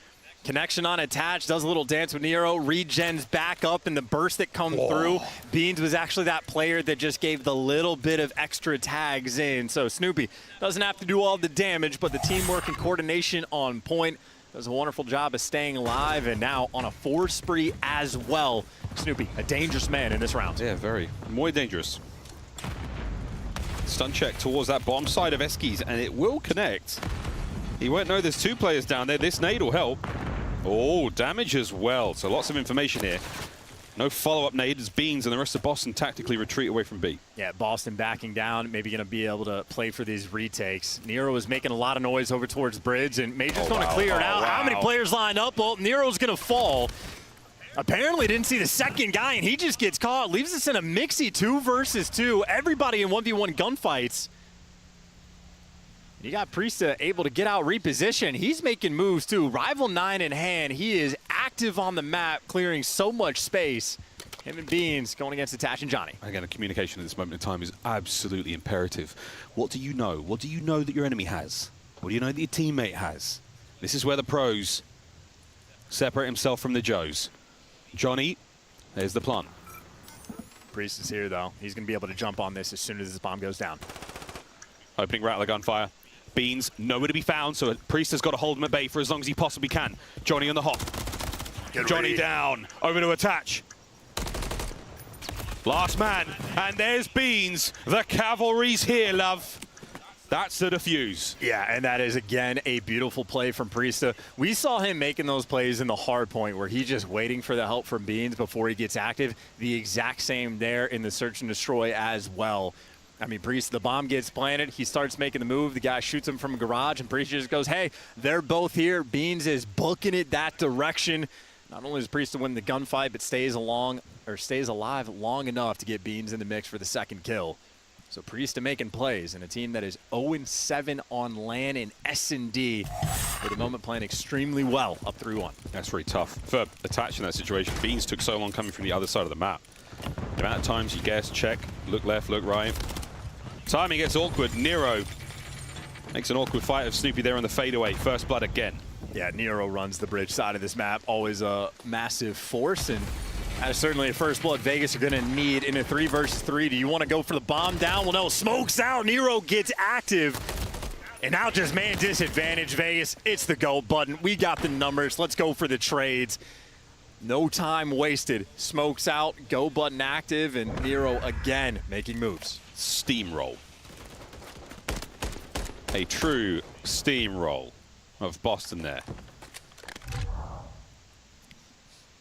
Connection on attach, does a little dance with Nero, regens back up in the burst that come through. Beans was actually that player that just gave the little bit of extra tags in. So Snoopy doesn't have to do all the damage, but the teamwork and coordination on point. Does a wonderful job of staying alive, and now on a 4 spree as well. Snoopy, a dangerous man in this round. Yeah, very. Muy dangerous. Stun check towards that bomb side of Eskies, and it will connect. He won't know there's 2 players down there. This nade will help. Oh, damage as well. So lots of information here. No follow-up nade as Beans and the rest of Boston tactically retreat away from B. Yeah, Boston backing down, maybe going to be able to play for these retakes. Nero is making a lot of noise over towards Bridge, and Major's going to clear it out. How many players lined up? Well, Nero's going to fall. Apparently didn't see the second guy, and he just gets caught. Leaves us in a mixy 2 versus 2. Everybody in 1v1 gunfights. You got Priesta able to get out, reposition. He's making moves too. Rival 9 in hand. He is active on the map, clearing so much space. Him and Beans going against Attach and Johnny. Again, the communication at this moment in time is absolutely imperative. What do you know? What do you know that your enemy has? What do you know that your teammate has? This is where the pros separate himself from the Joes. Johnny, there's the plan. Priest is here though. He's going to be able to jump on this as soon as this bomb goes down. Opening Rattler gunfire. Beans nowhere to be found, so Priest has got to hold him at bay for as long as he possibly can. Johnny on the hop. Johnny down. Over to Attach. Last man. And there's Beans. The cavalry's here, love. That's the defuse. Yeah, and that is, again, a beautiful play from Priesta. We saw him making those plays in the hard point where he's just waiting for the help from Beans before he gets active. The exact same there in the search and destroy as well. I mean, Priest, the bomb gets planted. He starts making the move. The guy shoots him from a garage, and Priest just goes, hey, they're both here. Beans is booking it that direction. Not only does Priest win the gunfight, but stays alive long enough to get Beans in the mix for the second kill. So Priesta making plays in a team that is 0-7 on LAN in S&D. For the moment, playing extremely well up 3-1. That's very tough. For Attach in that situation, Beans took so long coming from the other side of the map. The amount of times you guess, check, look left, look right. Timing gets awkward. Nero makes an awkward fight of Snoopy there on the fadeaway. First blood again. Yeah, Nero runs the bridge side of this map. Always a massive force, and That's certainly a first blood Vegas are going to need in a 3 versus 3. Do you want to go for the bomb down? Well, no, smokes out. Nero gets active. And now just man disadvantage Vegas. It's the go button. We got the numbers. Let's go for the trades. No time wasted. Smokes out, go button active, and Nero again making moves. Steamroll. A true steamroll of Boston there.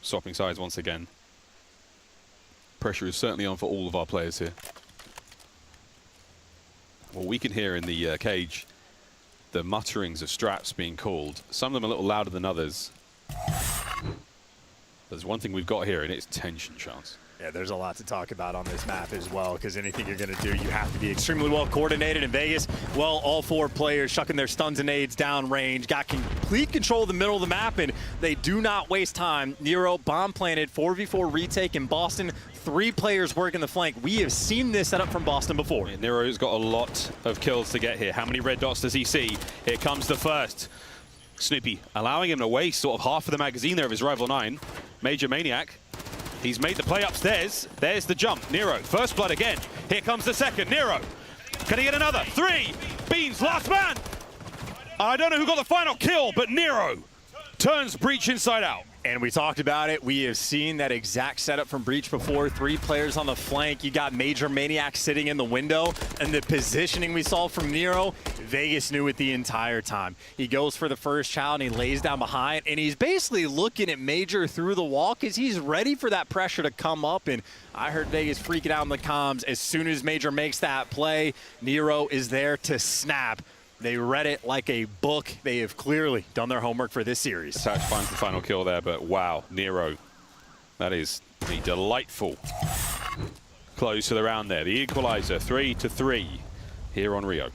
Swapping sides once again. Pressure is certainly on for all of our players here. Well, we can hear in the cage the mutterings of straps being called. Some of them a little louder than others. There's one thing we've got here, and it's tension, Chance. Yeah, there's a lot to talk about on this map as well, because anything you're going to do, you have to be extremely well coordinated in Vegas. Well, all 4 players shucking their stuns and nades down range, got complete control of the middle of the map, and they do not waste time. Nero bomb planted, 4v4 retake in Boston. 3 players working the flank. We have seen this setup from Boston before. Yeah, Nero's got a lot of kills to get here. How many red dots does he see? Here comes the first. Snoopy allowing him to waste sort of half of the magazine there of his rival 9. Major Maniac. He's made the play upstairs. There's the jump. Nero, first blood again. Here comes the second. Nero. Can he get another? 3. Beans, last man. I don't know who got the final kill, but Nero turns Breach inside out. And we talked about it. We have seen that exact setup from Breach before. 3 players on the flank. You got Major Maniac sitting in the window. And the positioning we saw from Nero, Vegas knew it the entire time. He goes for the first child and he lays down behind. And he's basically looking at Major through the wall because he's ready for that pressure to come up. And I heard Vegas freaking out in the comms. As soon as Major makes that play, Nero is there to snap. They read it like a book. They have clearly done their homework for this series. Attach finds the final kill there, but wow, Nero. That is a delightful close to the round there. The equalizer, 3-3 here on Rio.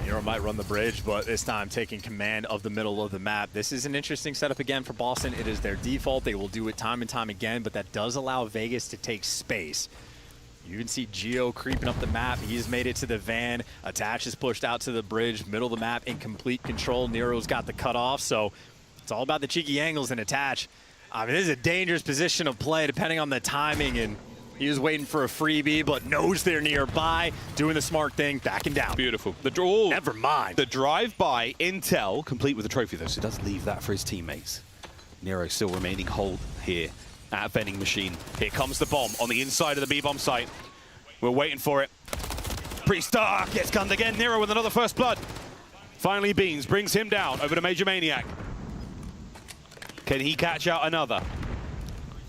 Nero might run the bridge, but this time taking command of the middle of the map. This is an interesting setup again for Boston. It is their default. They will do it time and time again, but that does allow Vegas to take space. You can see Geo creeping up the map. He's made it to the van. Attach is pushed out to the bridge, middle of the map in complete control. Nero's got the cutoff, so it's all about the cheeky angles and Attach. I mean, this is a dangerous position of play depending on the timing, and he was waiting for a freebie, but knows they're nearby, doing the smart thing, backing down. Beautiful. The draw. Never mind. The drive-by intel, complete with the trophy though, so does leave that for his teammates. Nero still remaining hold here at vending machine. Here comes the bomb on the inside of the B-bomb site. We're waiting for it. Priest gets gunned again. Nero with another first blood. Finally, Beans brings him down over to Major Maniac. Can he catch out another?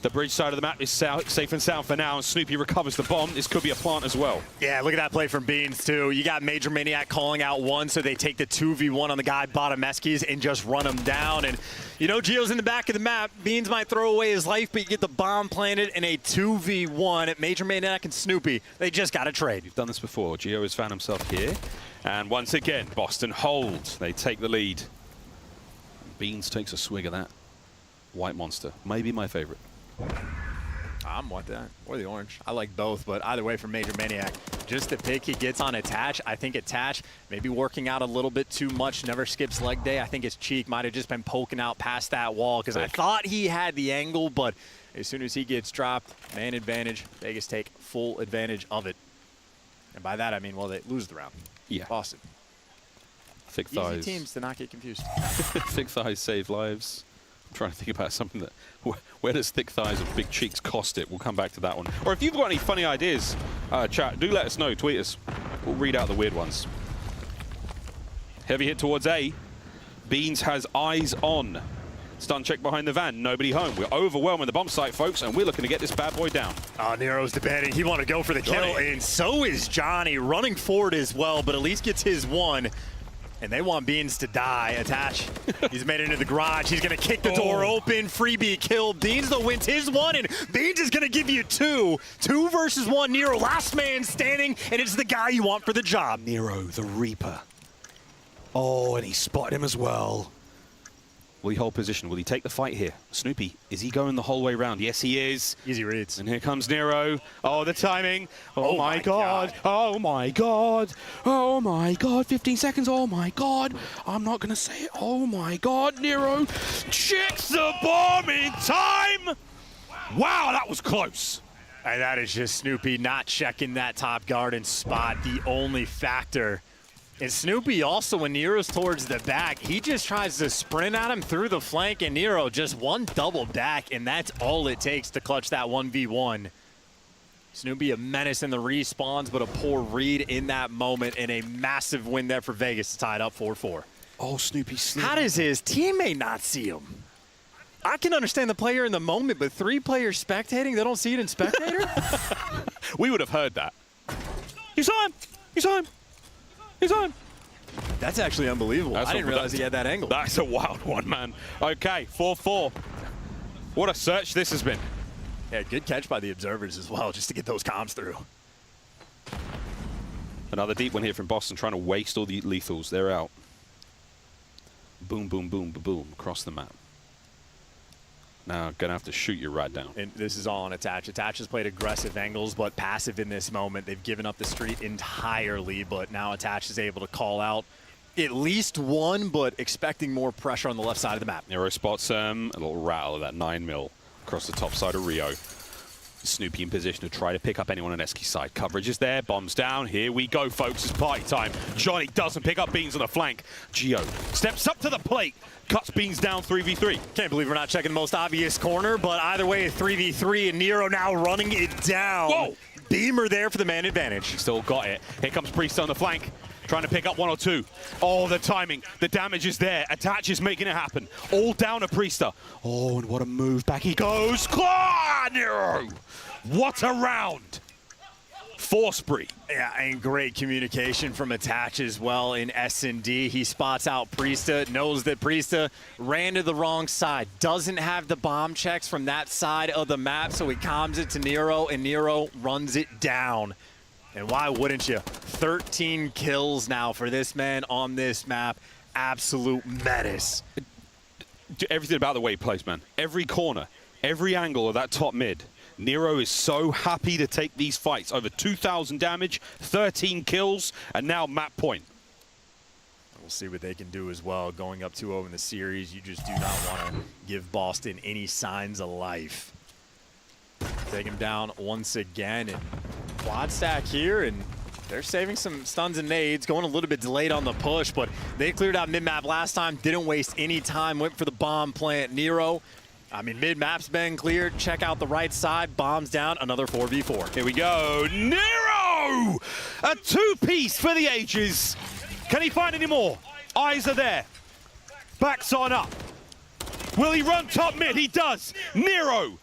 The bridge side of the map is safe and sound for now, and Snoopy recovers the bomb. This could be a plant as well. Yeah, look at that play from Beans, too. You got Major Maniac calling out 1, so they take the 2v1 on the guy bottom Eskies and just run him down. And, you know, Geo's in the back of the map. Beans might throw away his life, but you get the bomb planted in a 2v1 at Major Maniac and Snoopy. They just got to trade. You've done this before. Geo has found himself here. And once again, Boston holds. They take the lead. Beans takes a swig of that White Monster. Maybe my favorite. I'm with that. Or the orange. I like both, but either way for Major Maniac. Just the pick he gets on Attach. I think Attach maybe working out a little bit too much. Never skips leg day. I think his cheek might have just been poking out past that wall because I thought he had the angle, but as soon as he gets dropped, man advantage, Vegas take full advantage of it. And by that I mean, well, they lose the round. Yeah. Boston. Thick thighs. Easy teams to not get confused. Thick thighs save lives. I'm trying to think about something that, where does thick thighs and big cheeks cost it? We'll come back to that one. Or if you've got any funny ideas, chat, do let us know, tweet us. We'll read out the weird ones. Heavy hit towards A. Beans has eyes on. Stun check behind the van, nobody home. We're overwhelming the bomb site, folks, and we're looking to get this bad boy down. Nero's debating. He want to go for the kill, and so is Johnny. Running forward as well, but at least gets his 1. And they want Beans to die. Attach. He's made it into the garage. He's going to kick the door open. Freebie kill. Beans, though, wins his 1, and Beans is going to give you 2. 2 versus 1. Nero, last man standing, and it's the guy you want for the job. Nero, the Reaper. Oh, and he spotted him as well. Will he hold position? Will he take the fight here? Snoopy, is he going the whole way around? Yes, he is. Easy reads. And here comes Nero. Oh, the timing. Oh, my God. Oh, my God. Oh, my God. 15 seconds. Oh, my God. I'm not going to say it. Oh, my God. Nero checks the bomb in time. Wow, that was close. And that is just Snoopy not checking that top garden spot, the only factor. And Snoopy also, when Nero's towards the back, he just tries to sprint at him through the flank, and Nero just one double back, and that's all it takes to clutch that 1v1. Snoopy a menace in the respawns, but a poor read in that moment, and a massive win there for Vegas to tie it up 4-4. Oh, Snoopy slipped. How does his teammate not see him? I can understand the player in the moment, but 3 players spectating, they don't see it in spectator? We would have heard that. You saw him! You saw him! You saw him! That's actually unbelievable. I didn't realize he had that angle. That's a wild one, man. Okay, 4-4. What a search this has been. Yeah, good catch by the observers as well, just to get those comms through. Another deep one here from Boston, trying to waste all the lethals. They're out. Boom, boom, boom, boom, boom, across the map. Now, gonna have to shoot you right down. And this is all on Attach. Attach has played aggressive angles, but passive in this moment. They've given up the street entirely, but now Attach is able to call out at least one, but expecting more pressure on the left side of the map. Nero spots a little rattle of that 9mm across the top side of Rio. Snoopy in position to try to pick up anyone on Eski's side. Coverage is there, bombs down. Here we go, folks. It's party time. Johnny doesn't pick up Beans on the flank. Gio steps up to the plate, cuts Beans down 3v3. Can't believe we're not checking the most obvious corner, but either way, 3v3, and Nero now running it down. Whoa! Beamer there for the man advantage. Still got it. Here comes Priest on the flank, trying to pick up 1 or 2. Oh, the timing, the damage is there. Attach is making it happen. All down to Priester. Oh, and what a move. Back he goes. Claw, Nero! What a round. 4 spree. Yeah, and great communication from Attach as well in S&D. He spots out Priesta, knows that Priesta ran to the wrong side, doesn't have the bomb checks from that side of the map, so he comms it to Nero, and Nero runs it down. And why wouldn't you? 13 kills now for this man on this map. Absolute menace. Everything about the way he plays, man. Every corner, every angle of that top mid. Nero is so happy to take these fights. Over 2,000 damage, 13 kills, and now map point. We'll see what they can do as well. Going up 2-0 in the series, you just do not want to give Boston any signs of life. Take him down once again, and quad stack here, and they're saving some stuns and nades, going a little bit delayed on the push, but they cleared out mid-map last time, didn't waste any time, went for the bomb plant. Nero, I mean, mid-map's been cleared. Check out the right side. Bombs down. Another 4v4. Here we go. Nero! A 2-piece for the ages. Can he find any more? Eyes are there. Backs on up. Will he run top mid? He does. Nero.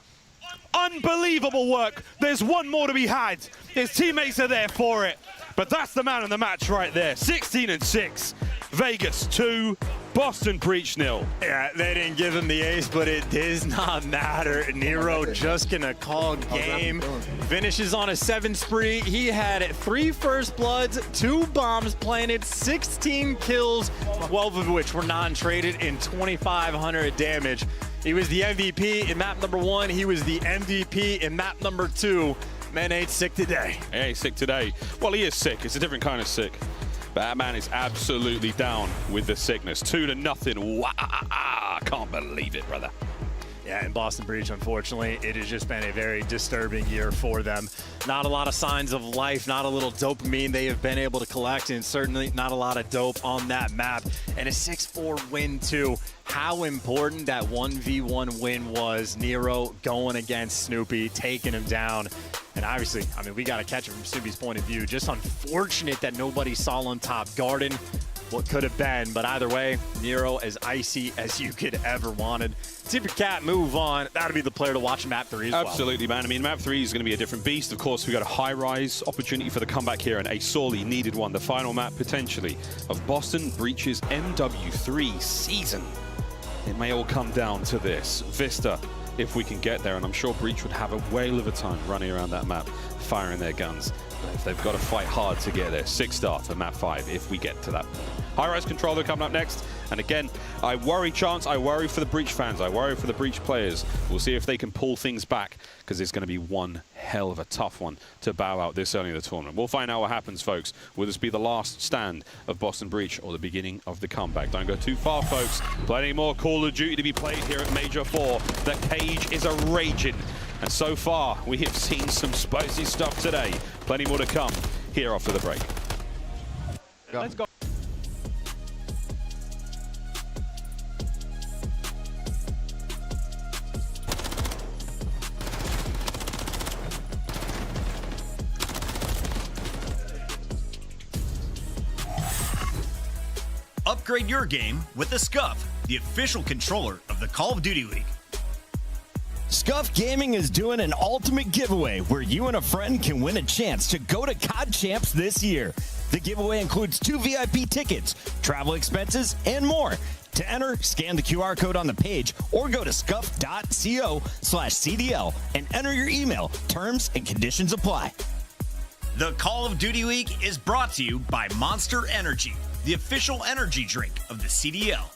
Unbelievable work. There's one more to be had. His teammates are there for it. But that's the man of the match right there. 16-6. Vegas 2. Boston Breach 0. Yeah, they didn't give him the ace, but it does not matter. Nero just gonna call game. Finishes on a 7 spree. He had 3 first bloods, 2 bombs planted, 16 kills, 12 of which were non-traded, and 2,500 damage. He was the MVP in map number 1. He was the MVP in map number 2. Man ain't sick today. Yeah, he's sick today. Well, he is sick. It's a different kind of sick. But that man is absolutely down with the sickness. 2-0. Wow. Can't believe it, brother. Yeah, in Boston Breach, unfortunately, it has just been a very disturbing year for them. Not a lot of signs of life, not a little dopamine they have been able to collect, and certainly not a lot of dope on that map. And a 6-4 win, too. How important that 1v1 win was. Nero going against Snoopy, taking him down. And obviously, I mean, we got to catch it from Snoopy's point of view. Just unfortunate that nobody saw on top garden what could have been. But either way, Nero as icy as you could ever wanted. See if your cat move on. That would be the player to watch in map 3 as well. Absolutely, man. I mean, map 3 is going to be a different beast. Of course, we got a high-rise opportunity for the comeback here, and a sorely needed one. The final map, potentially, of Boston Breach's MW3 season. It may all come down to this. Vista, if we can get there, and I'm sure Breach would have a whale of a time running around that map, firing their guns. But if they've got to fight hard to get there, 6-star for map 5 if we get to that point. High-rise controller coming up next. And again, I worry, Chance. I worry for the Breach fans. I worry for the Breach players. We'll see if they can pull things back, because it's going to be one hell of a tough one to bow out this early in the tournament. We'll find out what happens, folks. Will this be the last stand of Boston Breach or the beginning of the comeback? Don't go too far, folks. Plenty more Call of Duty to be played here at Major 4. The cage is a raging. And so far, we have seen some spicy stuff today. Plenty more to come here after the break. Let's go. Upgrade your game with the Scuff, the official controller of the Call of Duty League. Scuff Gaming is doing an ultimate giveaway where you and a friend can win a chance to go to COD Champs this year. The giveaway includes 2 VIP tickets, travel expenses, and more. To enter, scan the QR code on the page or go to scuff.co/CDL and enter your email. Terms and conditions apply. The Call of Duty League is brought to you by Monster Energy, the official energy drink of the CDL.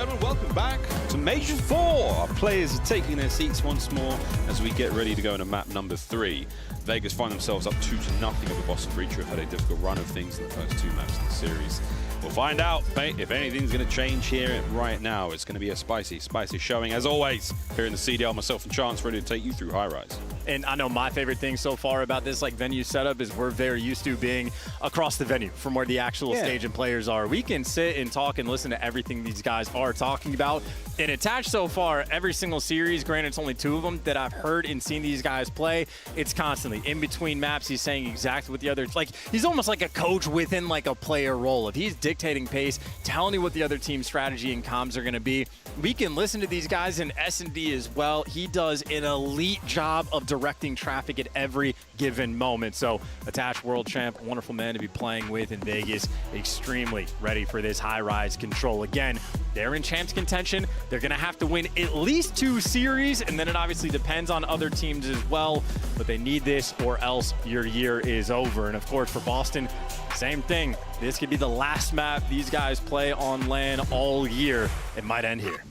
gentlemen, welcome back to Major 4. Our players are taking their seats once more as we get ready to go into map number 3. Vegas find themselves up 2-0 over Boston Breach, who have had a difficult run of things in the first 2 maps in the series. We'll find out if anything's going to change here right now. It's going to be a spicy showing, as always, here in the CDL. Myself and Chance ready to take you through High Rise. And I know my favorite thing so far about this venue setup is we're very used to being across the venue from where the actual stage and players are. We can sit and talk and listen to everything these guys are talking about. And attached so far, every single series, granted it's only 2 of them, that I've heard and seen these guys play, it's constantly in between maps. He's saying exactly what the other, he's almost like a coach within a player role. If he's dictating pace, telling you what the other team's strategy and comms are going to be, we can listen to these guys in S&D as well. He does an elite job of directing traffic at every given moment. So attached world champ, wonderful man to be playing with in Vegas, extremely ready for this High Rise control. Again, they're in champs contention. They're going to have to win at least 2 series, and then it obviously depends on other teams as well, but they need this or else your year is over. And of course for Boston, same thing. This could be the last map these guys play on LAN all year. It might end here.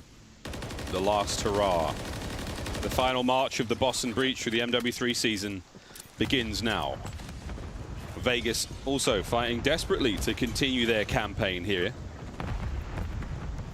The last hurrah. The final march of the Boston Breach through the MW3 season begins now. Vegas also fighting desperately to continue their campaign here.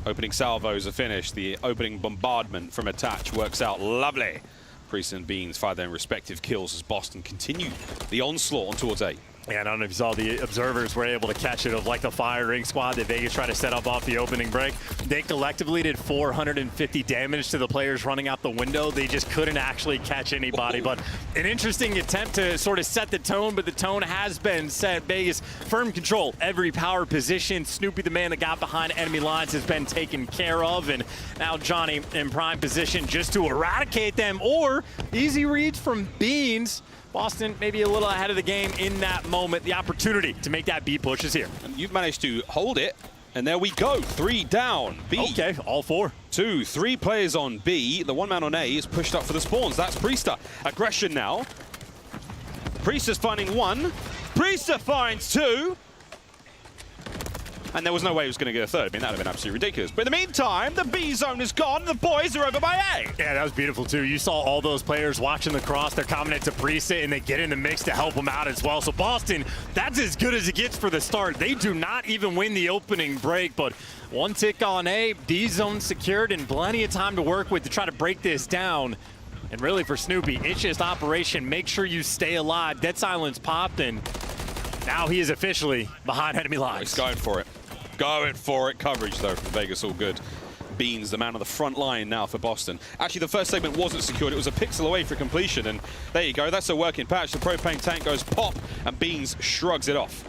Opening salvos are finished. The opening bombardment from Attach works out lovely. Priest and Beans fire their respective kills as Boston continue the onslaught on towards A. Yeah, I don't know if you saw the observers were able to catch it of the firing squad that Vegas tried to set up off the opening break. They collectively did 450 damage to the players running out the window. They just couldn't actually catch anybody. But an interesting attempt to sort of set the tone, but the tone has been set. Vegas, firm control, every power position. Snoopy, the man that got behind enemy lines, has been taken care of. And now Johnny in prime position just to eradicate them, or easy reads from Beans. Boston maybe a little ahead of the game in that moment. The opportunity to make that B push is here. And you've managed to hold it, and there we go. 3 down. B. Okay, all 4. 2, 3 players on B. The 1 man on A is pushed up for the spawns. That's Priester. Aggression now. Priester's finding 1. Priester finds 2. And there was no way he was going to get a 3rd. I mean, that would have been absolutely ridiculous. But in the meantime, the B zone is gone. The boys are over by A. Yeah, that was beautiful, too. You saw all those players watching the cross. They're coming into Priest, and they get in the mix to help him out as well. So Boston, that's as good as it gets for the start. They do not even win the opening break, but 1 tick on A, B zone secured, and plenty of time to work with to try to break this down. And really for Snoopy, it's just operation. Make sure you stay alive. Dead silence popped, and now he is officially behind enemy lines. He's going for it. Going for it. Coverage, though, from Vegas. All good. Beans, the man on the front line now for Boston. Actually, the first segment wasn't secured. It was a pixel away for completion. And there you go. That's a working patch. The propane tank goes pop, and Beans shrugs it off.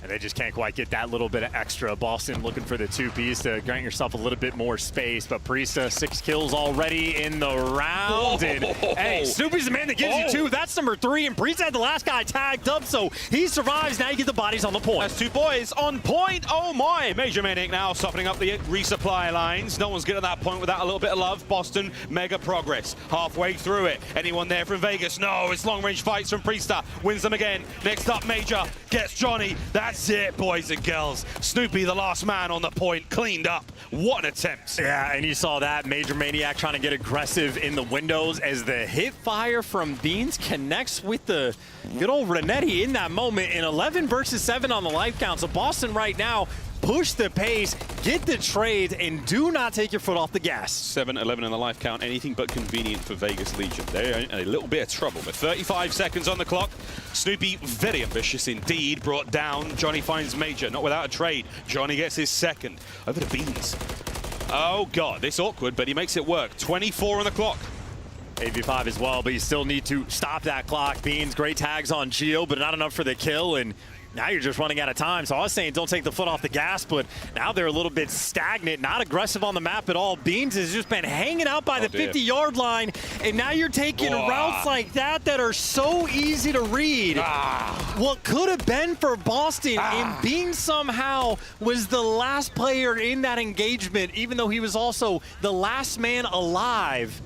And they just can't quite get that little bit of extra. Boston looking for the 2Ps to grant yourself a little bit more space. But Priesta, 6 kills already in the round. And hey, Snoopy's the man that gives you 2. That's number 3. And Priesta had the last guy tagged up, so he survives. Now you get the bodies on the point. That's 2 boys on point. Oh my. Major Maniac now softening up the resupply lines. No one's getting to that point without a little bit of love. Boston, mega progress. Halfway through it. Anyone there from Vegas? No, it's long range fights from Priesta. Wins them again. Next up, Major gets Johnny. That's it, boys and girls. Snoopy, the last man on the point, cleaned up. What an attempt. Yeah, and you saw that. Major Maniac trying to get aggressive in the windows as the hip fire from Beans connects with the good old Renetti in that moment. In 11 versus 7 on the life count. So Boston right now, push the pace, get the trades, and do not take your foot off the gas. 7-11 in the life count, anything but convenient for Vegas Legion. They're in a little bit of trouble, but 35 seconds on the clock. Snoopy, very ambitious indeed, brought down. Johnny finds Major, not without a trade. Johnny gets his 2nd. Over to Beans. Oh God, this awkward, but he makes it work. 24 on the clock. 8v5 as well, but you still need to stop that clock. Beans, great tags on Geo, but not enough for the kill, and now you're just running out of time. So I was saying don't take the foot off the gas, but now they're a little bit stagnant, not aggressive on the map at all. Beans has just been hanging out by the 50-yard line, and now you're taking routes like that that are so easy to read. What could have been for Boston, and Beans somehow was the last player in that engagement, even though he was also the last man alive.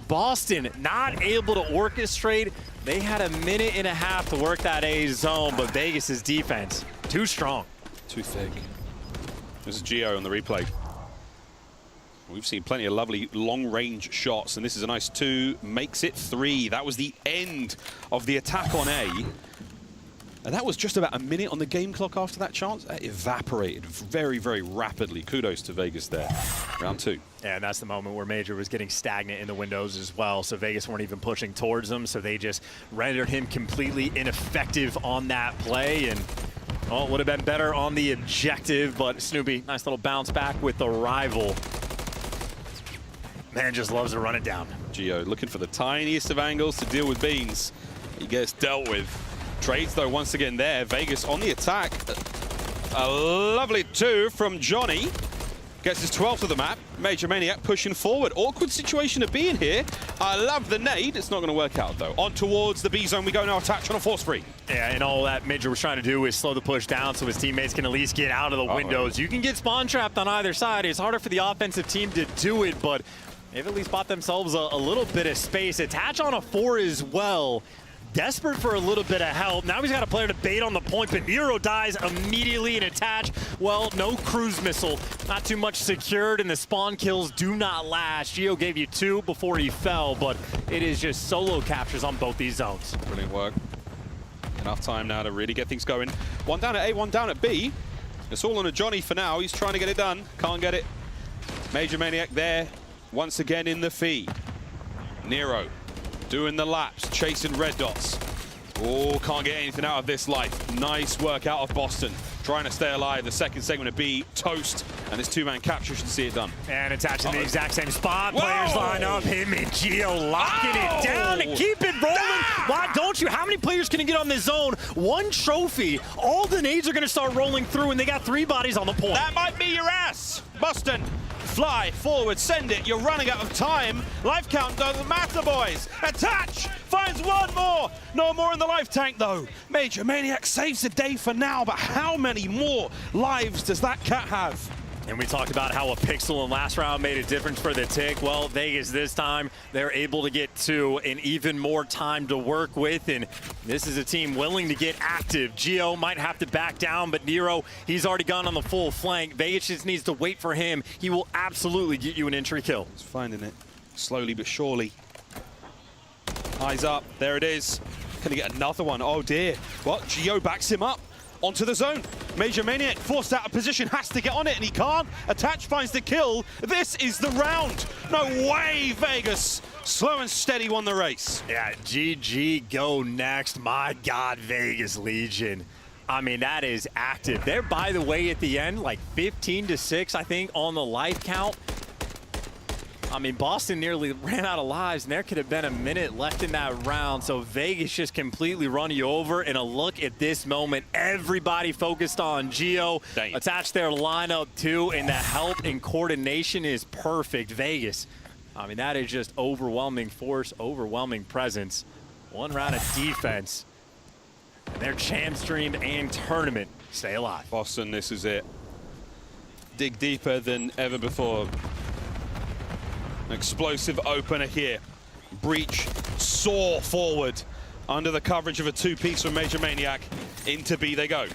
Boston not able to orchestrate. They had 1.5 minutes to work that A zone, but Vegas' defense, too strong. Too thick. There's a Geo on the replay. We've seen plenty of lovely long-range shots, and this is a nice 2, makes it 3. That was the end of the attack on A. And that was just about a minute on the game clock after that chance. That evaporated very, very rapidly. Kudos to Vegas there. Round 2. Yeah, and that's the moment where Major was getting stagnant in the windows as well, so Vegas weren't even pushing towards him, so they just rendered him completely ineffective on that play, and well, it would have been better on the objective, but Snoopy, nice little bounce back with the rival. Man just loves to run it down. Gio looking for the tiniest of angles to deal with Beans. He gets dealt with. Trades, though, once again there. Vegas on the attack. A lovely 2 from Johnny. Gets his 12th of the map. Major Maniac pushing forward. Awkward situation to be in here. I love the nade. It's not going to work out, though. On towards the B zone we go now. Attach on a force free. Yeah, and all that Major was trying to do is slow the push down so his teammates can at least get out of the windows. You can get spawn trapped on either side. It's harder for the offensive team to do it, but they've at least bought themselves a little bit of space. Attach on a 4 as well. Desperate for a little bit of help. Now he's got a player to bait on the point, but Nero dies immediately in Attach. Well, no cruise missile. Not too much secured, and the spawn kills do not last. Gio gave you 2 before he fell, but it is just solo captures on both these zones. Brilliant work. Enough time now to really get things going. 1 down at A, 1 down at B. It's all on a Johnny for now. He's trying to get it done. Can't get it. Major Maniac there. Once again in the feed. Nero doing the laps, chasing red dots. Oh, can't get anything out of this life. Nice work out of Boston. Trying to stay alive. The second segment of B, toast. And this 2-man capture should see it done. And attaching the exact same spot. Whoa! Players line up. Him and Gio locking it down to keep it rolling. Why don't you? How many players can you get on this zone? 1 trophy. All the nades are going to start rolling through, and they got 3 bodies on the point. That might be your ass. Boston, fly forward, send it. You're running out of time. Life count doesn't matter, boys. Attach finds 1 more. No more in the life tank, though. Major Maniac saves the day for now, but how many more lives does that cat have? And we talked about how a pixel in last round made a difference for the tick. Well, Vegas this time, they're able to get 2 and even more time to work with. And this is a team willing to get active. Gio might have to back down, but Nero, he's already gone on the full flank. Vegas just needs to wait for him. He will absolutely get you an entry kill. He's finding it slowly but surely. Eyes up. There it is. Can he get another one? Oh, dear. What? Gio backs him up. Onto the zone. Major Maniac forced out of position, has to get on it, and he can't. Attach finds the kill. This is the round. No way, Vegas. Slow and steady won the race. Yeah, GG go next. My God, Vegas Legion. I mean, that is active. They're, by the way, at the end, like 15-6, I think, on the life count. I mean, Boston nearly ran out of lives, and there could have been a minute left in that round. So Vegas just completely run you over. And a look at this moment, everybody focused on Gio. Attach their lineup too, and the help and coordination is perfect. Vegas, I mean, that is just overwhelming force, overwhelming presence. 1 round of defense. And their champ stream and tournament stay alive. Boston, this is it. Dig deeper than ever before. An explosive opener here. Breach, soar forward under the coverage of a 2-piece from Major Maniac. Into B they go.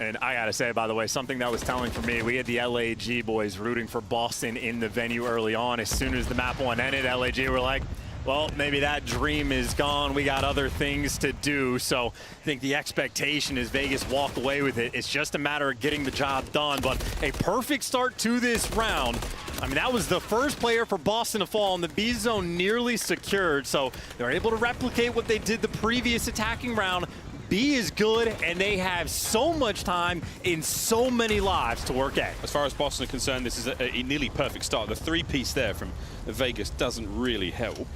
And I gotta say, by the way, something that was telling for me, we had the LAG boys rooting for Boston in the venue early on. As soon as the map 1 ended, LAG were like, well, maybe that dream is gone. We got other things to do. So I think the expectation is Vegas walk away with it. It's just a matter of getting the job done. But a perfect start to this round. I mean, that was the first player for Boston to fall, and the B zone nearly secured. So they're able to replicate what they did the previous attacking round. B is good, and they have so much time in so many lives to work at. As far as Boston are concerned, this is a nearly perfect start. The 3-piece there from Vegas doesn't really help.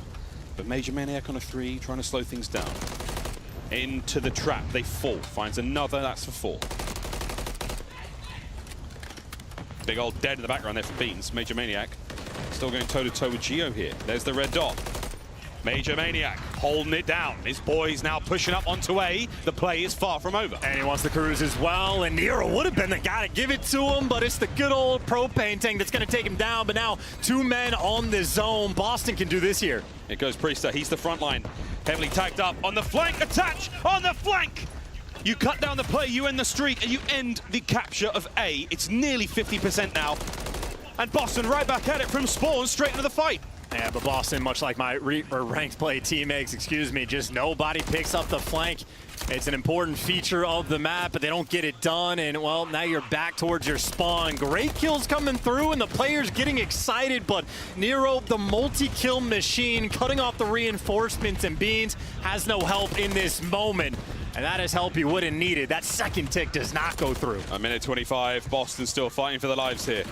But Major Maniac on a 3, trying to slow things down. Into the trap, they fall. Finds another, that's for 4. Big old dead in the background there for Beans. Major Maniac still going toe-to-toe with Gio here. There's the red dot. Major Maniac holding it down. His boys now pushing up onto A. The play is far from over. And he wants the cruise as well. And Nero would have been the guy to give it to him, but it's the good old propane tank that's going to take him down. But now 2 men on the zone. Boston can do this here. It goes Priester. He's the front line. Heavily tagged up on the flank. Attach on the flank. You cut down the play, you end the streak, and you end the capture of A. It's nearly 50% now. And Boston right back at it from spawn, straight into the fight. Yeah, but Boston, much like my ranked play teammates, just nobody picks up the flank. It's an important feature of the map, but they don't get it done. And, well, now you're back towards your spawn. Great kills coming through, and the players getting excited, but Nero, the multi-kill machine, cutting off the reinforcements, and Beans has no help in this moment. And that is help you wouldn't need it. That second tick does not go through. A minute 25, Boston still fighting for their lives here.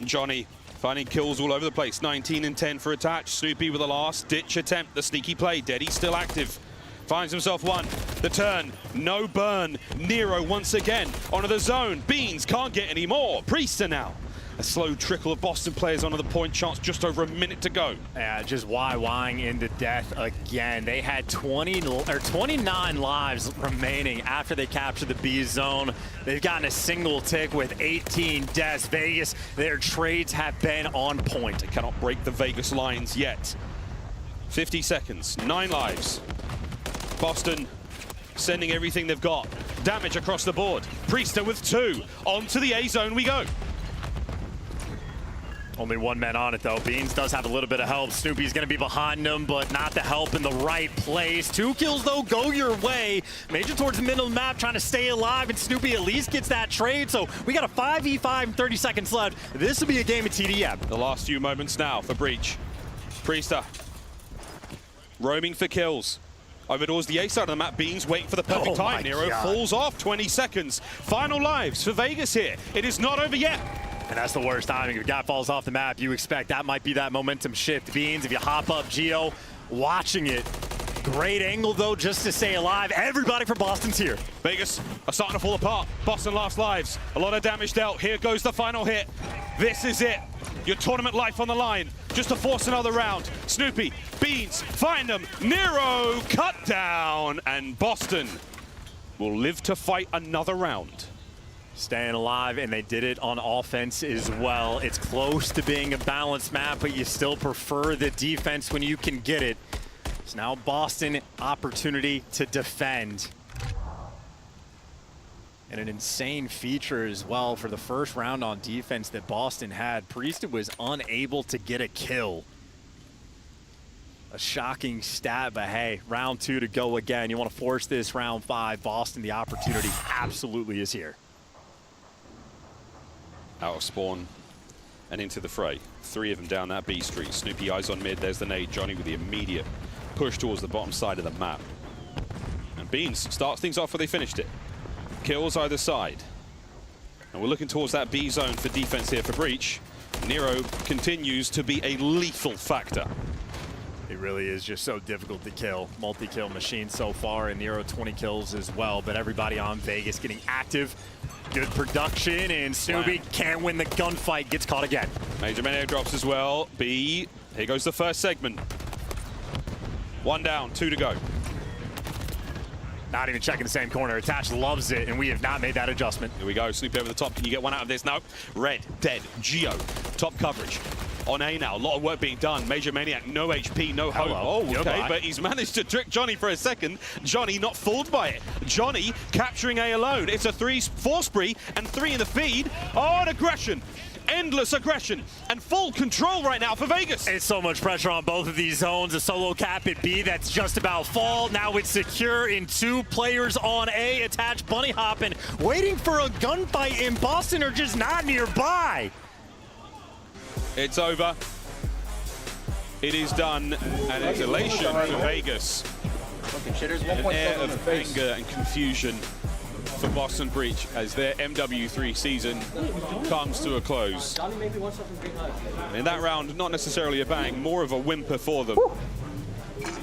Johnny finding kills all over the place. 19 and 10 for attach. Snoopy with the last ditch attempt. The sneaky play. Deddy still active. Finds himself one. The turn. No burn. Nero once again onto the zone. Beans can't get any more. Priester now. A slow trickle of Boston players onto the point. Chance just over a minute to go. Yeah, just YYing into death again. They had 29 lives remaining after they captured the B zone. They've gotten a single tick with 18 deaths. Vegas, their trades have been on point. They cannot break the Vegas lines yet. 50 seconds, 9 lives. Boston sending everything they've got. Damage across the board. Priester with 2. On to the A zone we go. Only one man on it, though. Beans does have a little bit of help. Snoopy's going to be behind him, but not the help in the right place. 2 kills, though, go your way. Major towards the middle of the map, trying to stay alive, and Snoopy at least gets that trade. So we got a 5v5 and 30 seconds left. This will be a game of TDM. The last few moments now for Breach. Priester roaming for kills. Over towards the A side of the map, Beans waiting for the perfect time. Nero falls off, 20 seconds. Final lives for Vegas here. It is not over yet. And that's the worst timing. If a guy falls off the map, you expect that might be that momentum shift. Beans, if you hop up, Geo, watching it. Great angle, though, just to stay alive. Everybody from Boston's here. Vegas are starting to fall apart. Boston last lives. A lot of damage dealt. Here goes the final hit. This is it. Your tournament life on the line. Just to force another round. Snoopy, Beans, find them. Nero, cut down. And Boston will live to fight another round. Staying alive, and they did it on offense as well. It's close to being a balanced map, but you still prefer the defense when you can get it. So now Boston, opportunity to defend. And an insane feature as well for the first round on defense that Boston had. Priester was unable to get a kill. A shocking stat, but hey, round 2 to go again. You want to force this round 5. Boston, the opportunity absolutely is here. Out of spawn and into the fray. 3 of them down that B street. Snoopy eyes on mid. There's the nade. Johnny with the immediate push towards the bottom side of the map. And Beans starts things off where they finished it. Kills either side. And we're looking towards that B zone for defense here for Breach. Nero continues to be a lethal factor. It really is just so difficult to kill. Multi-kill machine so far, and Nero 20 kills as well. But everybody on Vegas getting active. Good production, and Snoopy can't win the gunfight, gets caught again. Major Maniac drops as well. B, here goes the first segment. 1 down, 2 to go. Not even checking the same corner. Attach loves it, and we have not made that adjustment. Here we go, Snoopy over the top. Can you get one out of this? No. Red, dead, Geo, top coverage. On A now, a lot of work being done. Major Maniac, no HP, no hope. Hello. Oh, okay, but he's managed to trick Johnny for a second. Johnny not fooled by it. Johnny capturing A alone. It's a 4 spree and 3 in the feed. Oh, and aggression. Endless aggression and full control right now for Vegas. It's so much pressure on both of these zones. A solo cap at B that's just about fall. Now it's secure in 2 players on A. Attached bunny hopping, waiting for a gunfight, and Boston are just not nearby. It's over. It is done, and it's elation for Vegas. An air of anger and confusion for Boston Breach as their MW3 season comes to a close. In that round, not necessarily a bang, more of a whimper for them.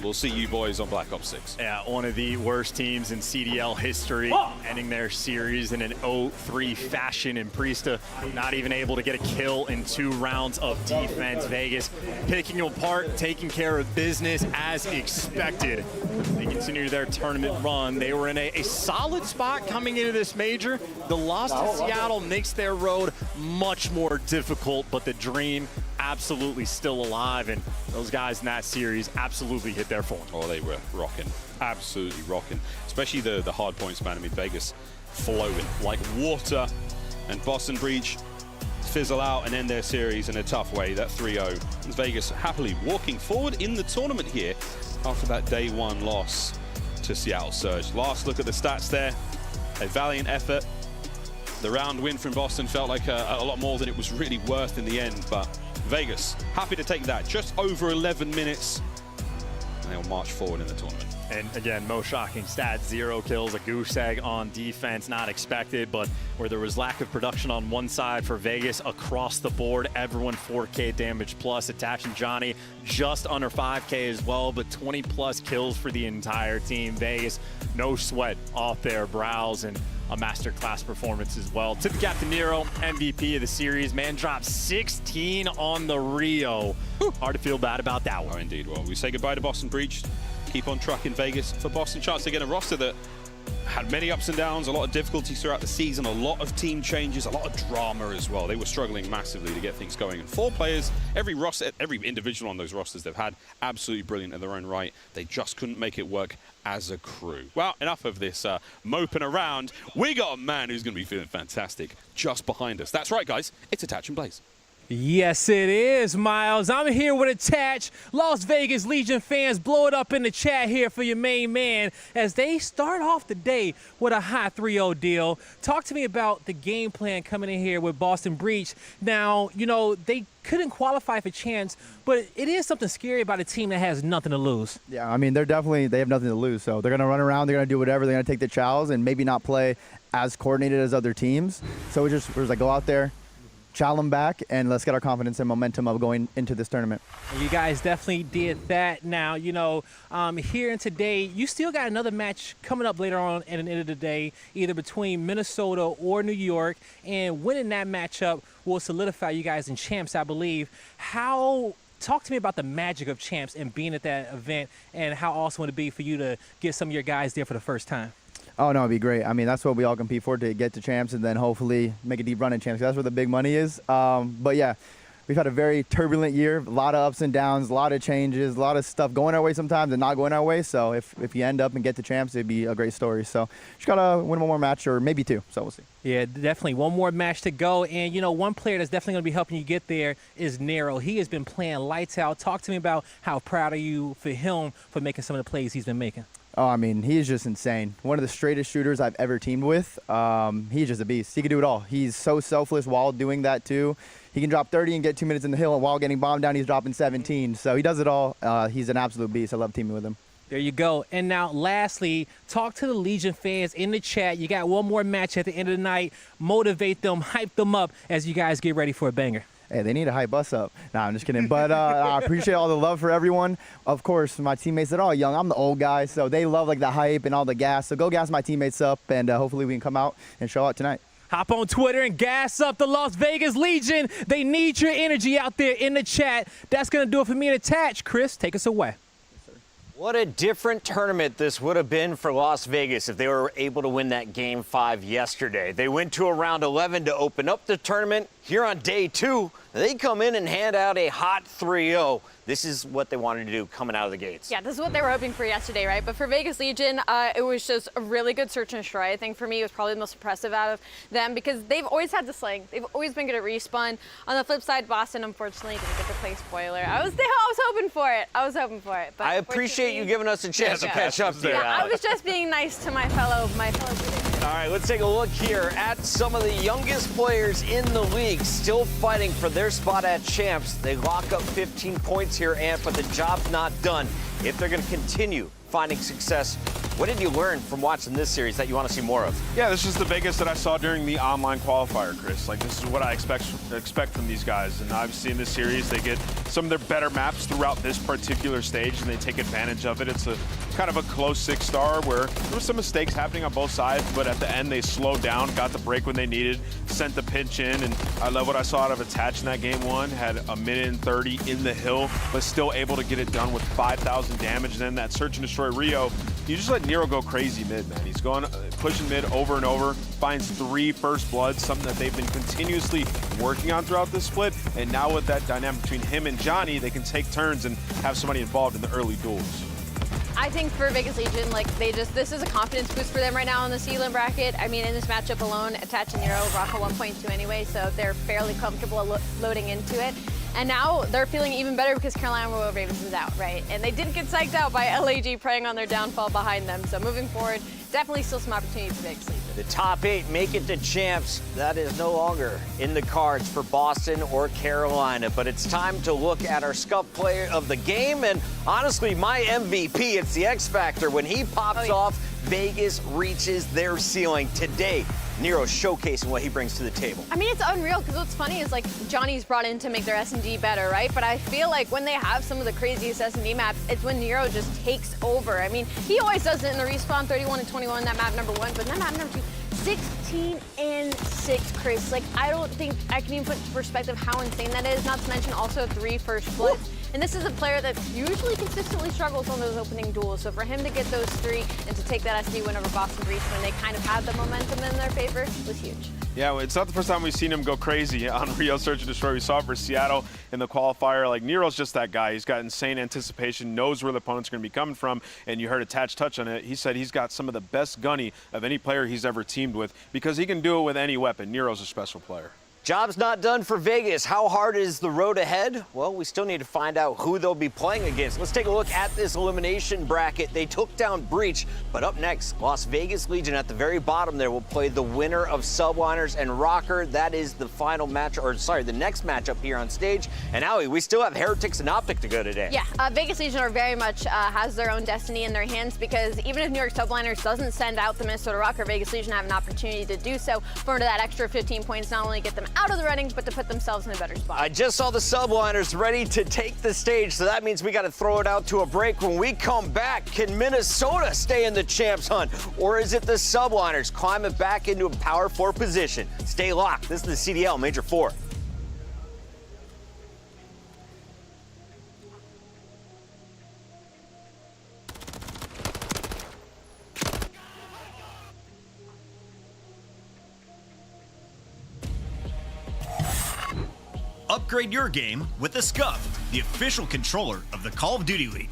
We'll see you boys on Black Ops 6. Yeah, one of the worst teams in CDL history, ending their series in an 0-3 fashion, and Priester not even able to get a kill in 2 rounds of defense. Vegas picking them apart, taking care of business as expected. They continue their tournament run. They were in a solid spot coming into this major. The loss to Seattle makes their road much more difficult, but the dream absolutely still alive, and those guys in that series absolutely hit their form. Oh, they were rocking, absolutely rocking. Especially the hard points, man. I mean, Vegas flowing like water, and Boston Breach fizzle out and end their series in a tough way, that 3-0. Vegas happily walking forward in the tournament here after that day 1 loss to Seattle Surge. Last look at the stats there, a valiant effort. The round win from Boston felt like a lot more than it was really worth in the end, but Vegas happy to take that. Just over 11 minutes, and they'll march forward in the tournament. And again, most shocking stat, 0 kills, a goose egg on defense, not expected, but where there was lack of production on one side for Vegas across the board, everyone 4K damage plus, attaching Johnny just under 5K as well, but 20 plus kills for the entire team. Vegas, no sweat off their brows, and a masterclass performance as well. To the Captain Nero, MVP of the series, man dropped 16 on the Rio. Hard to feel bad about that one. Oh, indeed. Well, we say goodbye to Boston Breach. Keep on trucking Vegas for Boston. Chance to get a roster that had many ups and downs, a lot of difficulties throughout the season, a lot of team changes, a lot of drama as well. They were struggling massively to get things going. And 4 players, every roster, every individual on those rosters they've had, absolutely brilliant in their own right. They just couldn't make it work as a crew. Well, enough of this moping around. We got a man who's going to be feeling fantastic just behind us. That's right, guys. It's Attach and Blaze. Yes, it is, Miles. I'm here with Attach. Las Vegas Legion fans, blow it up in the chat here for your main man as they start off the day with a hot 3-0 deal. Talk to me about the game plan coming in here with Boston Breach. Now, you know, they couldn't qualify for champs, but it is something scary about a team that has nothing to lose. Yeah, I mean, they have nothing to lose, so they're going to run around, they're going to do whatever, they're going to take the chows and maybe not play as coordinated as other teams. So we're just like, go out there, chow them back, and let's get our confidence and momentum of going into this tournament. You guys definitely did that. Now, you know, here in today, you still got another match coming up later on at the end of the day, either between Minnesota or New York, and winning that matchup will solidify you guys in champs, I believe. Talk to me about the magic of champs and being at that event, and how awesome would it be for you to get some of your guys there for the first time? Oh, no, it'd be great. I mean, that's what we all compete for, to get to champs and then hopefully make a deep run in champs. That's where the big money is. But yeah, we've had a very turbulent year, a lot of ups and downs, a lot of changes, a lot of stuff going our way sometimes and not going our way. So if you end up and get to champs, it'd be a great story. So just got to win one more match, or maybe 2. So we'll see. Yeah, definitely one more match to go. And, you know, one player that's definitely going to be helping you get there is Nero. He has been playing lights out. Talk to me about how proud are you for him for making some of the plays he's been making. Oh, I mean, he is just insane. One of the straightest shooters I've ever teamed with. He's just a beast. He can do it all. He's so selfless while doing that, too. He can drop 30 and get 2 minutes in the hill, and while getting bombed down, he's dropping 17. So he does it all. He's an absolute beast. I love teaming with him. There you go. And now, lastly, talk to the Legion fans in the chat. You got one more match at the end of the night. Motivate them, hype them up as you guys get ready for a banger. Hey, they need to hype us up. Nah, I'm just kidding. But I appreciate all the love for everyone. Of course, my teammates, they're all young. I'm the old guy, so they love like the hype and all the gas. So go gas my teammates up, and hopefully we can come out and show out tonight. Hop on Twitter and gas up the Las Vegas Legion. They need your energy out there in the chat. That's going to do it for me and Attach. Chris, take us away. What a different tournament this would have been for Las Vegas if they were able to win that Game 5 yesterday. They went to a round 11 to open up the tournament. Here on day 2, they come in and hand out a hot 3-0. This is what they wanted to do coming out of the gates. Yeah, this is what they were hoping for yesterday, right? But for Vegas Legion, it was just a really good search and destroy. I think for me, it was probably the most impressive out of them because they've always had the sling. They've always been good at respawn. On the flip side, Boston, unfortunately, didn't get to play spoiler. I was hoping for it. But I appreciate you giving us a chance to catch up there. Yeah, I was just being nice to my fellow critics. All right, let's take a look here at some of the youngest players in the league still fighting for their spot at champs. They lock up 15 points here, Ant, but the job's not done. If they're going to continue finding success, what did you learn from watching this series that you want to see more of? Yeah, this is the Vegas that I saw during the online qualifier, Chris. Like, this is what I expect from these guys. And obviously in this series, they get some of their better maps throughout this particular stage, and they take advantage of it. It's a kind of a close 6-star where there were some mistakes happening on both sides, but at the end they slowed down, got the break when they needed, sent the pinch in, and I love what I saw out of Attach in that game 1. Had a minute and 30 in the hill, but still able to get it done with 5,000 damage. And then that search and destroy Rio, you just let Nero go crazy mid, man. He's going pushing mid over and over, finds 3 first bloods, something that they've been continuously working on throughout this split. And now with that dynamic between him and Johnny, they can take turns and have somebody involved in the early duels. I think for Vegas Legion, like this is a confidence boost for them right now in the Sealand bracket. I mean, in this matchup alone, Attach and Nero rock a 1.2 anyway, so they're fairly comfortable loading into it. And now they're feeling even better because Carolina Royal Ravens is out, right? And they did get psyched out by LAG preying on their downfall behind them. So moving forward, definitely still some opportunity for Vegas Legion. The top 8 make it to champs. That is no longer in the cards for Boston or Carolina. But it's time to look at our Scuff player of the game. And honestly, my MVP, it's the X Factor. When he pops off, Vegas reaches their ceiling today. Nero showcasing what he brings to the table. I mean, it's unreal because what's funny is like Johnny's brought in to make their S&D better, right? But I feel like when they have some of the craziest S&D maps, it's when Nero just takes over. I mean, he always does it in the respawn 31 and 21, that map number 1, but that map number 2, 16 and 6, Chris. Like, I don't think I can even put into perspective how insane that is, not to mention also 3 first splits. And this is a player that usually consistently struggles on those opening duels. So for him to get those 3 and to take that SD win over Boston Breach when they kind of have the momentum in their favor was huge. Yeah, well, it's not the first time we've seen him go crazy on Rio Search and Destroy. We saw it for Seattle in the qualifier. Like, Nero's just that guy. He's got insane anticipation, knows where the opponent's going to be coming from, and you heard Attach touch on it. He said he's got some of the best gunny of any player he's ever teamed with because he can do it with any weapon. Nero's a special player. Job's not done for Vegas. How hard is the road ahead? Well, we still need to find out who they'll be playing against. Let's take a look at this elimination bracket. They took down Breach, but up next, Las Vegas Legion at the very bottom there will play the winner of Subliners and Rocker. That is the final match, or sorry, the next matchup here on stage. And Allie, we still have Heretics and Optic to go today. Yeah, Vegas Legion are very much has their own destiny in their hands because even if New York Subliners doesn't send out the Minnesota Rocker, Vegas Legion have an opportunity to do so for that extra 15 points, not only get them out of the running, but to put themselves in a better spot. I just saw the Subliners ready to take the stage, so that means we got to throw it out to a break. When we come back, can Minnesota stay in the champs hunt, or is it the Subliners climbing back into a power 4 position? Stay locked. This is the CDL Major 4. Upgrade your game with the Scuff, the official controller of the Call of Duty League.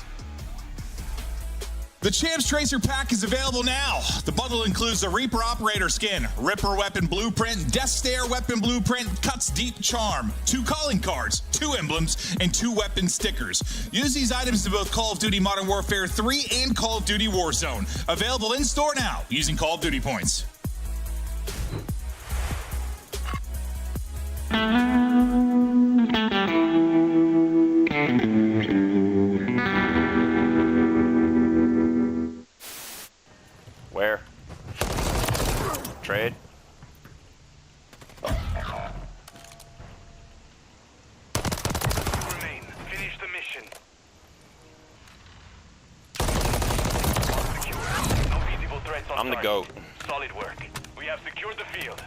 The Champs Tracer Pack is available now. The bundle includes a Reaper Operator skin, Ripper Weapon Blueprint, Death Stare Weapon Blueprint, Cuts Deep Charm, 2 calling cards, 2 emblems, and 2 weapon stickers. Use these items in both Call of Duty Modern Warfare 3 and Call of Duty Warzone. Available in store now using Call of Duty points. Where? Trade? Remain. Finish the mission. No visible threats on I'm the target. GOAT. Solid work. We have secured the field.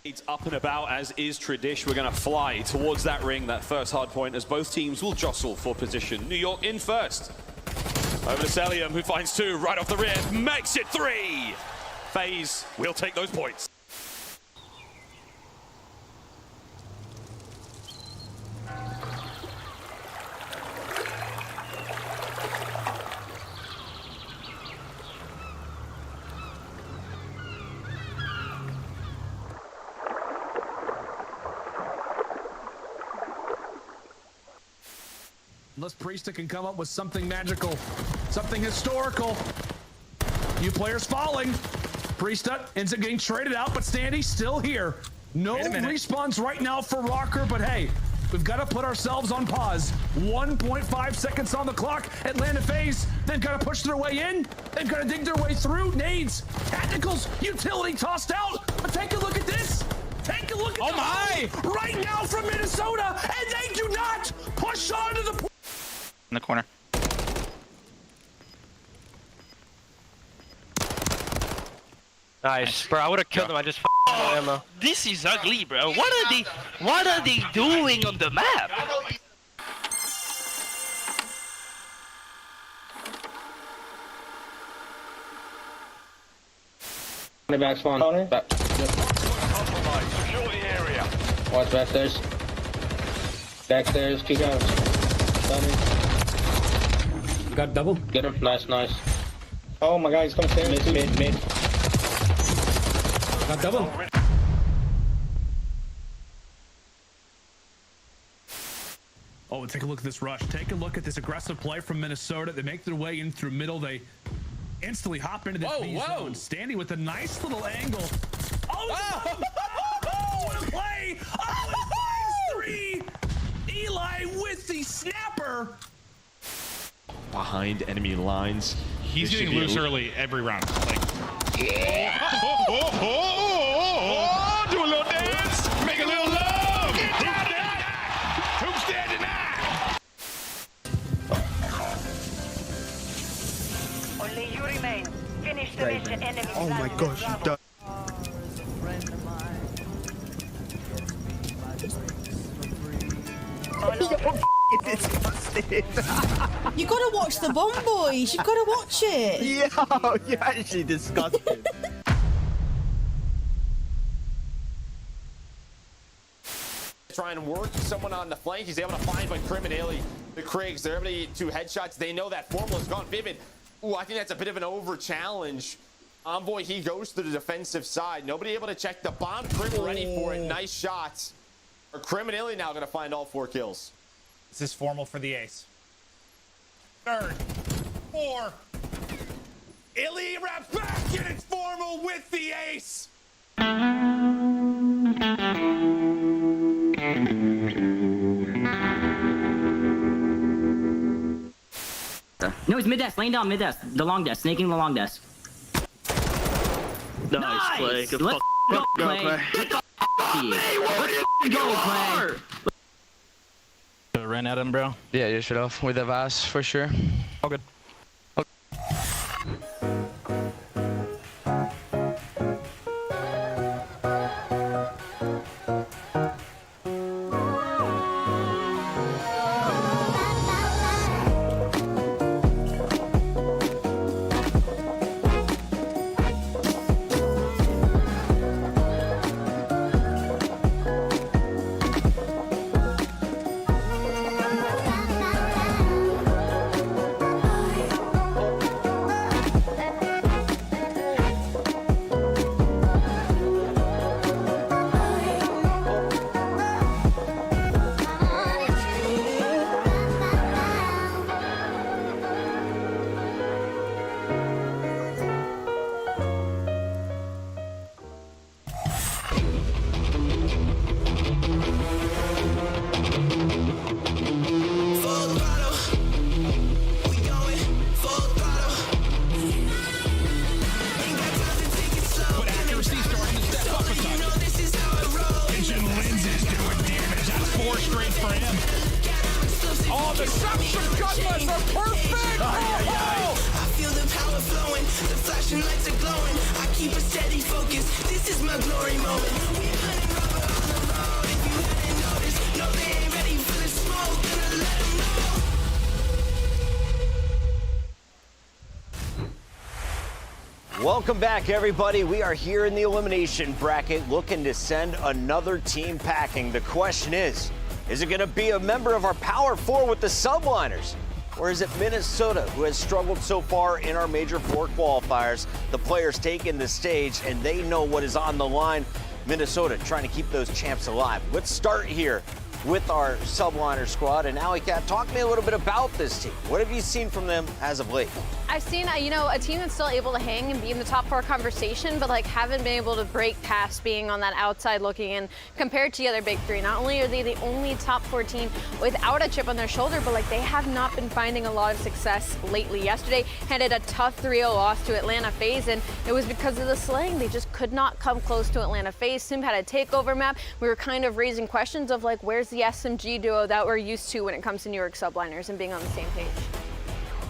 It's up and about, as is tradition. We're going to fly towards that ring, that first hard point, as both teams will jostle for position. New York in first. Over to Celium, who finds 2 right off the rear, makes it 3. FaZe will take those points. Unless Priesta can come up with something magical, something historical. Few players falling. Priesta ends up getting traded out, but Standy's still here. No respawns right now for Rocker, but hey, we've got to put ourselves on pause. 1.5 seconds on the clock. Atlanta FaZe, they've got to push their way in. They've got to dig their way through. Nades, tacticals, utility tossed out. But take a look at this. Take a look at the right now from Minnesota, and they do not push on to the in the corner. Nice, bro. I would have killed him. I just ammo. This is ugly, bro. What are they doing on the map? Back spawn. Back. Secure the area. Watch backstairs. Backstairs, peek out. Got double. Get him. Nice, nice. Oh my god, he's coming stairs. Mid. Got double. Oh, take a look at this rush. Take a look at this aggressive play from Minnesota. They make their way in through middle. They instantly hop into this B zone. Standing with a nice little angle. Oh, what a play! Oh, it finds 3! Eli with the snapper. Behind enemy lines. He's getting loose early every round. Like, do a little dance, make a little love. Get down there. Who's there tonight? Only you remain. Finish the mission. Enemy. Oh my gosh, you done. You gotta watch the bomb, boys. You gotta watch it. Yo, you're actually disgusting. Try and work someone on the flank. He's able to find by Criminelli. The Craigs, they're able to get 2 headshots. They know that formula's gone. Vivid. Ooh, I think that's a bit of an over challenge. Envoy, he goes to the defensive side. Nobody able to check the bomb. Crim ready for it. Nice shots. Or Criminelli now gonna find all 4 kills. This is formal for the ace. 3rd, 4. Illy wraps back and it's formal with the ace. No, he's mid-desk, laying down mid-desk. The long desk, snaking the long desk. Nice play. Good Let's fuck. go, Clay. Let's go, Clay. Ran at him, bro. Yeah, you should have with the Vaz for sure. All good. Oh, the suction cutlass are perfect! I feel the power flowing, the flashing lights are glowing. I keep a steady focus, this is my glory moment. We hunting rubber on the road, if you hadn't noticed. No, they ain't ready for the smoke, gonna let them know. Welcome back, everybody. We are here in the elimination bracket looking to send another team packing. The question is it going to be a member of our Power 4 with the Subliners? Or is it Minnesota, who has struggled so far in our Major 4 qualifiers? The players taking the stage, and they know what is on the line. Minnesota trying to keep those champs alive. Let's start here with our Subliner squad. And Alley Cat, talk to me a little bit about this team. What have you seen from them as of late? I've seen, a team that's still able to hang and be in the top 4 conversation, but like haven't been able to break past being on that outside looking in compared to the other big 3. Not only are they the only top 4 team without a chip on their shoulder, but like they have not been finding a lot of success lately. Yesterday handed a tough 3-0 loss to Atlanta FaZe, and it was because of the slaying. They just could not come close to Atlanta FaZe. Sim had a takeover map. We were kind of raising questions of like, where's the SMG duo that we're used to when it comes to New York Subliners and being on the same page?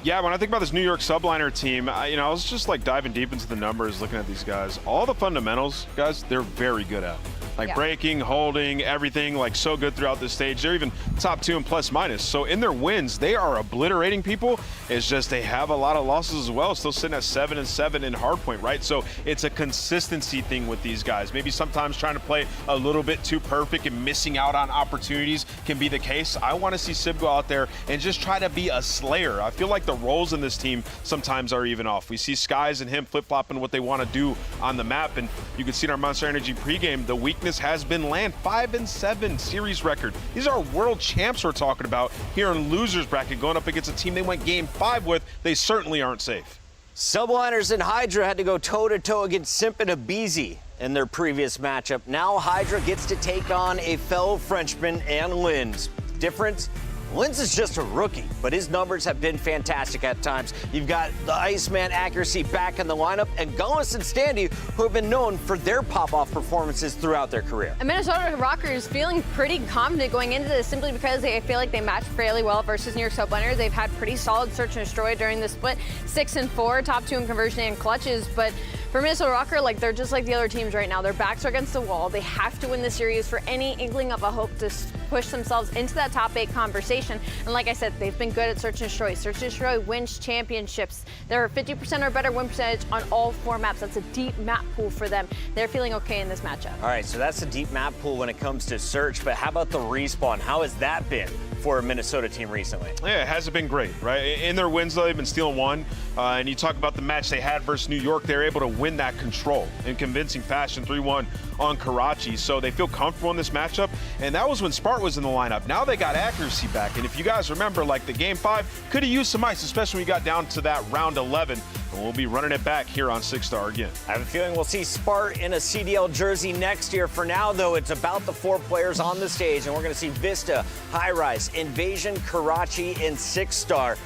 Yeah, when I think about this New York Subliner team, I was just like diving deep into the numbers, looking at these guys. All the fundamentals, guys, they're very good at. Like breaking, holding, everything, like so good throughout this stage. They're even top 2 in plus minus. So in their wins, they are obliterating people. It's just they have a lot of losses as well. Still sitting at 7-7 in hardpoint, right? So it's a consistency thing with these guys. Maybe sometimes trying to play a little bit too perfect and missing out on opportunities can be the case. I want to see Sib go out there and just try to be a slayer. I feel like the roles in this team sometimes are even off. We see Skies and him flip-flopping what they want to do on the map, and you can see in our Monster Energy pregame, the weakness has been land. 5-7 series record. These are world champs we're talking about here in losers bracket, going up against a team they went game 5 with. They certainly aren't safe. Subliners and Hydra had to go toe-to-toe against Simp and Abizi in their previous matchup. Now Hydra gets to take on a fellow Frenchman and Linz. Difference? Linz is just a rookie, but his numbers have been fantastic at times. You've got the Iceman accuracy back in the lineup, and Gunless and Standy, who have been known for their pop-off performances throughout their career. And Minnesota Rockers feeling pretty confident going into this simply because they feel like they match fairly well versus New York Subliners. They've had pretty solid search and destroy during the split, 6-4, top 2 in conversion and clutches, but for Minnesota Rocker, like they're just like the other teams right now. Their backs are against the wall. They have to win the series for any inkling of a hope to push themselves into that top 8 conversation. And like I said, they've been good at search and destroy. Search and destroy wins championships. They're 50% or better win percentage on all 4 maps. That's a deep map pool for them. They're feeling okay in this matchup. All right, so that's a deep map pool when it comes to search, but how about the respawn? How has that been for a Minnesota team recently? Yeah, it hasn't been great, right? In their wins, though, they've been stealing one. And you talk about the match they had versus New York, they're able to win that control in convincing fashion, 3-1 on Karachi. So they feel comfortable in this matchup. And that was when Spart was in the lineup. Now they got accuracy back. And if you guys remember, like the game 5 could have used some ice, especially when we got down to that round 11. And we'll be running it back here on 6 Star again. I have a feeling we'll see Spart in a CDL jersey next year. For now, though, it's about the 4 players on the stage, and we're going to see Vista, High Rise, Invasion, Karachi, and 6 Star.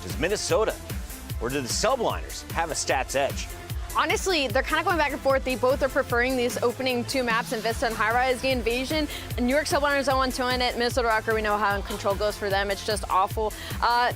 Does Minnesota or do the Subliners have a stats edge? Honestly, they're kind of going back and forth. They both are preferring these opening 2 maps in Vista and High Rise. The Invasion, New York Subliners 0-2 in it. Minnesota Rocker, we know how control goes for them. It's just awful.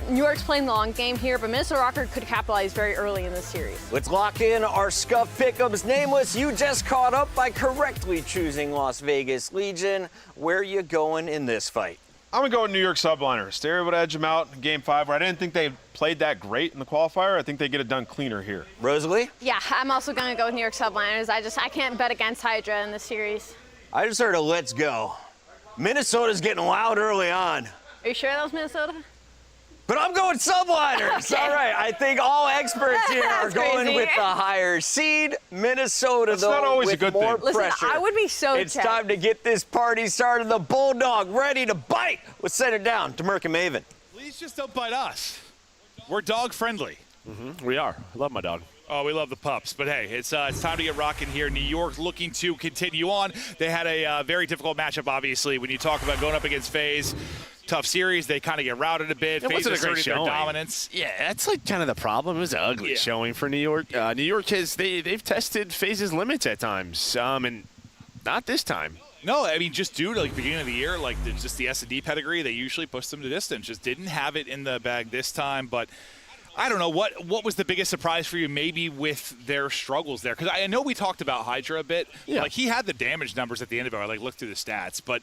New York's playing the long game here, but Minnesota Rocker could capitalize very early in this series. Let's lock in our Scuff Pick'ems. Nameless, you just caught up by correctly choosing Las Vegas Legion. Where are you going in this fight? I'm going to go with New York Subliners. They're able to edge them out in Game 5, where I didn't think they played that great in the qualifier. I think they get it done cleaner here. Rosalie? Yeah, I'm also going to go with New York Subliners. I can't bet against Hydra in this series. I just heard a let's go. Minnesota's getting loud early on. Are you sure that was Minnesota? But I'm going Subliners. Okay. All right, I think all experts here are going crazy. with the higher seed. Minnesota, That's though, not always with a good more thing. pressure. Listen, I would be so It's checked. time to get this party started. The Bulldog ready to bite. Let's send it down to Merck and Maven. Please just don't bite us. We're dog friendly. We are. I love my dog. Oh, we love the pups. But hey, it's time to get rocking here. New York looking to continue on. They had a very difficult matchup, obviously. When you talk about going up against FaZe, tough series. They kind of get routed a bit. FaZe asserted their dominance. Yeah, that's like kind of the problem. It was an ugly showing for New York. New York they've tested FaZe's limits at times, and not this time. No, I mean, just due to like beginning of the year, like just the S&D pedigree, they usually push them to distance. Just didn't have it in the bag this time, but I don't know, what was the biggest surprise for you maybe with their struggles there? Because I know we talked about Hydra a bit. Yeah. Like, he had the damage numbers at the end of it. I looked through the stats, but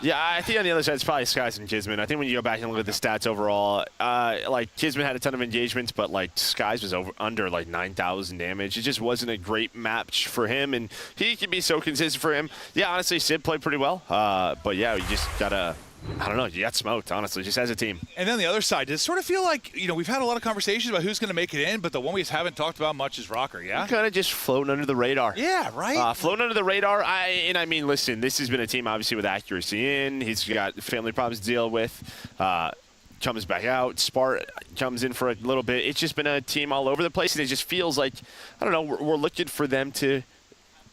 Yeah, I think on the other side, it's probably Skies and Kisman. I think when you go back and look at the stats overall, like Kisman had a ton of engagements, but like Skies was under like 9,000 damage. It just wasn't a great match for him, and he can be so consistent for him. Yeah, honestly, Sid played pretty well, but yeah, you just gotta. I don't know. You got smoked, honestly, just as a team. And then the other side, does it sort of feel like, we've had a lot of conversations about who's going to make it in, but the one we just haven't talked about much is Rocker, yeah? Kind of just floating under the radar. Yeah, right? Floating under the radar. I mean, listen, this has been a team, obviously, with accuracy in. He's got family problems to deal with. Comes back out. Spart comes in for a little bit. It's just been a team all over the place, and it just feels like, I don't know, we're looking for them to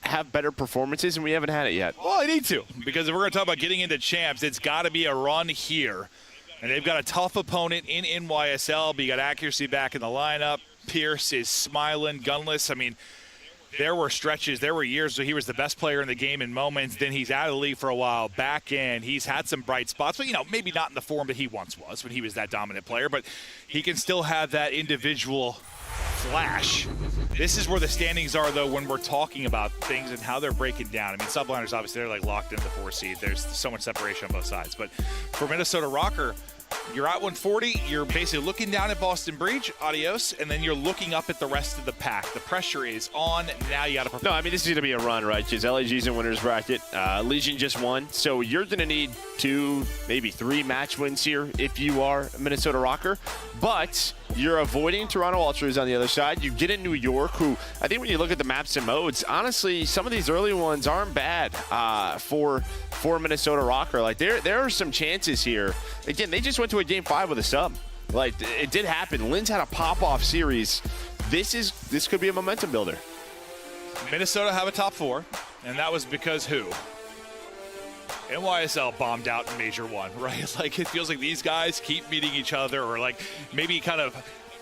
have better performances, and we haven't had it yet. Well, I need to, because if we're going to talk about getting into champs, it's got to be a run here. And they've got a tough opponent in NYSL, but you got accuracy back in the lineup. Pierce is smiling, gunless. I mean, there were stretches, there were years where he was the best player in the game in moments. Then he's out of the league for a while, back in. He's had some bright spots, but, maybe not in the form that he once was when he was that dominant player. But he can still have that individual flash. This is where the standings are, though, when we're talking about things and how they're breaking down. I mean, Subliners, obviously, they're like locked into the 4 seed. There's so much separation on both sides. But for Minnesota Rocker, you're at 140. You're basically looking down at Boston Breach, adios, and then you're looking up at the rest of the pack. The pressure is on. Now you got to prepare. No, I mean, this is going to be a run, right? Because LAG's in winner's bracket. Legion just won. So you're going to need 2, maybe 3 match wins here if you are a Minnesota Rocker. But you're avoiding Toronto Ultras on the other side. You get in New York, who I think when you look at the maps and modes, honestly, some of these early ones aren't bad for Minnesota Rocker. Like, there are some chances here. Again, they just went to a Game 5 with a sub. Like, it did happen. Lynn's had a pop-off series. This could be a momentum builder. Minnesota have a top 4, and that was because who? NYSL bombed out in Major 1, right? Like, it feels like these guys keep meeting each other, or like maybe kind of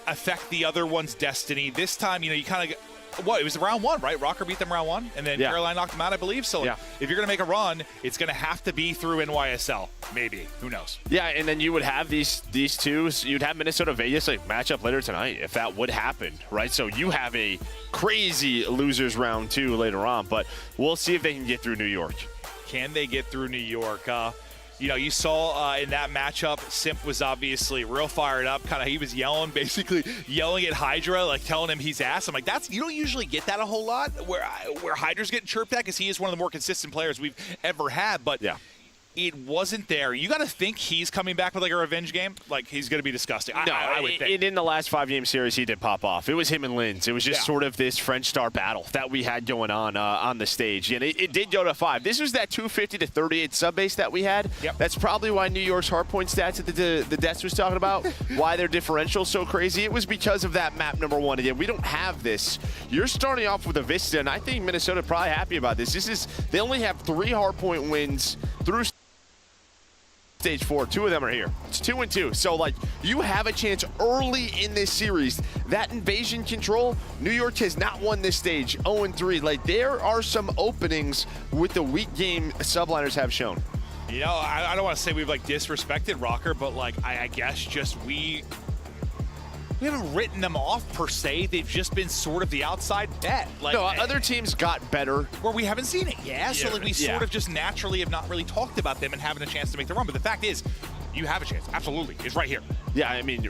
affect the other one's destiny. This time, you know, you kind of it was round 1, right? Rocker beat them round 1, and then Caroline knocked them out, I believe. So if you're going to make a run, it's going to have to be through NYSL. Maybe. Who knows? Yeah, and then you would have these two. You'd have Minnesota Vegas like match up later tonight if that would happen, right? So you have a crazy losers round 2 later on, but we'll see if they can get through New York. Can they get through New York? You know, you saw in that matchup, Simp was obviously real fired up. He was basically yelling at Hydra, like telling him he's ass. I'm like, you don't usually get that a whole lot where Hydra's getting chirped at, because he is one of the more consistent players we've ever had. But it wasn't there. You got to think he's coming back with like a revenge game. Like, he's going to be disgusting. No, I would think. In the last 5-game series, he did pop off. It was him and Linz. It was just sort of this French star battle that we had going on the stage. And it did go to 5. This was that 250 to 38 sub base that we had. Yep. That's probably why New York's hardpoint stats that the Deaths was talking about, why their differential so crazy. It was because of that map number 1. Again, we don't have this. You're starting off with a Vista, and I think Minnesota probably happy about this. They only have 3 hardpoint wins through Stage 4. 2 of them are here. It's 2 and 2. So, like, you have a chance early in this series. That invasion control, New York has not won this stage. 0 and 3. Like, there are some openings with the weak game subliners have shown. You know, I don't want to say we've like disrespected Rocker, but like I guess just we haven't written them off per se. They've just been sort of the outside bet. Like, no, other teams got better. Where we haven't seen it, so like we sort of just naturally have not really talked about them and having a chance to make the run. But the fact is, you have a chance. Absolutely. It's right here. Yeah, I mean,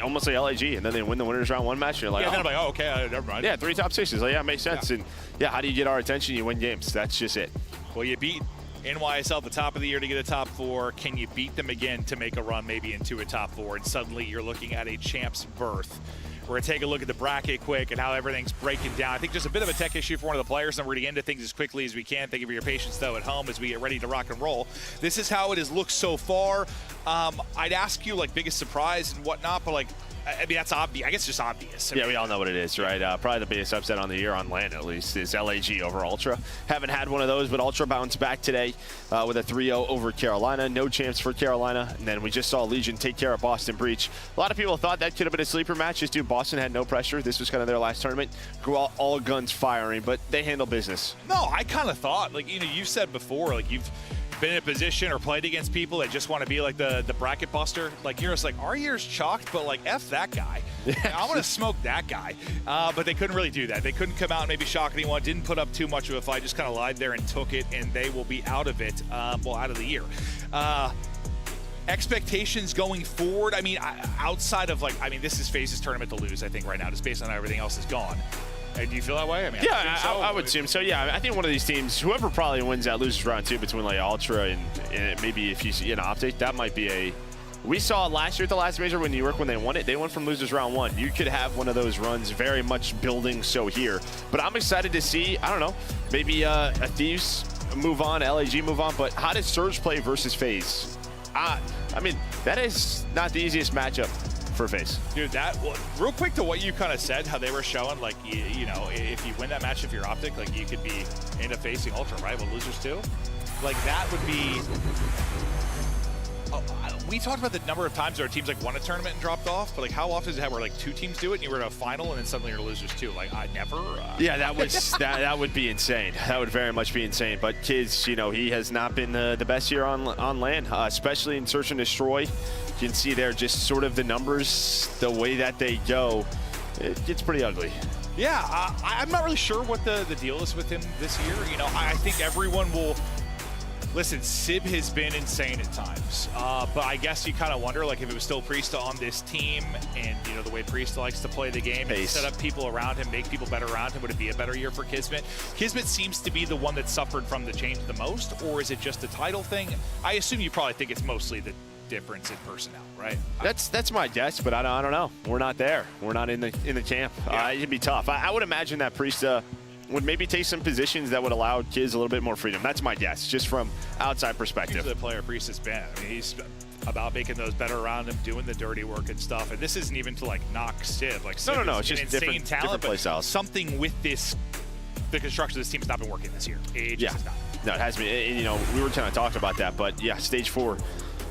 almost like LAG, and then they win the winners round 1 match. And you're like, then I'm like, oh, okay, never mind. Yeah, 3 top 6s. Like, yeah, it makes sense. And how do you get our attention? You win games. That's just it. Well, you beat NYSL at the top of the year to get a top 4. Can you beat them again to make a run maybe into a top 4? And suddenly you're looking at a champ's berth. We're going to take a look at the bracket quick and how everything's breaking down. I think just a bit of a tech issue for one of the players, and we're going to get into things as quickly as we can. Thank you for your patience, though, at home as we get ready to rock and roll. This is how it has looked so far. I'd ask you, like, biggest surprise and whatnot, but, like, I mean, that's obvious. I guess it's just obvious. Yeah, we all know what it is, right? Probably the biggest upset on the year on LAN, at least, is LAG over Ultra. Haven't had one of those, but Ultra bounced back today with a 3-0 over Carolina. No champs for Carolina. And then we just saw Legion take care of Boston Breach. A lot of people thought that could have been a sleeper match. Just dude, Boston had no pressure. This was kind of their last tournament. Grew all guns firing, but they handled business. No, I kind of thought, like, you know, you've said before, like, you've been in a position or played against people that just want to be like the bracket buster. Like, you're just like, our year's chalked, but like, F that guy. I want to smoke that guy. But they couldn't really do that. They couldn't come out and maybe shock anyone, didn't put up too much of a fight, just kind of lied there and took it, and they will be out of it, out of the year. Expectations going forward, I mean, outside of like, I mean, this is FaZe's tournament to lose, I think, right now, just based on how everything else is gone. Do you feel that way? I mean, yeah, I would assume so. Yeah, I think one of these teams, whoever probably wins that loses round 2 between like Ultra and maybe if you see an Optic, that might be a. We saw it last year at the last major when New York, when they won it, they went from losers round 1. You could have one of those runs very much building so here. But I'm excited to see, I don't know, maybe a Thieves move on, LAG move on, but how does Surge play versus FaZe? I mean, that is not the easiest matchup for FaZe. Dude, real quick to what you kind of said, how they were showing, like, you know, if you win that match, if you're Optic, like, you could be into facing Ultra, right? With losers too. Like, that would be. We talked about the number of times where teams like won a tournament and dropped off, but like how often does it have where like 2 teams do it and you were in a final and then suddenly you're losers too? Like, I never. Yeah, that was that would be insane. That would very much be insane. But Kids, you know, he has not been the best year on LAN, especially in Search and Destroy. You can see there just sort of the numbers, the way that they go. it gets pretty ugly. Yeah, I'm not really sure what the deal is with him this year. You know, I think everyone will. Listen, Sib has been insane at times, but I guess you kind of wonder, like, if it was still Priesta on this team, and you know the way Priesta likes to play the game, and set up people around him, make people better around him, would it be a better year for Kismet? Kismet seems to be the one that suffered from the change the most, or is it just a title thing? I assume you probably think it's mostly the difference in personnel, right? That's my guess, but I don't know. We're not there. We're not in the camp. Yeah. It'd be tough. I would imagine that Priesta would maybe take some positions that would allow kids a little bit more freedom. That's my guess, just from outside perspective. The player Priesta's been. I mean, he's about making those better around him, doing the dirty work and stuff. And this isn't even to like knock Sib. Like Sib no, is it's an just insane talent, play styles. Something with the construction of this team has not been working this year. It just has not. No, it has been. And, you know, we were kind of talking about that, but yeah, stage 4.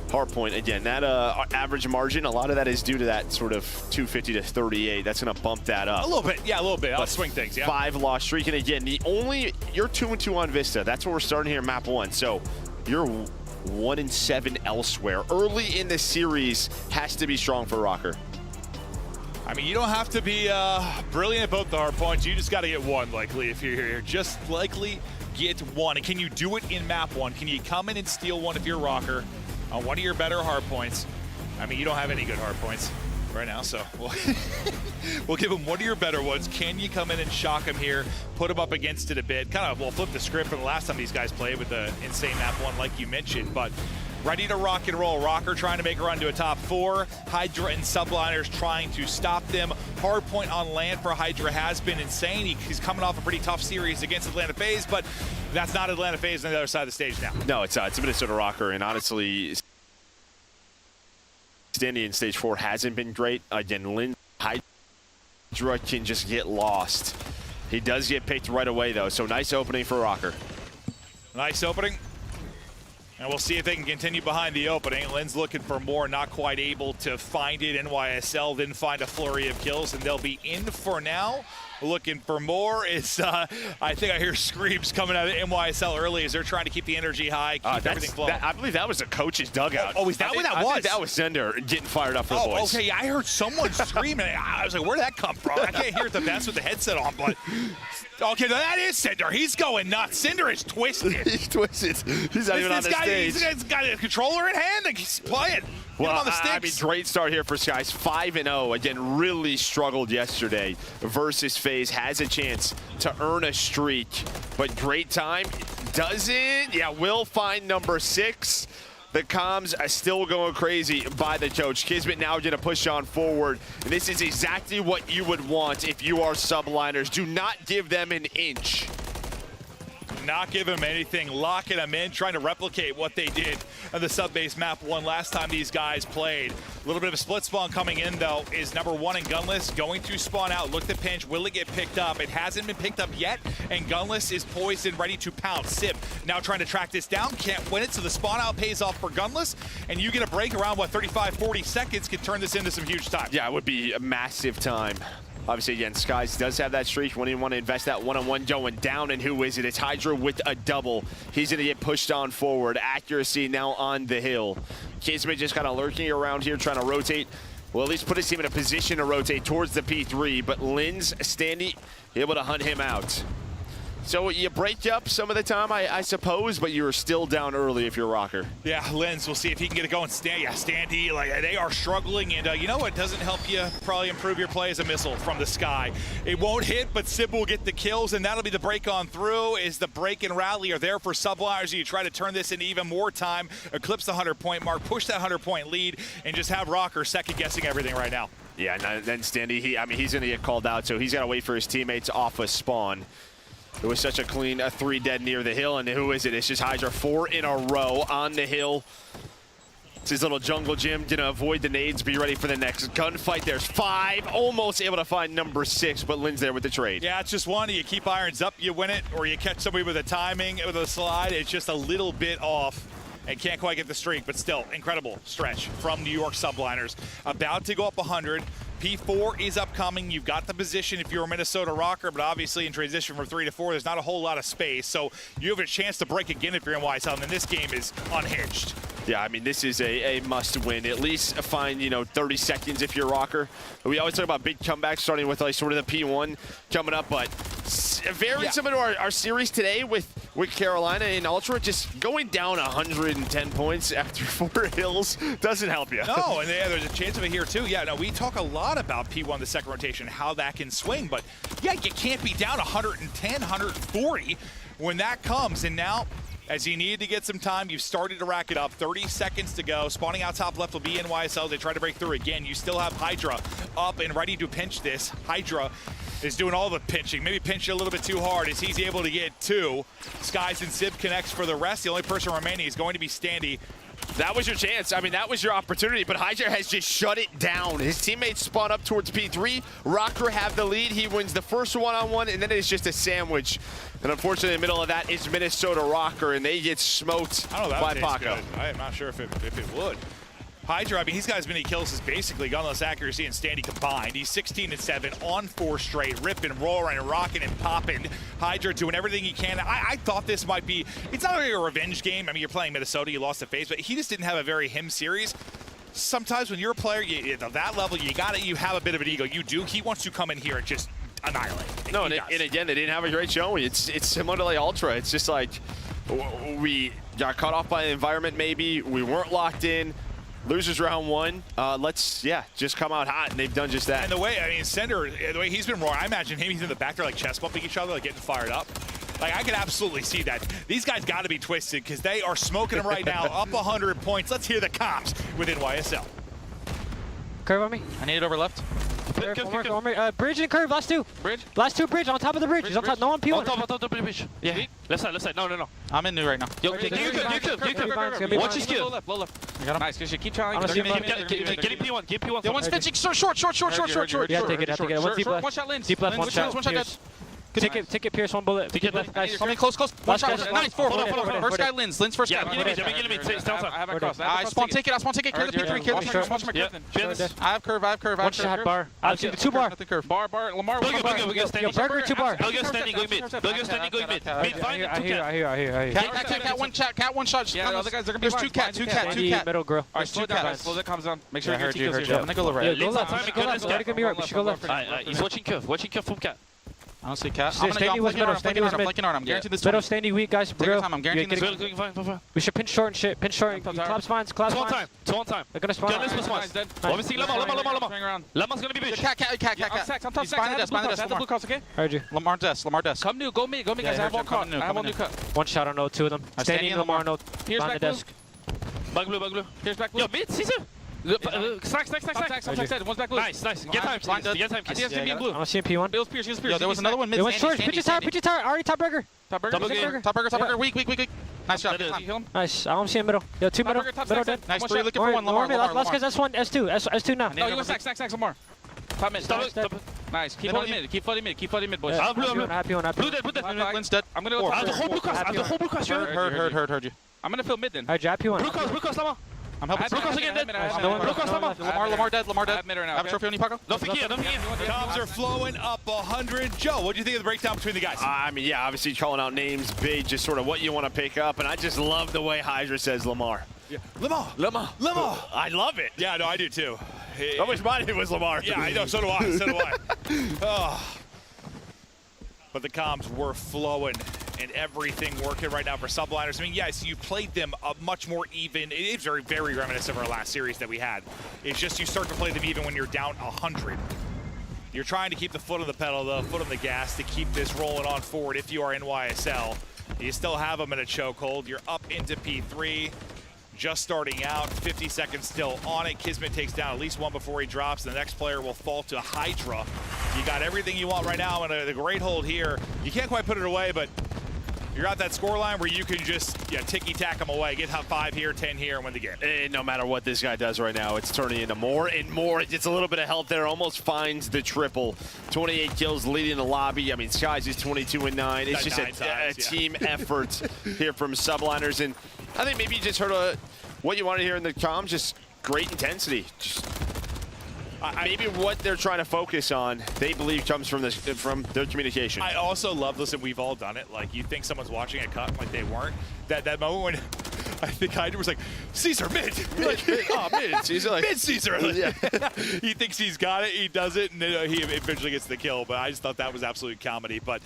Hardpoint, again, that average margin, a lot of that is due to that sort of 250 to 38. That's going to bump that up. A little bit, yeah, a little bit. I'll swing things, yeah. 5-loss streak, and again, you're 2-2 on Vista. That's what we're starting here in map 1. So you're 1-7 elsewhere. Early in the series has to be strong for Rocker. I mean, you don't have to be brilliant at both the hard points. You just got to get one, likely, if you're here. Just likely get one. And can you do it in map 1? Can you come in and steal one if you're Rocker on one of your better hard points? I mean, you don't have any good hard points right now, so we'll give him one of your better ones. Can you come in and shock him here, put him up against it a bit? Kind of, we'll flip the script from the last time these guys played with the insane map 1, like you mentioned, but ready to rock and roll. Rocker trying to make a run to a top 4. Hydra and Subliners trying to stop them. Hard point on land for Hydra has been insane. He's coming off a pretty tough series against Atlanta FaZe, but that's not Atlanta FaZe on the other side of the stage now. No, it's a Minnesota Rocker, and honestly, standing in stage 4 hasn't been great. Again, Lynn Hydra can just get lost. He does get picked right away, though, so nice opening for Rocker. Nice opening. And we'll see if they can continue behind the opening. Lynn's looking for more, not quite able to find it. NYSL didn't find a flurry of kills, and they'll be in for now. Looking for more. It's I think I hear screams coming out of NYSL early as they're trying to keep the energy high, keep everything flowing. I believe that was the coach's dugout. Oh, is that what that was? I think that was Zender getting fired up for the boys. Okay, I heard someone screaming. I was like, where did that come from? I can't hear it the best with the headset on, but okay, that is Cinder. He's going nuts. Cinder is twisted. He's twisted. He's not even on the stage. He's got a controller in hand and he's playing. Well, on the sticks. I mean, great start here for Skies. 5-0. Again, really struggled yesterday versus FaZe. Has a chance to earn a streak, but great time. Doesn't. Yeah, will find number 6. The comms are still going crazy by the coach. Kismet now going to push on forward. And this is exactly what you would want if you are Subliners. Do not give them an inch. Not give them anything, locking them in, trying to replicate what they did on the sub-base map 1 last time these guys played. A little bit of a split spawn coming in, though, is number 1 in Gunless, going to spawn out. Look the pinch, will it get picked up? It hasn't been picked up yet, and Gunless is poised and ready to pounce. Sib now trying to track this down, can't win it, so the spawn out pays off for Gunless, and you get a break around, what, 35, 40 seconds, can turn this into some huge time. Yeah, it would be a massive time. Obviously, again, Skies does have that streak when you want to invest that one-on-one going down, and who is it? It's Hydra with a double. He's going to get pushed on forward. Accuracy now on the hill. Kismet just kind of lurking around here, trying to rotate. Well, at least put his team in a position to rotate towards the P3, but Lynn's standing, able to hunt him out. So you break up some of the time, I suppose, but you're still down early if you're Rocker. Yeah, Lenz, we'll see if he can get it going. Standy, like, they are struggling, and you know what doesn't help you probably improve your play is a missile from the sky. It won't hit, but Sib will get the kills, and that'll be the break on through. Is the break and rally are there for Subliners. You try to turn this into even more time, eclipse the 100-point mark, push that 100-point lead, and just have Rocker second-guessing everything right now. Yeah, and then Standy, he's going to get called out, so he's got to wait for his teammates off a spawn. It was such a clean 3 dead near the hill, and who is it? It's just Hydra 4 in a row on the hill. It's his little jungle gym, gonna avoid the nades, be ready for the next gunfight. There's 5, almost able to find number 6, but Lynn's there with the trade. Yeah, it's just one. You keep irons up, you win it, or you catch somebody with a timing, with a slide. It's just a little bit off and can't quite get the streak, but still, incredible stretch from New York Subliners. About to go up 100. P4 is upcoming. You've got the position if you're a Minnesota Rocker, but obviously in transition from 3 to 4, there's not a whole lot of space. So you have a chance to break again if you're in YSL, and then this game is unhinged. Yeah, I mean, this is a must-win. At least find, 30 seconds if you're Rocker. We always talk about big comebacks, starting with, like, sort of the P1 coming up, but very similar to our series today with Carolina in Ultra, just going down 110 points after 4 hills doesn't help you. No, and yeah, there's a chance of it here, too. Yeah, no, we talk a lot about P1, the second rotation, how that can swing, but, yeah, you can't be down 110, 140 when that comes, and now, as you needed to get some time, you've started to rack it up. 30 seconds to go. Spawning out top left will be NYSL. They try to break through again. You still have Hydra up and ready to pinch this. Hydra is doing all the pinching. Maybe pinch it a little bit too hard as he's able to get 2. Skies and Civ connects for the rest. The only person remaining is going to be Standy. That was your chance. I mean, that was your opportunity, but Hydra has just shut it down. His teammates spawn up towards P3. Rocker have the lead. He wins the first one-on-one, and then it's just a sandwich. And unfortunately, in the middle of that is Minnesota Rocker, and they get smoked by Paco. I'm not sure if it would. Hydra, I mean, he's got as many kills as basically Gunless, Accuracy, and Standy combined. He's 16-7 on 4 straight, ripping, roaring, rocking, and popping. Hydra doing everything he can. I thought this might be, it's not really a revenge game. I mean, you're playing Minnesota, you lost the phase, but he just didn't have a very him series. Sometimes when you're a player, at that level, you have a bit of an ego. You do. He wants to come in here and just annihilate. No, and again, they didn't have a great showing. It's similar to like Ultra. It's just like we got caught off by the environment maybe. We weren't locked in. Losers round 1. Let's just come out hot, and they've done just that. And the way, I mean, Sender, the way he's been roaring, I imagine him, he's in the back there like chest bumping each other, like getting fired up. Like, I can absolutely see that. These guys got to be twisted because they are smoking them right now, up 100 points. Let's hear the comps with NYSL. Curve on me. I need it over left. Bridge and curve, last 2. Bridge? Last 2 bridge, on top of the bridge. He's on top, no on P1. On top of the bridge. Yeah. Left side. No. I'm in new right now. Yo, you could. Watch his kill. Low left. I got him. Nice, because you keep trying. Get him P1. Get P1. One's pitching short. Yeah, take it. One deep left. One shot Lens. Deep left, one shot. Dead. Take it, Pierce, 1 bullet. Take it left. Nice. Coming close. One shot. Nice. 4. Hold on. First guy Lens. First guy. Get me. I have a cross. I spawn take it. Clear the P3. Watch my curve. I have curve. One shot bar. I'll see the 2 bar. Nothing curve. Bar. Lamar. Yo, Burger, 2 bar. Go standing, going mid. I hear. Cat one shot. Yeah, the other guys, they're going to be 2 cat. Middle grill. Alright, 2 cat. Slow that comes down. Make sure you heard you. I'm going to go right. Go left. Already gonna be right. We should go left. He's watching curve from cat. I don't see cat. Standy was middle. I'm guaranteed this. Middle, Standy weak, guys. I'm guaranteed this. We should pinch short and shit. Pinch short. Claps fines. Two on time. They're gonna spawn. Obviously, Lama's gonna be bitch. Cat. I'm top behind the blue cross, okay? Heard you. Lamar desk. Come new, go me, guys. I have all cut. One shot on no, 2 of them. Standy and Lamar no. Here's behind the desk. Back blue. Here's back blue. Yo, mid, Caesar. Stack. One's back blue. Nice. Get time. I'm gonna see P1. Bill's Pierce. Yo, there was another one mid. They went short. Pitch his tower. Already top burger. Top burger. Weak. Nice shot. Kill him. Nice. I don't see him middle. Yo, 2 middle. Middle dead. Nice. 3 looking for one. Lamar. Last guy's S1, S2 now. No, you went stack. Lamar. Top mid. Nice. Keep flooding mid, boys. I'm happy on that. Blue dead. Lynn's dead. I'm gonna go. I have the whole blue cross. Heard you. I'm gonna fill mid then. Alright, jab P1. Blue cross, Lama. I'm helping. Blue cross again dead. Blue cross, Lamar dead. I have a trophy on you, Paco. No Fikia. Comms are flowing up 100. Joe, what do you think of the breakdown between the guys? I mean, yeah, obviously calling out names, big, just sort of what you want to pick up, and I just love the way Hydra says Lamar. Yeah. Lamar. I love it. Yeah, no, I do too. I wish my name was Lamar. Yeah, I know. So do I. Oh. But the comms were flowing and everything working right now for Subliners. I mean, yes, you played them much more even. It's very, very reminiscent of our last series that we had. It's just you start to play them even when you're down 100. You're trying to keep the foot on the pedal, the foot on the gas to keep this rolling on forward if you are NYSL. You still have them in a chokehold. You're up into P3. Just starting out, 50 seconds still on it. Kismet takes down at least one before he drops. The next player will fall to Hydra. You got everything you want right now, and the great hold here. You can't quite put it away, but you're at that score line where you can just ticky-tack them away. Get 5 here, 10 here, and win the game. And no matter what this guy does right now, it's turning into more and more. It gets a little bit of help there. Almost finds the triple. 28 kills leading the lobby. I mean, Skies is 22-9. It's just a team effort here from Subliners. And I think maybe you just heard what you wanted to hear in the comms, just great intensity. Just maybe what they're trying to focus on, they believe comes from their communication. I also love, listen, we've all done it. Like, you think someone's watching a cut like they weren't. That moment when I think Hydra was like, Caesar, mid. Mid, Caesar. Like, Mid, Caesar. Yeah. He thinks he's got it, he does it, and then he eventually gets the kill. But I just thought that was absolute comedy. But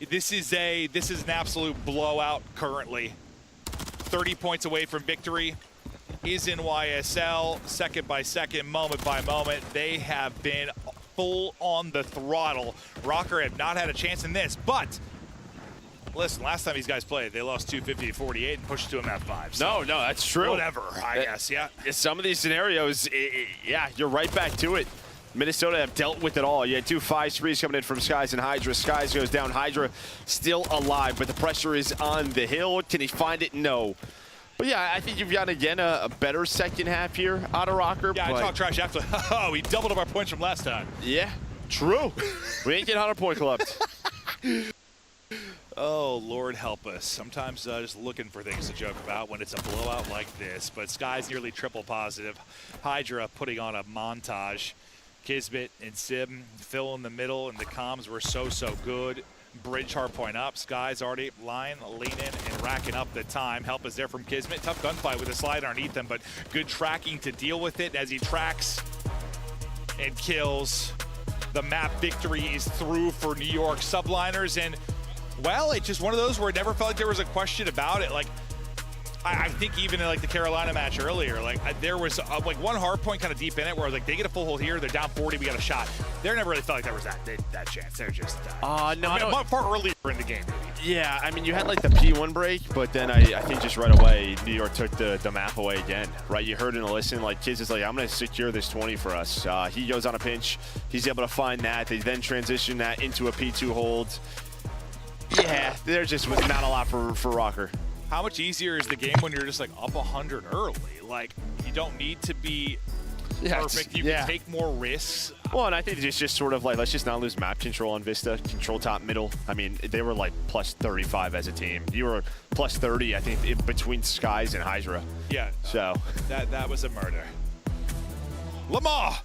this is an absolute blowout currently. 30 points away from victory. Is in YSL, second by second, moment by moment. They have been full on the throttle. Rocker have not had a chance in this, but listen, last time these guys played, they lost 250-48 and pushed to a map 5. So no, that's true. Whatever, I guess, yeah. Some of these scenarios, yeah, you're right back to it. Minnesota have dealt with it all. You had 2 5-3s coming in from Skies and Hydra. Skies goes down, Hydra still alive, but the pressure is on the hill. Can he find it? No. But yeah, I think you've got, again, a better second half here out of Rocker. Yeah, I talked trash after. Oh, we doubled up our points from last time. Yeah, true. We ain't getting 100-point clubbed. Oh, Lord help us. Sometimes just looking for things to joke about when it's a blowout like this. But Sky's nearly triple positive. Hydra putting on a montage. Kismet and Sim, Phil in the middle, and the comms were so good. Bridge hardpoint up. Sky's already leaning and racking up the time. Help is there from Kismet. Tough gunfight with a slide underneath him, but good tracking to deal with it as he tracks and kills. The map victory is through for New York subliners, and well, it's just one of those where it never felt like there was a question about it. Like, I think even in like the Carolina match earlier, like there was like one hard point kind of deep in it where I was like, they get a full hold here, they're down 40, we got a shot. There never really felt like there was that chance. They're just no, far earlier in the game. Maybe. Yeah, I mean, you had like the P1 break, but then I think just right away, New York took the map away again, right? You heard in a listen, like Kiz is like, I'm going to secure this 20 for us. He goes on a pinch. He's able to find that. They then transition that into a P2 hold. Yeah, there just was not a lot for Rocker. How much easier is the game when you're just like up 100 early? Like, you don't need to be perfect. You can take more risks. Well, and I think it's just sort of like, let's just not lose map control on Vista. Control top middle. I mean, they were like plus 35 as a team. You were plus 30, I think, in between Skies and Hydra. Yeah. So that was a murder. Lamar.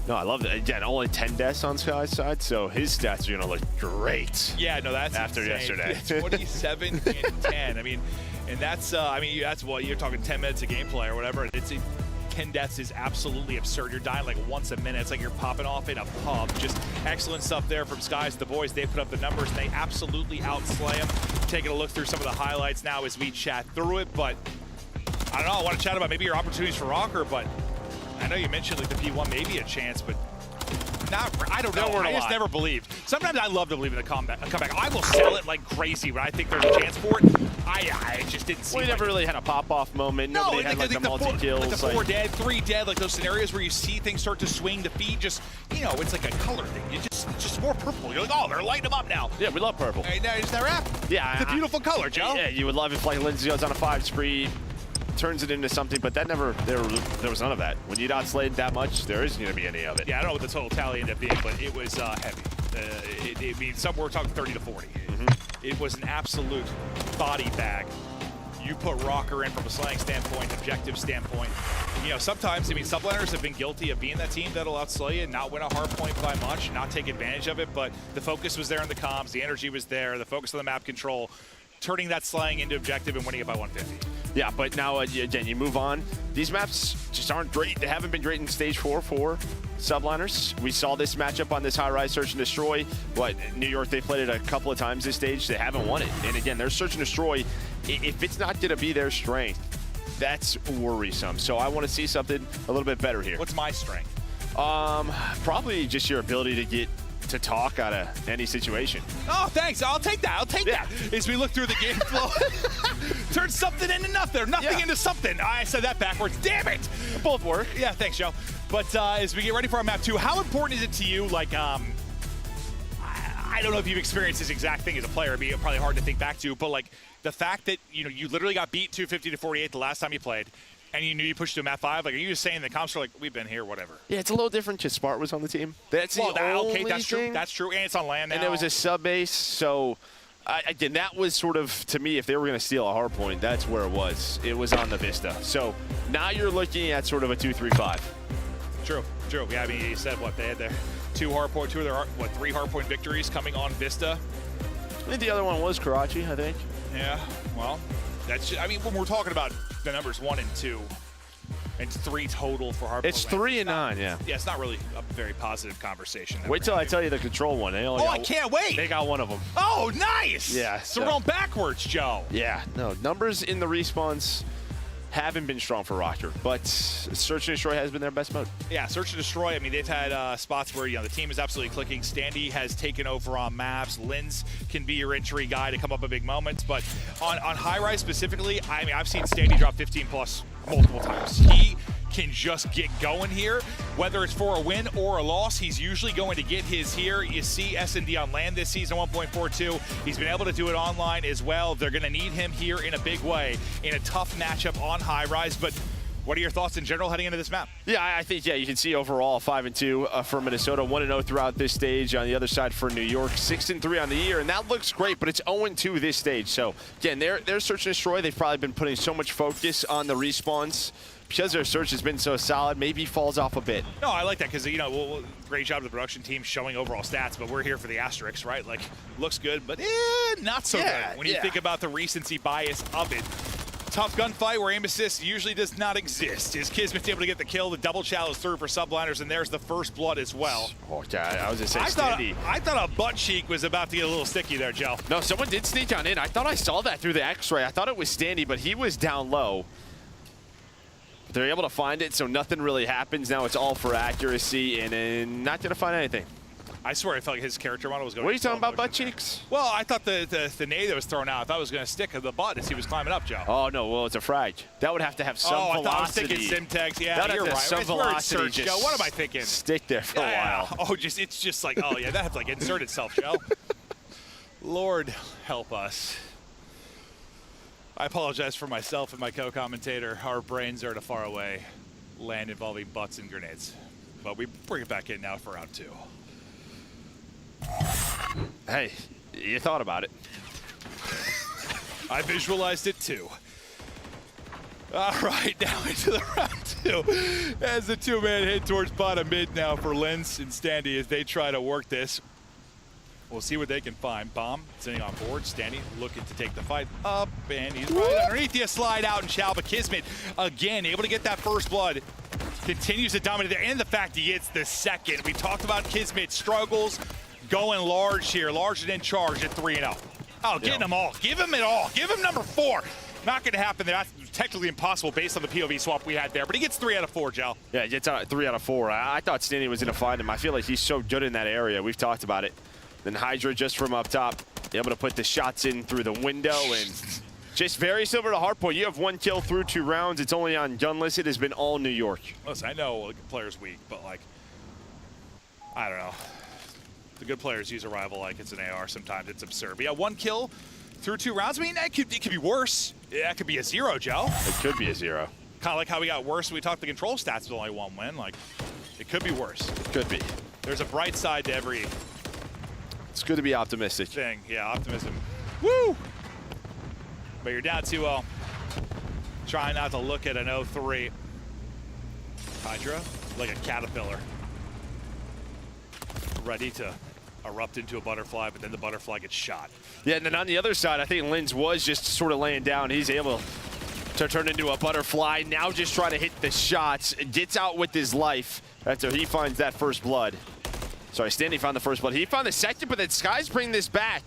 No, I love that. Again, only 10 deaths on Sky's side, so his stats are going to look great. Yeah, no, that's after insane. yesterday. 27 and 10. I mean, and that's that's what you're talking 10 minutes of gameplay or whatever. It's 10 deaths is absolutely absurd. You're dying like once a minute. It's like you're popping off in a pub. Just excellent stuff there from Skies. The boys, they put up the numbers and they absolutely outslay them. Taking a look through some of the highlights now as we chat through it, but I don't know. I want to chat about maybe your opportunities for Rocker, but I know you mentioned like the P1 maybe a chance, but I don't know. I just never believed. Sometimes I love to believe in a comeback. I will sell it like crazy when I think there's a chance for it. I just didn't see. We never really had a pop-off moment. No, nobody had like the multi-kills. Like the 4 dead, 3 dead, like those scenarios where you see things start to swing. The feed just, it's like a color thing. It's just more purple. You're like, oh, they're lighting them up now. Yeah, we love purple. Hey, is that rap? Yeah. It's a beautiful color, Joe. Yeah, you would love if like Lindsay goes on a 5 spree, turns it into something, but that never, there was none of that. When you outslayed that much, there isn't going to be any of it. Yeah, I don't know what the total tally ended up being, but it was heavy. I mean, some we're talking 30 to 40. It was an absolute body bag. You put Rocker in from a slaying standpoint, objective standpoint. Sometimes, subliners have been guilty of being that team that'll outslay you, not win a hard point by much, not take advantage of it, but the focus was there in the comms, the energy was there, the focus on the map control, turning that slaying into objective and winning it by 150. Yeah, but now, again, you move on. These maps just aren't great. They haven't been great in Stage 4 for subliners. We saw this matchup on this high-rise Search and Destroy. New York, they played it a couple of times this stage. They haven't won it. And again, their Search and Destroy, if it's not going to be their strength, that's worrisome. So I want to see something a little bit better here. What's my strength? Probably just your ability to get to talk out of any situation. Oh, thanks. I'll take that. I'll take that. As we look through the game flow, turn something into nothing, nothing into something. I said that backwards. Damn it. Both work. Yeah, thanks, Joe. But as we get ready for our map 2, how important is it to you, like, I don't know if you've experienced this exact thing as a player. It'd be probably hard to think back to, but like the fact that, you literally got beat 250 to 48 the last time you played, and you knew you pushed to a map 5, like, are you just saying the comps are like, we've been here, whatever? Yeah, it's a little different because Smart was on the team. That's okay, that's true. That's true, and it's on land now. And it was a sub base, so again, that was sort of, to me, if they were going to steal a hard point, that's where it was. It was on the Vista. So now you're looking at sort of a 2-3-5. True. Yeah, I mean, you said what they had there. 3 hardpoint victories coming on Vista. I think the other one was Karachi, I think. Yeah, well, That's just, I mean, when we're talking about the numbers 1 and 2, and 3 total for Hardpoint. It's 3 and 9, yeah. Yeah, it's not really a very positive conversation. Wait till I tell you the control one. I can't wait. They got one of them. Oh, nice. Yeah. So we're going backwards, Joe. Yeah, no, numbers in the respawns haven't been strong for Rocker, but Search and Destroy has been their best mode. Yeah, Search and Destroy, I mean, they've had spots where, the team is absolutely clicking. Standy has taken over on maps. Linz can be your entry guy to come up with big moments, but on High Rise specifically, I mean, I've seen Standy drop 15 plus multiple times. He can just get going here, whether it's for a win or a loss. He's usually going to get his here. You see S&D on land this season, 1.42. He's been able to do it online as well. They're going to need him here in a big way in a tough matchup on High Rise. But what are your thoughts in general heading into this map? Yeah, I think, you can see overall 5-2 for Minnesota, 1-0 throughout this stage. On the other side for New York, 6-3 on the year, and that looks great, but it's 0-2 this stage. So, again, their Search and Destroy, they've probably been putting so much focus on the respawns. Because their search has been so solid, maybe falls off a bit. No, I like that because, great job to the production team showing overall stats, but we're here for the asterisks, right? Like, looks good, but not so good when you think about the recency bias of it. Tough gunfight where aim assist usually does not exist. Is Kismet's able to get the kill? The double challenge through for subliners, and there's the first blood as well. Oh, yeah, I was going to say Standy. I thought a butt cheek was about to get a little sticky there, Joe. No, someone did sneak on in. I thought I saw that through the X-ray. I thought it was Standy, but he was down low. They're able to find it, so nothing really happens. Now it's all for accuracy, and not going to find anything. I swear I felt like his character model was going. What are you talking about, butt cheeks? Well, I thought the nade that was thrown out, I thought it was going to stick to the butt as he was climbing up, Joe. Oh, no, well, it's a frag. That would have to have some velocity. I was thinking Simtex. Yeah, you're right. Some velocity just Joe. What am I thinking? Stick there for a while. Oh, it's just like, oh, yeah, that had to, like, insert itself, Joe. Lord help us. I apologize for myself and my co-commentator. Our brains are at a faraway land involving butts and grenades. But we bring it back in now for round 2. Hey, you thought about it. I visualized it too. All right, now into the round 2. As the 2-man hit towards bottom mid now for Linz and Standy as they try to work this. We'll see what they can find. Bomb sitting on board. Standy looking to take the fight up, and he's right underneath you. Slide out and Chow, but Kismet again able to get that first blood. Continues to dominate there, and the fact he gets the second. We talked about Kismet struggles going large here, larger than charge at 3-0. Oh, getting them all. Give him it all. Give him number 4. Not going to happen there. That's technically impossible based on the POV swap we had there, but he gets 3 out of 4, Joe. Yeah, he gets 3 out of 4. I thought Standy was going to find him. I feel like he's so good in that area. We've talked about it. Then Hydra just from up top, able to put the shots in through the window, and just very similar to Hardpoint. You have 1 kill through 2 rounds. It's only on Gunless. It has been all New York. Listen, I know players weak, but like, I don't know. The good players use a rival like it's an AR. Sometimes it's absurd. But yeah, 1 kill through 2 rounds. I mean, it could be worse. Yeah, it could be a 0, Joe. It could be a 0. Kind of like how we got worse when we talked the control stats with only 1 win. Like, it could be worse. It could be. There's a bright side to every It's good to be optimistic. thing. Yeah, optimism. Woo! But you're down 2-0. Trying not to look at an 0-3. Hydra, like a caterpillar. Ready to erupt into a butterfly, but then the butterfly gets shot. Yeah, and then on the other side, I think Linz was just sort of laying down. He's able to turn into a butterfly. Now just trying to hit the shots. Gets out with his life. That's how he finds that first blood. Sorry, Standy found the first blood. He found the second, but then Sky's bringing this back.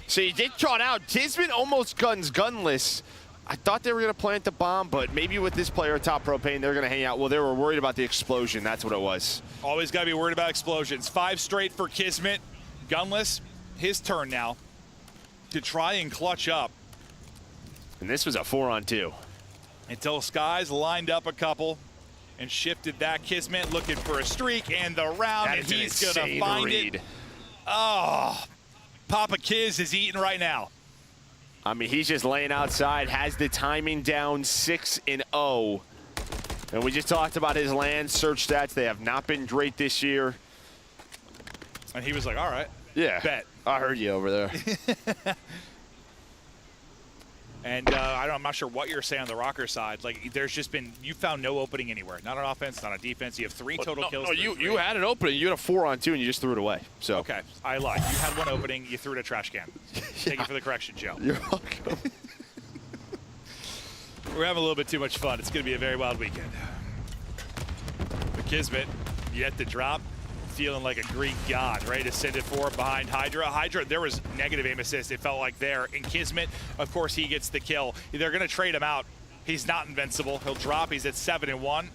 So he did caught out. Kismet almost guns gunless. I thought they were going to plant the bomb, but maybe with this player top propane, they're going to hang out. Well, they were worried about the explosion. That's what it was. Always got to be worried about explosions. 5 straight for Kismet. Gunless, his turn now to try and clutch up. And this was a 4-on-2. Until Skies lined up a couple and shifted that. Kismet looking for a streak and the round, and he's going to find it. Oh, Papa Kiz is eating right now. I mean, he's just laying outside, has the timing down, 6-0. And we just talked about his land search stats. They have not been great this year. And he was like, all right. Yeah. Bet. I heard you over there. And I'm not sure what you're saying on the Rocker side. Like, there's just been, you found no opening anywhere. Not on offense, not on defense. You have 3 total kills. No, you had an opening. You had a 4-on-2, and you just threw it away. So okay, I lied. You had 1 opening. You threw it in a trash can. Thank you for the correction, Joe. You're welcome. We're having a little bit too much fun. It's going to be a very wild weekend. But Kismet, yet to drop, feeling like a Greek god, ready to send it forward behind Hydra. Hydra, there was negative aim assist, it felt like there. And Kismet, of course, he gets the kill. They're going to trade him out. He's not invincible. He'll drop. He's at 7-1.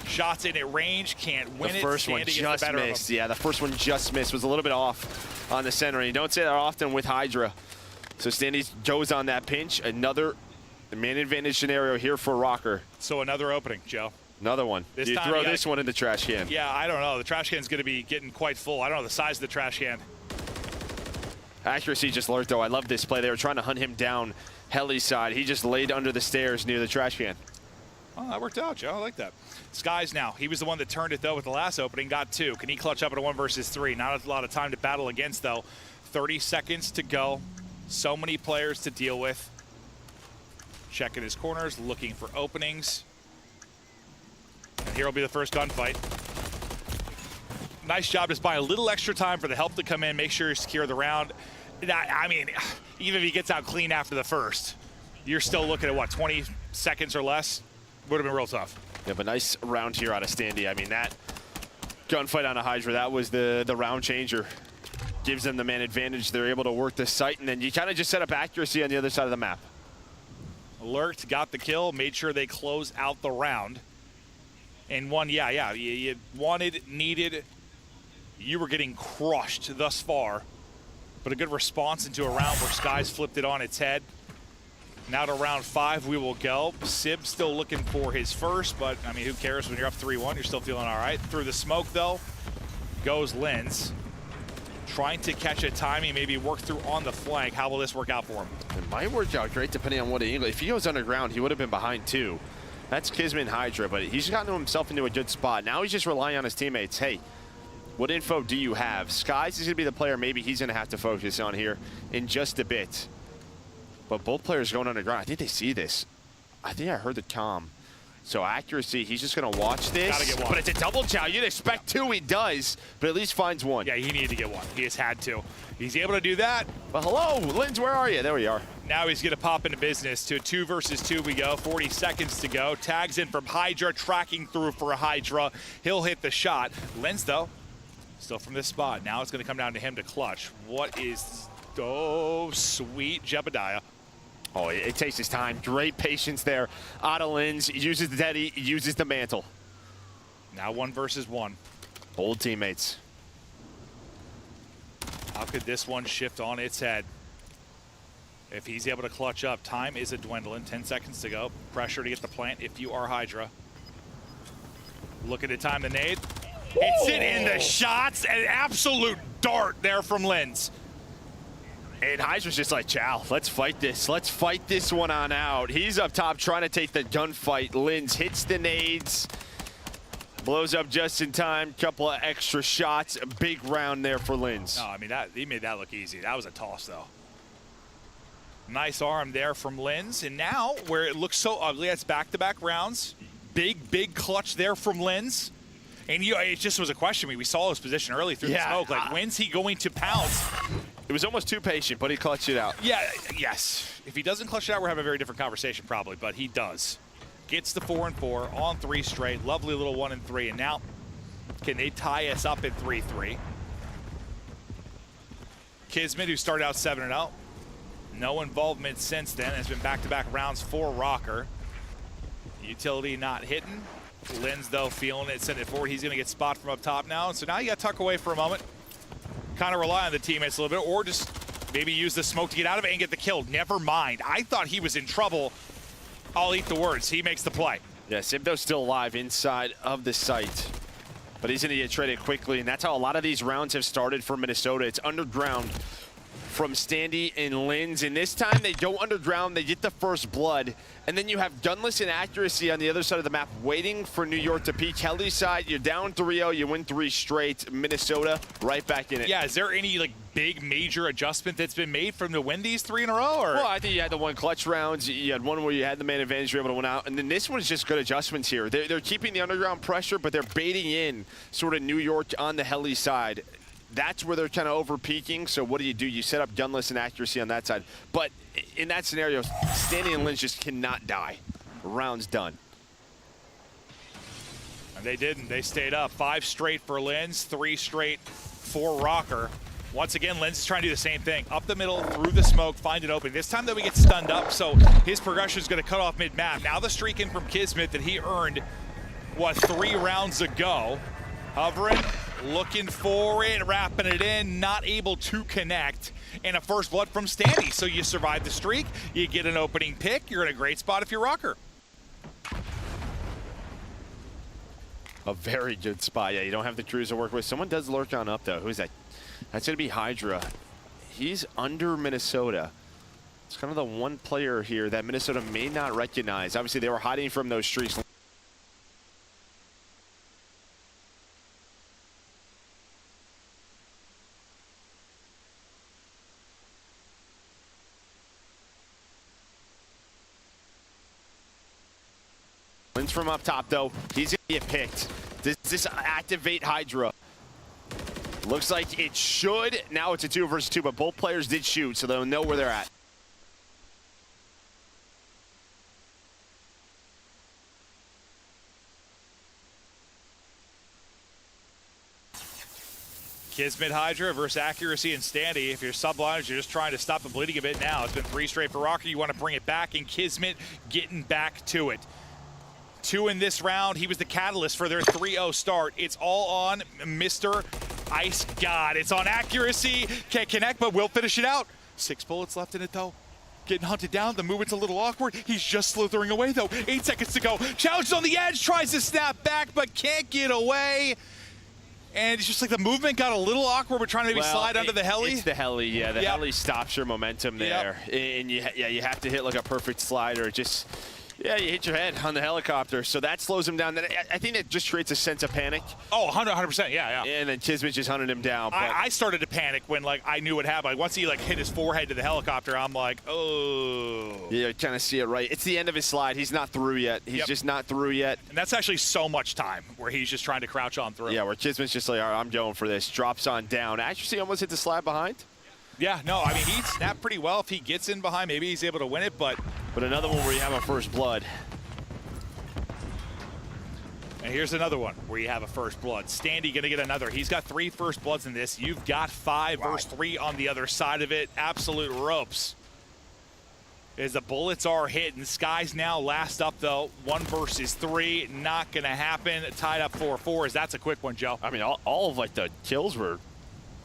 Shots in at range, can't win it. The first one just missed. Yeah, the first one just missed. Was a little bit off on the center. And you don't say that often with Hydra. So Standy goes on that pinch. Another man advantage scenario here for Rocker. So another opening, Joe. Another one. This you time throw this one in the trash can. Yeah, I don't know. The trash can's going to be getting quite full. I don't know the size of the trash can. Accuracy just lurked, though. I love this play. They were trying to hunt him down Heli's side. He just laid under the stairs near the trash can. Oh, that worked out, Joe. I like that. Skies now. He was the one that turned it, though, with the last opening. Got 2. Can he clutch up at a 1 versus 3? Not a lot of time to battle against, though. 30 seconds to go. So many players to deal with. Checking his corners, looking for openings. And here will be the first gunfight. Nice job just buying a little extra time for the help to come in, make sure you secure the round. I mean, even if he gets out clean after the first, you're still looking at, what, 20 seconds or less? Would have been real tough. Yeah, but nice round here out of Standy. I mean, that gunfight on a Hydra, that was the round changer. Gives them the man advantage. They're able to work the site, and then you kind of just set up accuracy on the other side of the map. Lurked, got the kill, made sure they close out the round. And one, yeah, you wanted, needed, you were getting crushed thus far. But a good response into a round where Skies flipped it on its head. Now to round 5 we will go. Sib still looking for his first, but I mean, who cares when you're up 3-1? You're still feeling all right. Through the smoke, though, goes Lens. Trying to catch a timing, maybe work through on the flank. How will this work out for him? It might work out great depending on what angle. If he goes underground, he would have been behind 2. That's Kismet and Hydra, but he's gotten himself into a good spot. Now he's just relying on his teammates. Hey, what info do you have? Skies is going to be the player maybe he's going to have to focus on here in just a bit. But both players going underground. I think they see this. I think I heard the comm. So accuracy, he's just going to watch this. Gotta get one. But it's a double chow. You'd expect 2, he does, but at least finds 1. Yeah, he needed to get 1. He has had to. He's able to do that. But hello, Lens, where are you? There we are. Now he's going to pop into business. To a 2 versus 2 we go. 40 seconds to go. Tags in from Hydra, tracking through for a Hydra. He'll hit the shot. Lens, though, still from this spot. Now it's going to come down to him to clutch. What is... Oh, sweet Jebediah. Oh, it takes his time. Great patience there. Out of Lens, uses the Teddy, uses the mantle. Now 1 versus 1. Old teammates. How could this one shift on its head? If he's able to clutch up, time is a dwindling. 10 seconds to go. Pressure to get the plant if you are Hydra. Looking to time the nade. It's it in the shots. An absolute dart there from Lens. And Hydra's just like, chow, let's fight this. Let's fight this one on out. He's up top trying to take the gunfight. Lens hits the nades. Blows up just in time. Couple of extra shots. A big round there for Lens. No, I mean, he made that look easy. That was a toss, though. Nice arm there from Lens. And now, where it looks so ugly, that's back-to-back rounds. Big clutch there from Lens. And it just was a question. We saw his position early through the smoke. Like, when's he going to pounce? It was almost too patient, but he clutched it out. Yeah, yes. If he doesn't clutch it out, we're having a very different conversation probably, but he does. Gets the 4 and 4 on 3 straight. Lovely little 1 and 3. And now, can they tie us up at 3-3? Kismet, who started out 7-0. No involvement since then. It's been back-to-back rounds for Rocker. Utility not hitting. Lens, though, feeling it, send it forward. He's going to get spot from up top now. So now you got to tuck away for a moment. Kind of rely on the teammates a little bit, or just maybe use the smoke to get out of it and get the kill. Never mind. I thought he was in trouble. I'll eat the words. He makes the play. Yeah, Simdo's still alive inside of the site. But he's going to get traded quickly, and that's how a lot of these rounds have started for Minnesota. It's underground from Standy and Lens, and this time they go underground, they get the first blood, and then you have Gunless and Accuracy on the other side of the map waiting for New York to peak. Kelly's side, you're down 3-0, you win 3 straight. Minnesota right back in it. Yeah, is there any like big major adjustment that's been made from to win these 3 in a row? Or? Well, I think you had the 1 clutch rounds, you had one where you had the man advantage, you were able to win out, and then this one's just good adjustments here. They're keeping the underground pressure, but they're baiting in sort of New York on the Heli side. that's where they're kind of over peaking. So what do? You set up gunless and accuracy on that side. But in that scenario, Standy and Lynch just cannot die. Round's done. And they didn't. They stayed up. 5 straight for Linz, 3 straight for Rocker. Once again, Linz is trying to do the same thing. Up the middle, through the smoke, find it open. This time, though, we get stunned up, so his progression is going to cut off mid-map. Now the streak in from Kismet that he earned, 3 rounds ago. Hovering, looking for it, wrapping it in, not able to connect. And a first blood from Standy. So you survive the streak, you get an opening pick, you're in a great spot if you're Rocker. A very good spot. Yeah, you don't have the crews to work with. Someone does lurk on up, though. Who's that? That's going to be Hydra. He's under Minnesota. It's kind of the one player here that Minnesota may not recognize. Obviously, they were hiding from those streaks. Linz from up top, though. He's going to get picked. Does this activate Hydra? Looks like it should. Now it's a 2 versus 2, but both players did shoot, so they'll know where they're at. Kismet Hydra versus Accuracy and Standy. If you're subliners, you're just trying to stop the bleeding a bit now. It's been 3 straight for Rocker. You want to bring it back, and Kismet getting back to it. 2 in this round. He was the catalyst for their 3-0 start. It's all on Mr. Ice God. It's on Accuracy. Can't connect, but will finish it out. 6 bullets left in it, though. Getting hunted down. The movement's a little awkward. He's just slithering away, though. 8 seconds to go. Challenged on the edge. Tries to snap back, but can't get away. And it's just like the movement got a little awkward. We're trying to maybe slide under the heli. It's the heli, yeah. The heli stops your momentum there. And you have to hit like a perfect slider. Just... yeah, you hit your head on the helicopter, so that slows him down. I think that just creates a sense of panic. Oh, 100%, yeah. And then Kismet just hunted him down. I started to panic when I knew what happened. Once he hit his forehead to the helicopter, I'm like, oh. Yeah, you kind of see it right. It's the end of his slide. He's not through yet. He's just not through yet. And that's actually so much time where he's just trying to crouch on through. Yeah, where Kismet's just like, all right, I'm going for this. Drops on down. Actually, almost hit the slide behind. Yeah, no, I mean, he snapped pretty well. If he gets in behind, maybe he's able to win it, but another one where you have a first blood. And here's another one where you have a first blood. Standy gonna get another. He's got 3 first bloods in this. You've got 5 versus 3 on the other side of it. Absolute ropes. As the bullets are hitting. Sky's now last up, though. 1 versus 3. Not gonna happen. Tied up 4-4. As that's a quick one, Joe. I mean, all of the kills were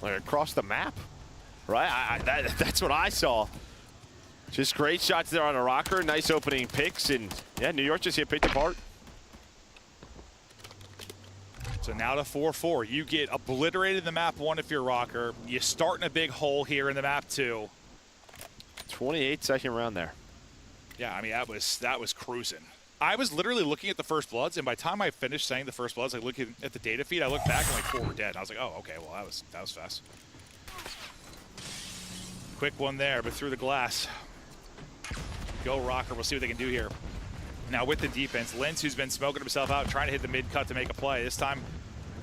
across the map, right? That's what I saw. Just great shots there on a Rocker. Nice opening picks, and yeah, New York just get picked apart. So now to 4-4. You get obliterated in the map 1 if you're Rocker. You start in a big hole here in the map 2. 28-second round there. Yeah, I mean, that was cruising. I was literally looking at the first bloods, and by the time I finished saying the first bloods, looking at the data feed, I looked back and 4 were dead. And I was like, oh, okay, well, that was fast. Quick one there, but through the glass. Go Rocker. We'll see what they can do here. Now with the defense, Linz, who's been smoking himself out, trying to hit the mid-cut to make a play. This time,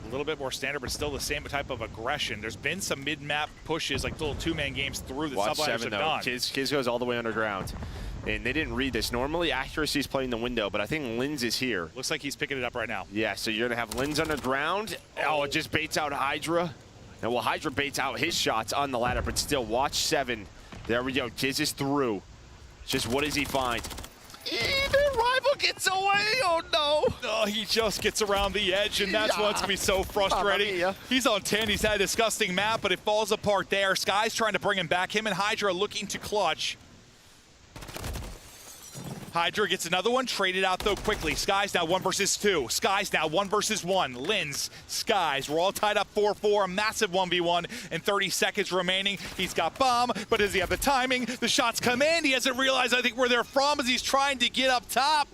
a little bit more standard, but still the same type of aggression. There's been some mid-map pushes, like little 2-man games through the subliners have done. Kiz goes all the way underground. And they didn't read this. Normally, Accuracy's playing the window, but I think Linz is here. Looks like he's picking it up right now. Yeah, so you're going to have Linz underground. Oh, it just baits out Hydra. And well, Hydra baits out his shots on the ladder, but still, watch 7. There we go. Kiz is through. Just what does he find? Either rival gets away. Oh, no. Oh, he just gets around the edge, and that's what's going to be so frustrating. He's on 10. He's had a disgusting map, but it falls apart there. Sky's trying to bring him back. Him and Hydra looking to clutch. Hydra gets another one, traded out though quickly. Sky's now 1 versus 2. Sky's now 1 versus 1. Linz, Skies, we're all tied up 4-4, a massive 1v1, and 30 seconds remaining. He's got bomb, but does he have the timing? The shots come in. He hasn't realized, I think, where they're from as he's trying to get up top.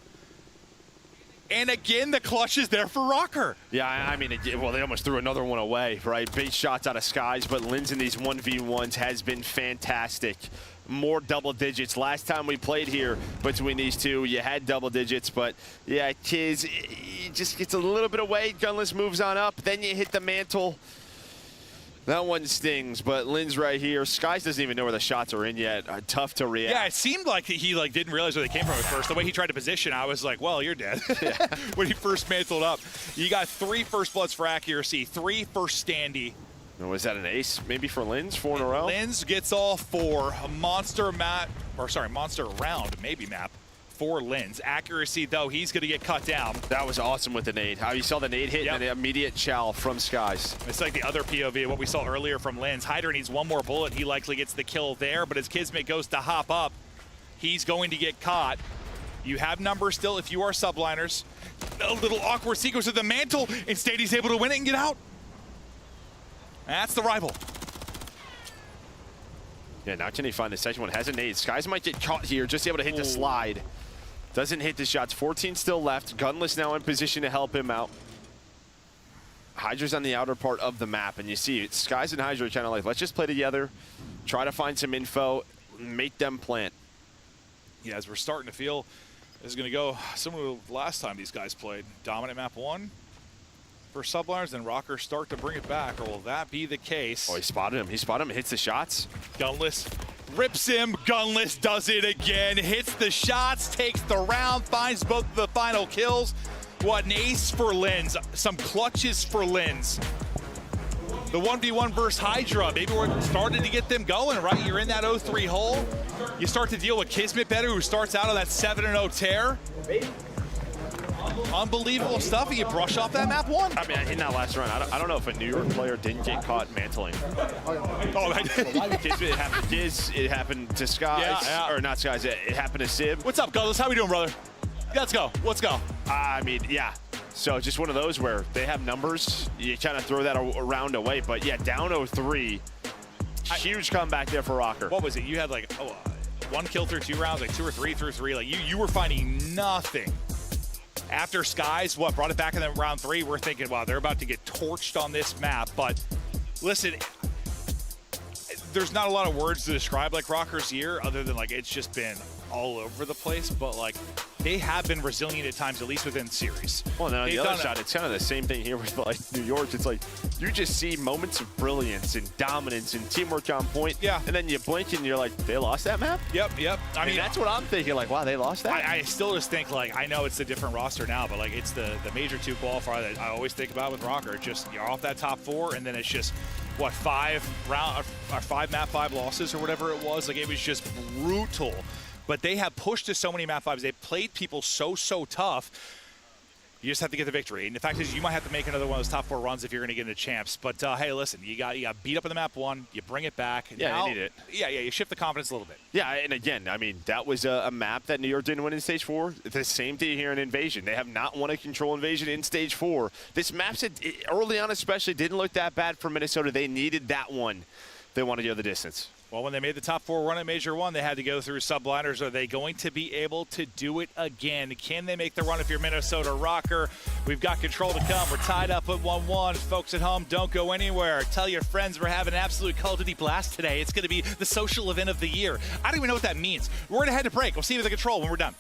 And again, the clutch is there for Rocker. Yeah, I mean, well, they almost threw another one away, right? Big shots out of Skies, but Linz in these 1v1s has been fantastic. More double digits. Last time we played here between these two, you had double digits, but yeah, Kiz, he just gets a little bit away. Gunless moves on up. Then you hit the mantle. That one stings, but Lynn's right here. Skies doesn't even know where the shots are in yet. Tough to react. Yeah, it seemed like he didn't realize where they came from at first. The way he tried to position, I was like, well, you're dead. When he first mantled up. You got 3 first bloods for accuracy, 3 for Standy. Was that an ace maybe for Lynn's? 4 in a row? Lynn's gets all 4. A monster monster round, maybe map. For Lynn's. Accuracy, though, he's going to get cut down. That was awesome with the nade. How you saw the nade hit and an immediate chow from Skies. It's like the other POV, what we saw earlier from Lynn's. Hydra needs 1 more bullet. He likely gets the kill there, but as Kismet goes to hop up, he's going to get caught. You have numbers still if you are subliners. A little awkward sequence of the mantle. Instead, he's able to win it and get out. That's the rival. Yeah, now can he find the second one? Has a nade. Skies might get caught here, just able to hit the slide. Doesn't hit the shots. 14 still left. Gunless now in position to help him out. Hydra's on the outer part of the map, and you see Skies and Hydra are kind of like, let's just play together, try to find some info, make them plant. Yeah, as we're starting to feel, this is going to go similar to the last time these guys played. Dominant map 1 for subliners, then Rockers start to bring it back, or will that be the case? Oh, he spotted him. He spotted him, hits the shots. Gunless rips him. Gunless does it again. Hits the shots, takes the round, finds both of the final kills. What an ace for Lynn's. Some clutches for Lynn's. The 1v1 versus Hydra. Maybe we're starting to get them going, right? You're in that 0-3 hole. You start to deal with Kismet better, who starts out on that 7-0 tear. Unbelievable stuff. You brush off that map 1. I mean, in that last run, I don't know if a New York player didn't get caught mantling. Oh, it happened to Skies, or not Skies, it happened to Sib. What's up, Gunless? How we doing, brother? Let's go. Let's go. I mean, yeah. So just one of those where they have numbers, you kind of throw that around away. But yeah, down 0-3. Huge comeback there for Rocker. What was it? You had like 1 kill through 2 rounds, like 2 or 3 through 3. Like you were finding nothing. After Skies, brought it back in round 3, we're thinking, wow, they're about to get torched on this map. But listen, there's not a lot of words to describe like Rocker's year, other than like it's just been all over the place. But like they have been resilient at times, at least within series. Well, now on the other side, it's kind of the same thing here with like New York. It's like you just see moments of brilliance and dominance and teamwork on point. Yeah. And then you blink and you're like, they lost that map? Yep. I mean, that's what I'm thinking. Like, wow, they lost that? I still just think, like, I know it's a different roster now, but like it's the major 2 qualifier that I always think about with Rocker. Just you're off that top 4, and then it's just what 5 map 5 losses or whatever it was. Like it was just brutal. But they have pushed to so many map 5s. They played people so tough. You just have to get the victory. And the fact is, you might have to make another one of those top 4 runs if you're going to get into champs. But hey, listen, you got beat up in the map 1. You bring it back. Yeah, now, you need it. Yeah, you shift the confidence a little bit. Yeah, and again, I mean, that was a map that New York didn't win in Stage 4. The same thing here in Invasion. They have not won a control Invasion in Stage 4. This map, early on especially, didn't look that bad for Minnesota. They needed that one. They want to go the distance. Well, when they made the top 4 run at Major 1, they had to go through subliners. Are they going to be able to do it again? Can they make the run if you're Minnesota Rocker? We've got control to come. We're tied up at 1-1. Folks at home, don't go anywhere. Tell your friends we're having an absolute Call of Duty blast today. It's going to be the social event of the year. I don't even know what that means. We're going to head to break. We'll see you at the control when we're done.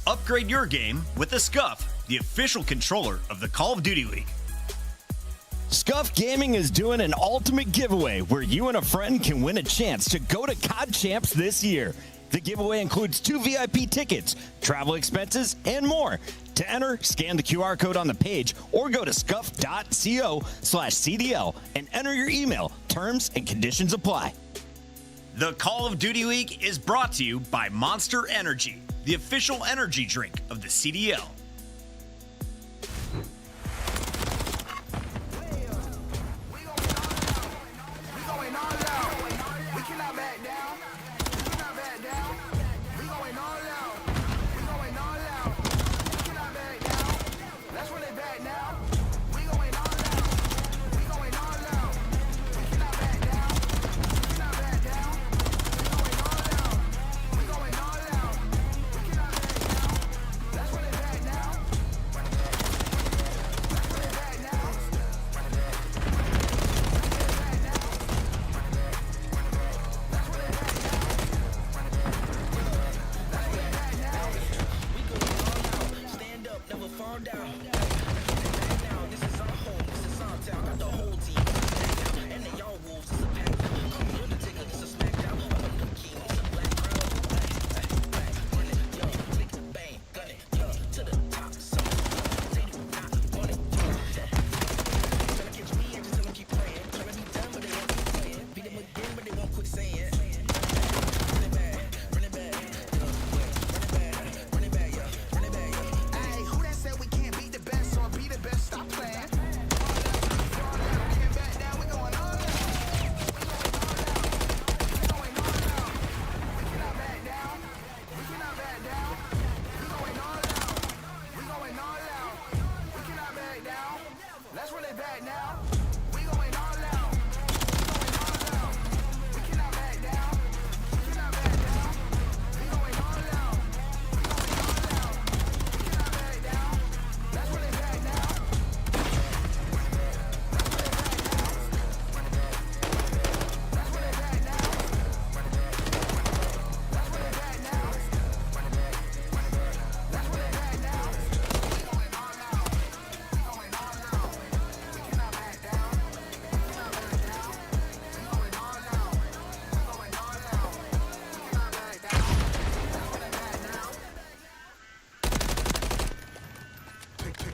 Upgrade your game with the Scuff, the official controller of the Call of Duty League. Scuff Gaming is doing an ultimate giveaway where you and a friend can win a chance to go to COD Champs this year. The giveaway includes 2 VIP tickets, travel expenses, and more. To enter, scan the QR code on the page or go to scuff.co/CDL and enter your email. Terms and conditions apply. The Call of Duty League is brought to you by Monster Energy, the official energy drink of the CDL. it back now. We going all out. We going all out. We cannot back down. We cannot back down. We going all out. We going all out. We cannot back down. That's what it's at now.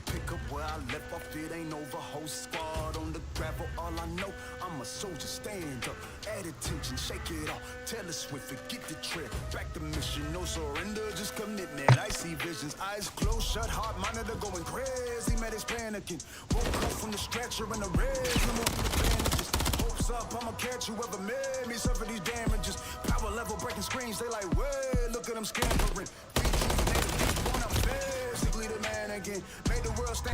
Pick up where I left off, it ain't over. Whole squad on the gravel. All I know, I'm a soldier. Stand up, add attention, shake it off. Taylor Swift, forget the trip. Back to mission, no surrender, just commitment. I see visions, eyes closed, shut, heart monitor going crazy. Mad is panicking. Woke up from the stretcher in the red. Remove the bandages. Hopes up, I'ma catch whoever made me suffer these damages. Power level breaking screens, they like, way, look at them scampering. Rejuvenated, one up, basically the man again. Made the world stand.